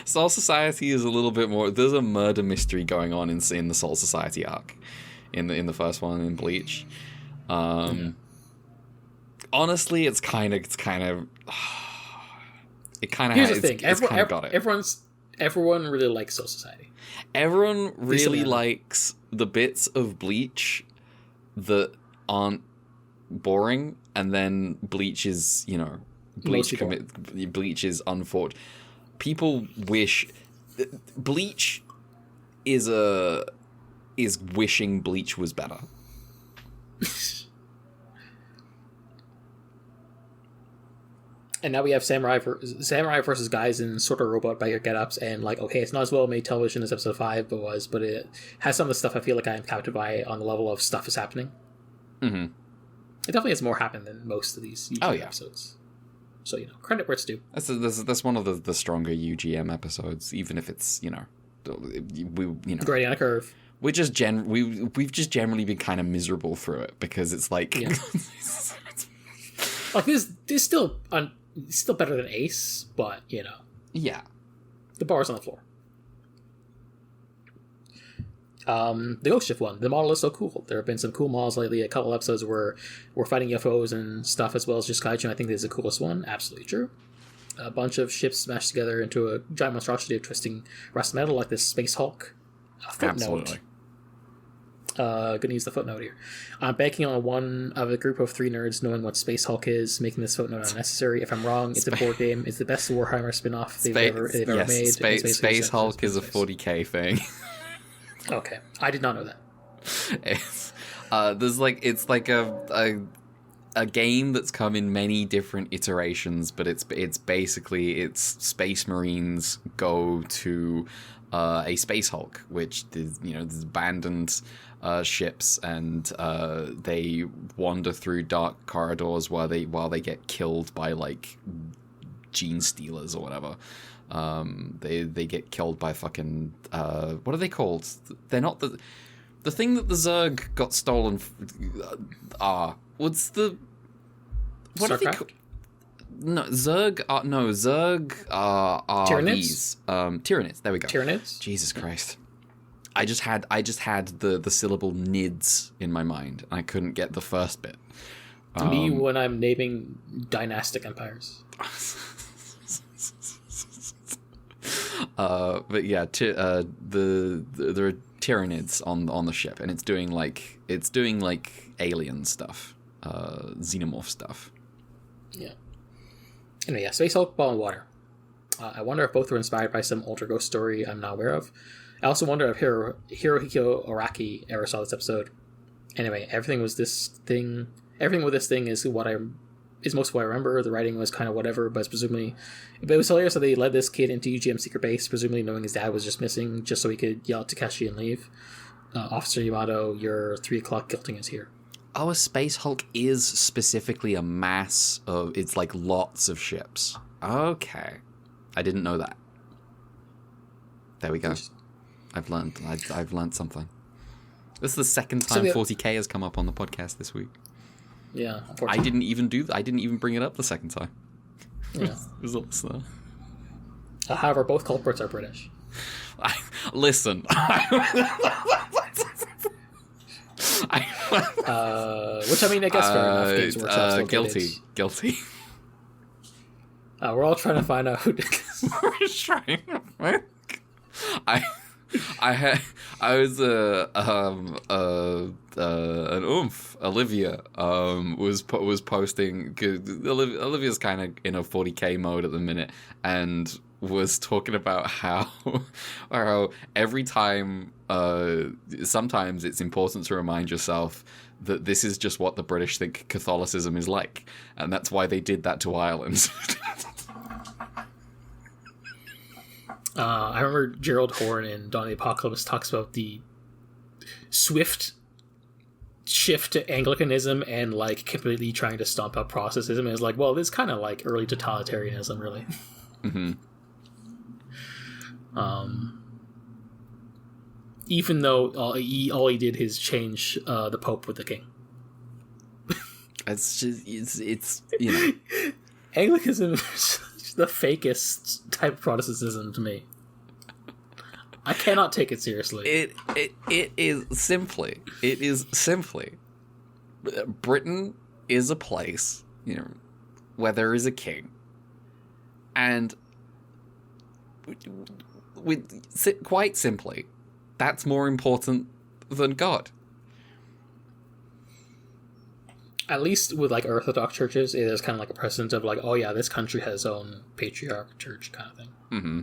Soul Society is a little bit more. There's a murder mystery going on in the Soul Society arc, in the first one in Bleach. Honestly, it kind of. Here's the thing. Got it. Everyone really likes Soul Society. Everyone really likes the bits of Bleach that aren't boring, and then Bleach is, Bleach is unfortunate. People wish Bleach is wishing Bleach was better. And now we have Samurai versus guys in sort of robot biker get-ups, and like, okay, it's not as well made television as episode 5 was, but it has some of the stuff I feel like I am captured by on the level of stuff is happening. Mm-hmm. It definitely has more happen than most of these episodes. So, credit where it's due. That's one of the stronger UGM episodes, even if it's, grading on a curve. We've just generally been kind of miserable through it because it's like, like this still better than Ace, but yeah, the bar's on the floor. The Ghost Shift one, the model is so cool. There have been some cool models lately. A couple episodes where we're fighting UFOs and stuff as well as just kaiju. I think this is the coolest one. Absolutely true. A bunch of ships smashed together into a giant monstrosity of twisting rust metal, like this Space Hulk. Absolutely. Gonna use the footnote here. I'm banking on one of a group of 3 nerds knowing what Space Hulk is, making this footnote unnecessary. If I'm wrong, it's a board game. It's the best Warhammer spin-off they've ever made. Space Hulk is a 40k thing. Okay, I did not know that. It's like a game that's come in many different iterations, but it's basically Space Marines go to a Space Hulk, which is there's abandoned ships, and they wander through dark corridors while they get killed by like gene stealers or whatever. They get killed by fucking what are they called? They're not the thing that the Zerg got stolen. What's the what are they called? No, Zerg are Tyranids? these Tyranids. There we go. Tyranids? Jesus Christ. I just had the syllable nids in my mind, and I couldn't get the first bit. To me, when I'm naming dynastic empires. But yeah, there are Tyranids on the ship, and it's doing like alien stuff, xenomorph stuff. Yeah. Anyway, yeah, Space Hulk, Ball and Water. I wonder if both were inspired by some older ghost story I'm not aware of. I also wonder if Hirohiko Araki ever saw this episode. Anyway, everything with this thing is what I'm is most of what I remember. The writing was kind of whatever, but it was hilarious that they led this kid into UGM's secret base, presumably knowing his dad was just missing, just so he could yell at Takeshi and leave. Officer Yamato, your 3 o'clock guilting is here. Oh, a Space Hulk is specifically a mass of... It's like lots of ships. Okay. I didn't know that. There we go. I've learned something. This is the second time 40k has come up on the podcast this week. Yeah, I didn't even bring it up the second time. Yeah. It was a listener. However, both culprits are British. Listen. Which I mean, I guess fair enough. Games Workshop still guilty. We're all trying to find out who. We're trying to find. I was an Olivia was posting, 'cause Olivia's kind of in a 40k mode at the minute, and was talking about how every time sometimes it's important to remind yourself that this is just what the British think Catholicism is like, and that's why they did that to Ireland. I remember Gerald Horne in Dawn of the Apocalypse talks about the swift shift to Anglicanism and like completely trying to stomp out Protestantism. And it's like, well, this is kind of like early totalitarianism, really. Mm-hmm. Even though all he did is change the Pope with the King. It's just it's you know, Anglicanism is the fakest type of Protestantism to me. I cannot take it seriously. It is simply Britain is a place, you know, where there is a king, and quite simply, that's more important than God. At least with like Orthodox churches, it is kind of like a precedent of like, oh yeah, this country has its own patriarch church kind of thing. Mm-hmm.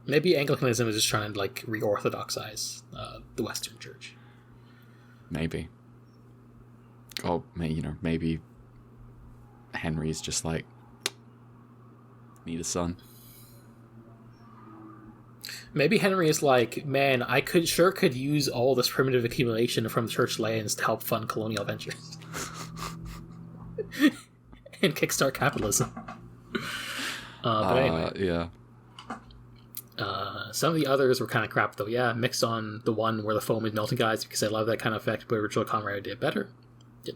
Maybe Anglicanism is just trying to like re-orthodoxize the Western Church. Maybe. Oh, maybe Henry's just like, need a son. Maybe Henry is like, man, I could use all this primitive accumulation from the church lands to help fund colonial ventures and kickstart capitalism. But anyway, yeah. Some of the others were kind of crap though. Yeah, mixed on the one where the foam is melting guys because I love that kind of effect, but original Kamen Rider did better.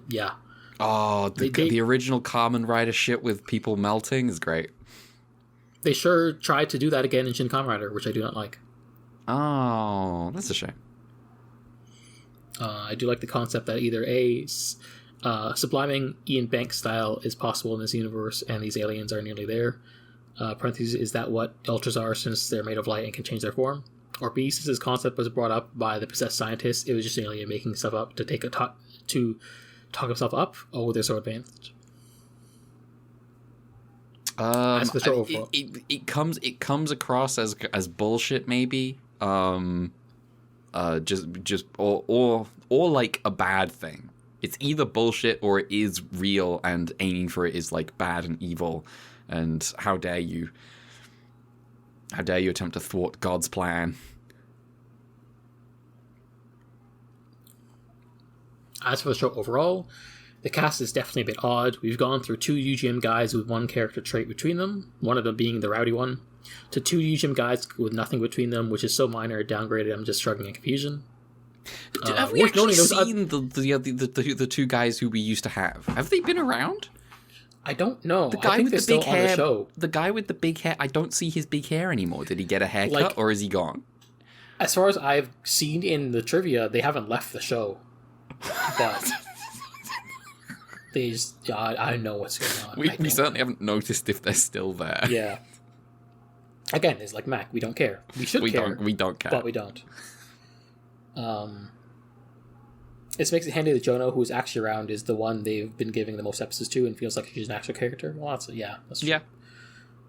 Yeah. Oh, the original Kamen Rider shit with people melting is great. They sure tried to do that again in Shin Kamen Rider, which I do not like. Oh, that's a shame. I do like the concept that either subliming Ian Banks style is possible in this universe, and these aliens are nearly there. Parentheses, is that what Ultras are since they're made of light and can change their form? Or B, since this concept was brought up by the possessed scientist, it was just an alien making stuff up to talk himself up? Oh, they're so advanced. It comes across as bullshit, maybe. Just or like a bad thing. It's either bullshit or it is real, and aiming for it is like bad and evil. And how dare you attempt to thwart God's plan? As for the show overall, the cast is definitely a bit odd. We've gone through 2 UGM guys with one character trait between them, one of them being the rowdy one, to 2 UGM guys with nothing between them, which is so minor, downgraded, I'm just struggling in confusion. Have we actually seen the 2 guys who we used to have? Have they been around? I don't know. The guy with the big hair. The guy with the big hair. I don't see his big hair anymore. Did he get a haircut, or is he gone? As far as I've seen in the trivia, they haven't left the show. But they just, I don't know what's going on. We certainly haven't noticed if they're still there. Yeah. Again, it's like Mac. We don't care. We should care. We don't care, but we don't. It makes it handy that Jono, who's actually around, is the one they've been giving the most episodes to and feels like she's an actual character. Well, that's true. Yeah.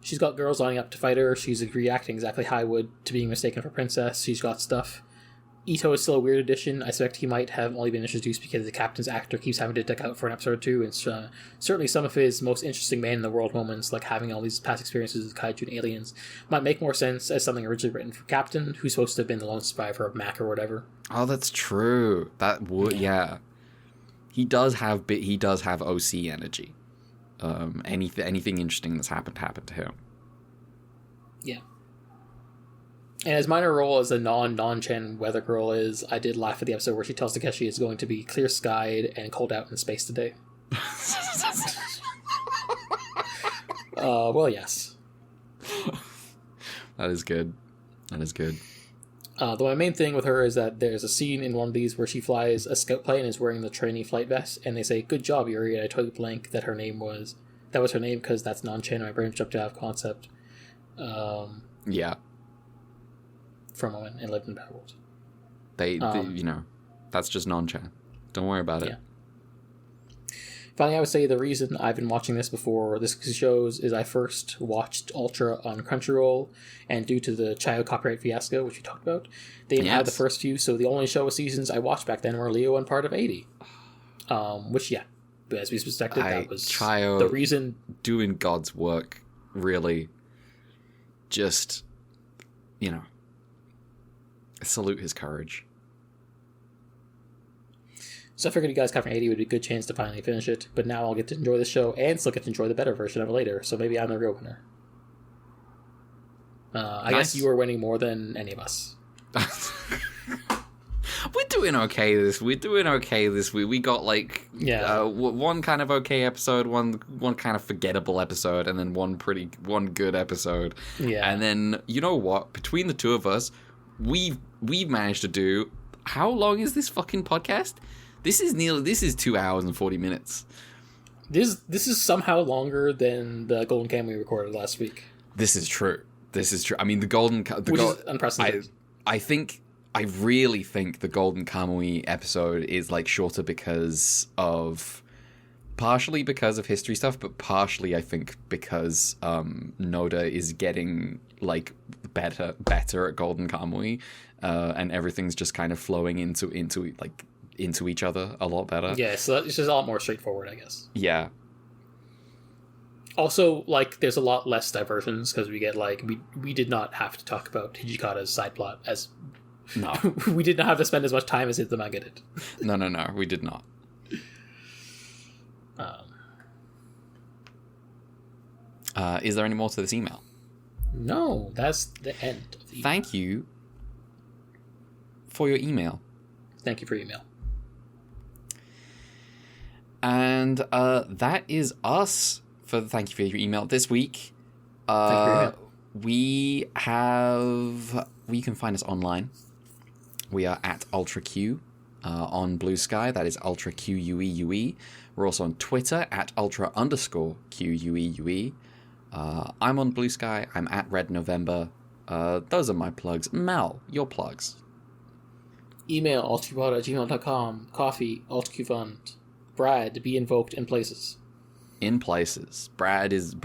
She's got girls lining up to fight her. She's reacting exactly how I would to being mistaken for princess. She's got stuff. Ito is still a weird addition. I suspect he might have only been introduced because the captain's actor keeps having to duck out for an episode or two, and certainly some of his most interesting man-in-the-world moments, like having all these past experiences with kaiju and aliens, might make more sense as something originally written for Captain, who's supposed to have been the lone survivor of Mac or whatever. Oh, that's true. That would, yeah. He does have OC energy. Anything interesting that's happened to him. Yeah. And his minor role as a non-Chen weather girl is, I did laugh at the episode where she tells Takeshi it's going to be clear-skied and cold out in space today. Well, yes. That is good. Though my main thing with her is that there's a scene in one of these where she flies a scout plane and is wearing the trainee flight vest, and they say, "Good job, Yuri," and I totally blank that her name was her name because that's non-Chen, and my brain jumped out of concept. Yeah. For a moment and lived in Power World. They that's just non-Chen. Don't worry about it. Yeah. Finally, I would say the reason I've been watching this before this shows is I first watched Ultra on Crunchyroll, and due to the child copyright fiasco, which we talked about, they didn't have the first few, so the only show with seasons I watched back then were Leo and part of 80. Which, yeah, as we suspected, that was the reason. Doing God's work, really, just, salute his courage. So I figured you guys covering 80 would be a good chance to finally finish it, but now I'll get to enjoy the show and still get to enjoy the better version of it later, so maybe I'm the real winner. I guess you are winning more than any of us. We're doing okay this week. We got one kind of okay episode, one kind of forgettable episode, and then one good episode. Yeah. And then, you know what? Between the two of us, we've managed to do. How long is this fucking podcast? This is 2 hours and 40 minutes. This is somehow longer than the Golden Cam we recorded last week. This is true. I mean, which is unprecedented. I really think the Golden Kamui episode is shorter partially because of history stuff, but partially I think because Noda is getting better at Golden Kamui, and everything's just kind of flowing into each other a lot better. Yeah, so it's just a lot more straightforward, I guess. Yeah. Also, there's a lot less diversions because we get we did not have to talk about Hijikata's side plot as. No. We did not have to spend as much time as the manga did. No, we did not. Is there any more to this email? No, that's the end of the email. Thank you for your email. Thank you for your email. And that is us for the thank you for your email this week. Thank you for your email. You can find us online. We are at UltraQ on Blue Sky. That is Ultra QUEUE. We're also on Twitter at Ultra_QUEUE. I'm on Blue Sky. I'm at Red November. Those are my plugs. Mel, your plugs. Email ultrapod@gmail.com. Coffee, ultraqfund. Brad, be invoked in places. In places. Brad is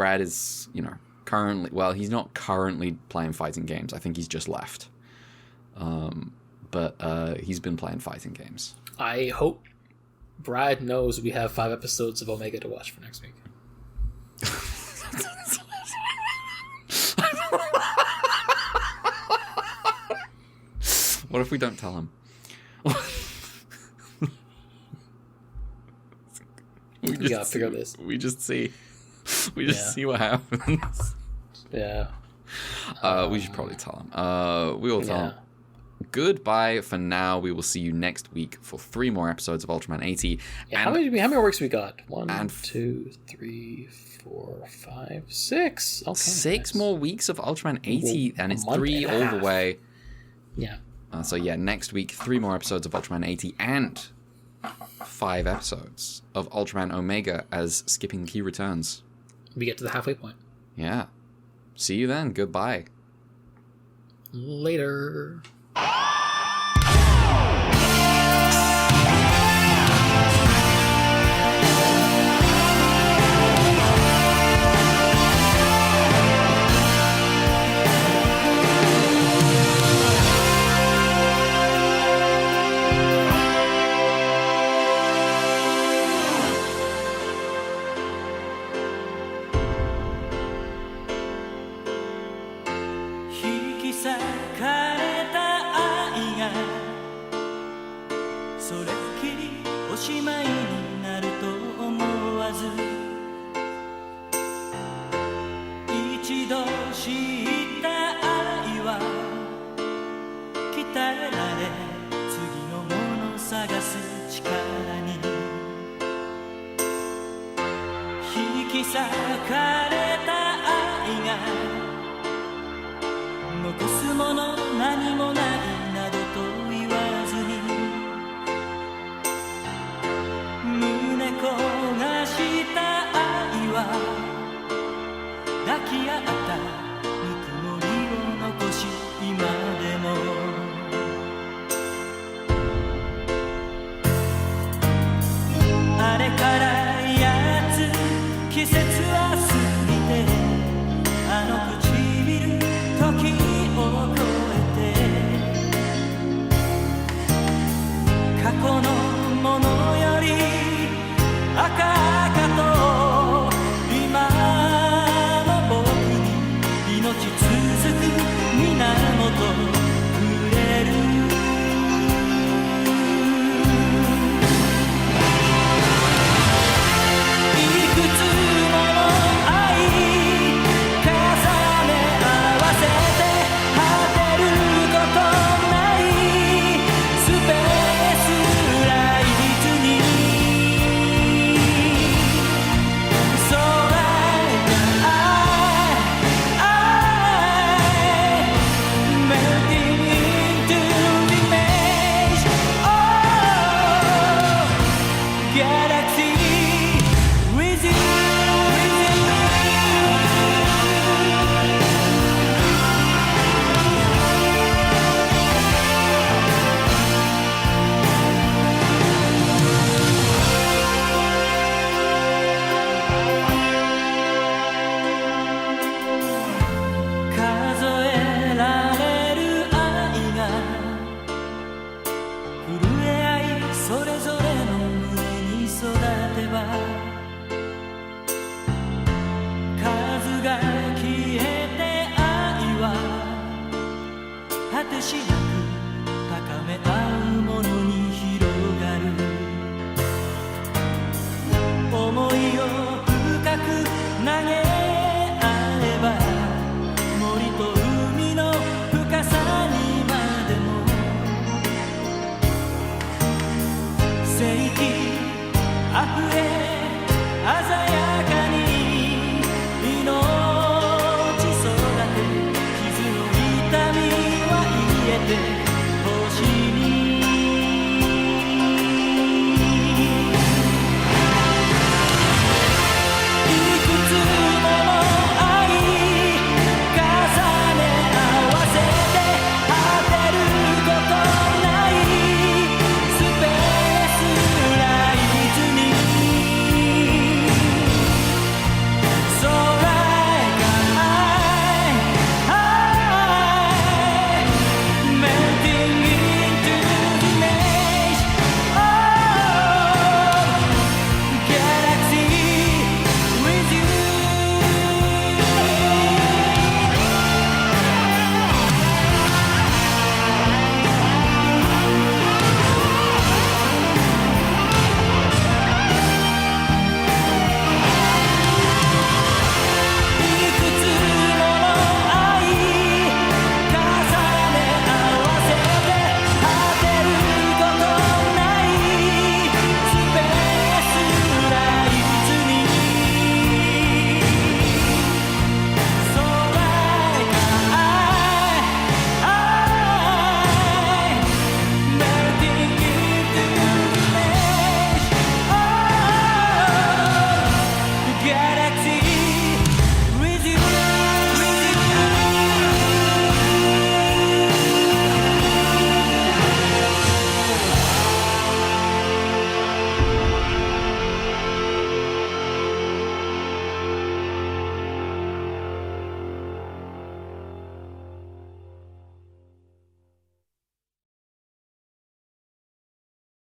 currently, well, he's not currently playing fighting games. I think he's just left. But he's been playing fighting games. I hope Brad knows we have 5 episodes of Omega to watch for next week. What if we don't tell him? We gotta figure this. We just see what happens. Yeah. We should probably tell him. We will tell him. Goodbye for now. We will see you next week for 3 more episodes of Ultraman 80. Yeah, how many weeks we got? 1, 2, 3, 4, 5, 6. Okay, 6 more weeks of Ultraman 80, and it's 3 all the way. Yeah. So next week 3 more episodes of Ultraman 80 and 5 episodes of Ultraman Omega as Skipping the Key returns. We get to the halfway point. Yeah. See you then. Goodbye. Later. に裂かれた愛が残すもの何もないなどと言わずに胸焦がした愛は抱き合ったぬくもりを残し今でもあれからやつ季節は過ぎてあの唇時を越えて過去のものより赤々と今の僕に命続く源くれる果てしなく高め合うものに広がる想いを深く投げ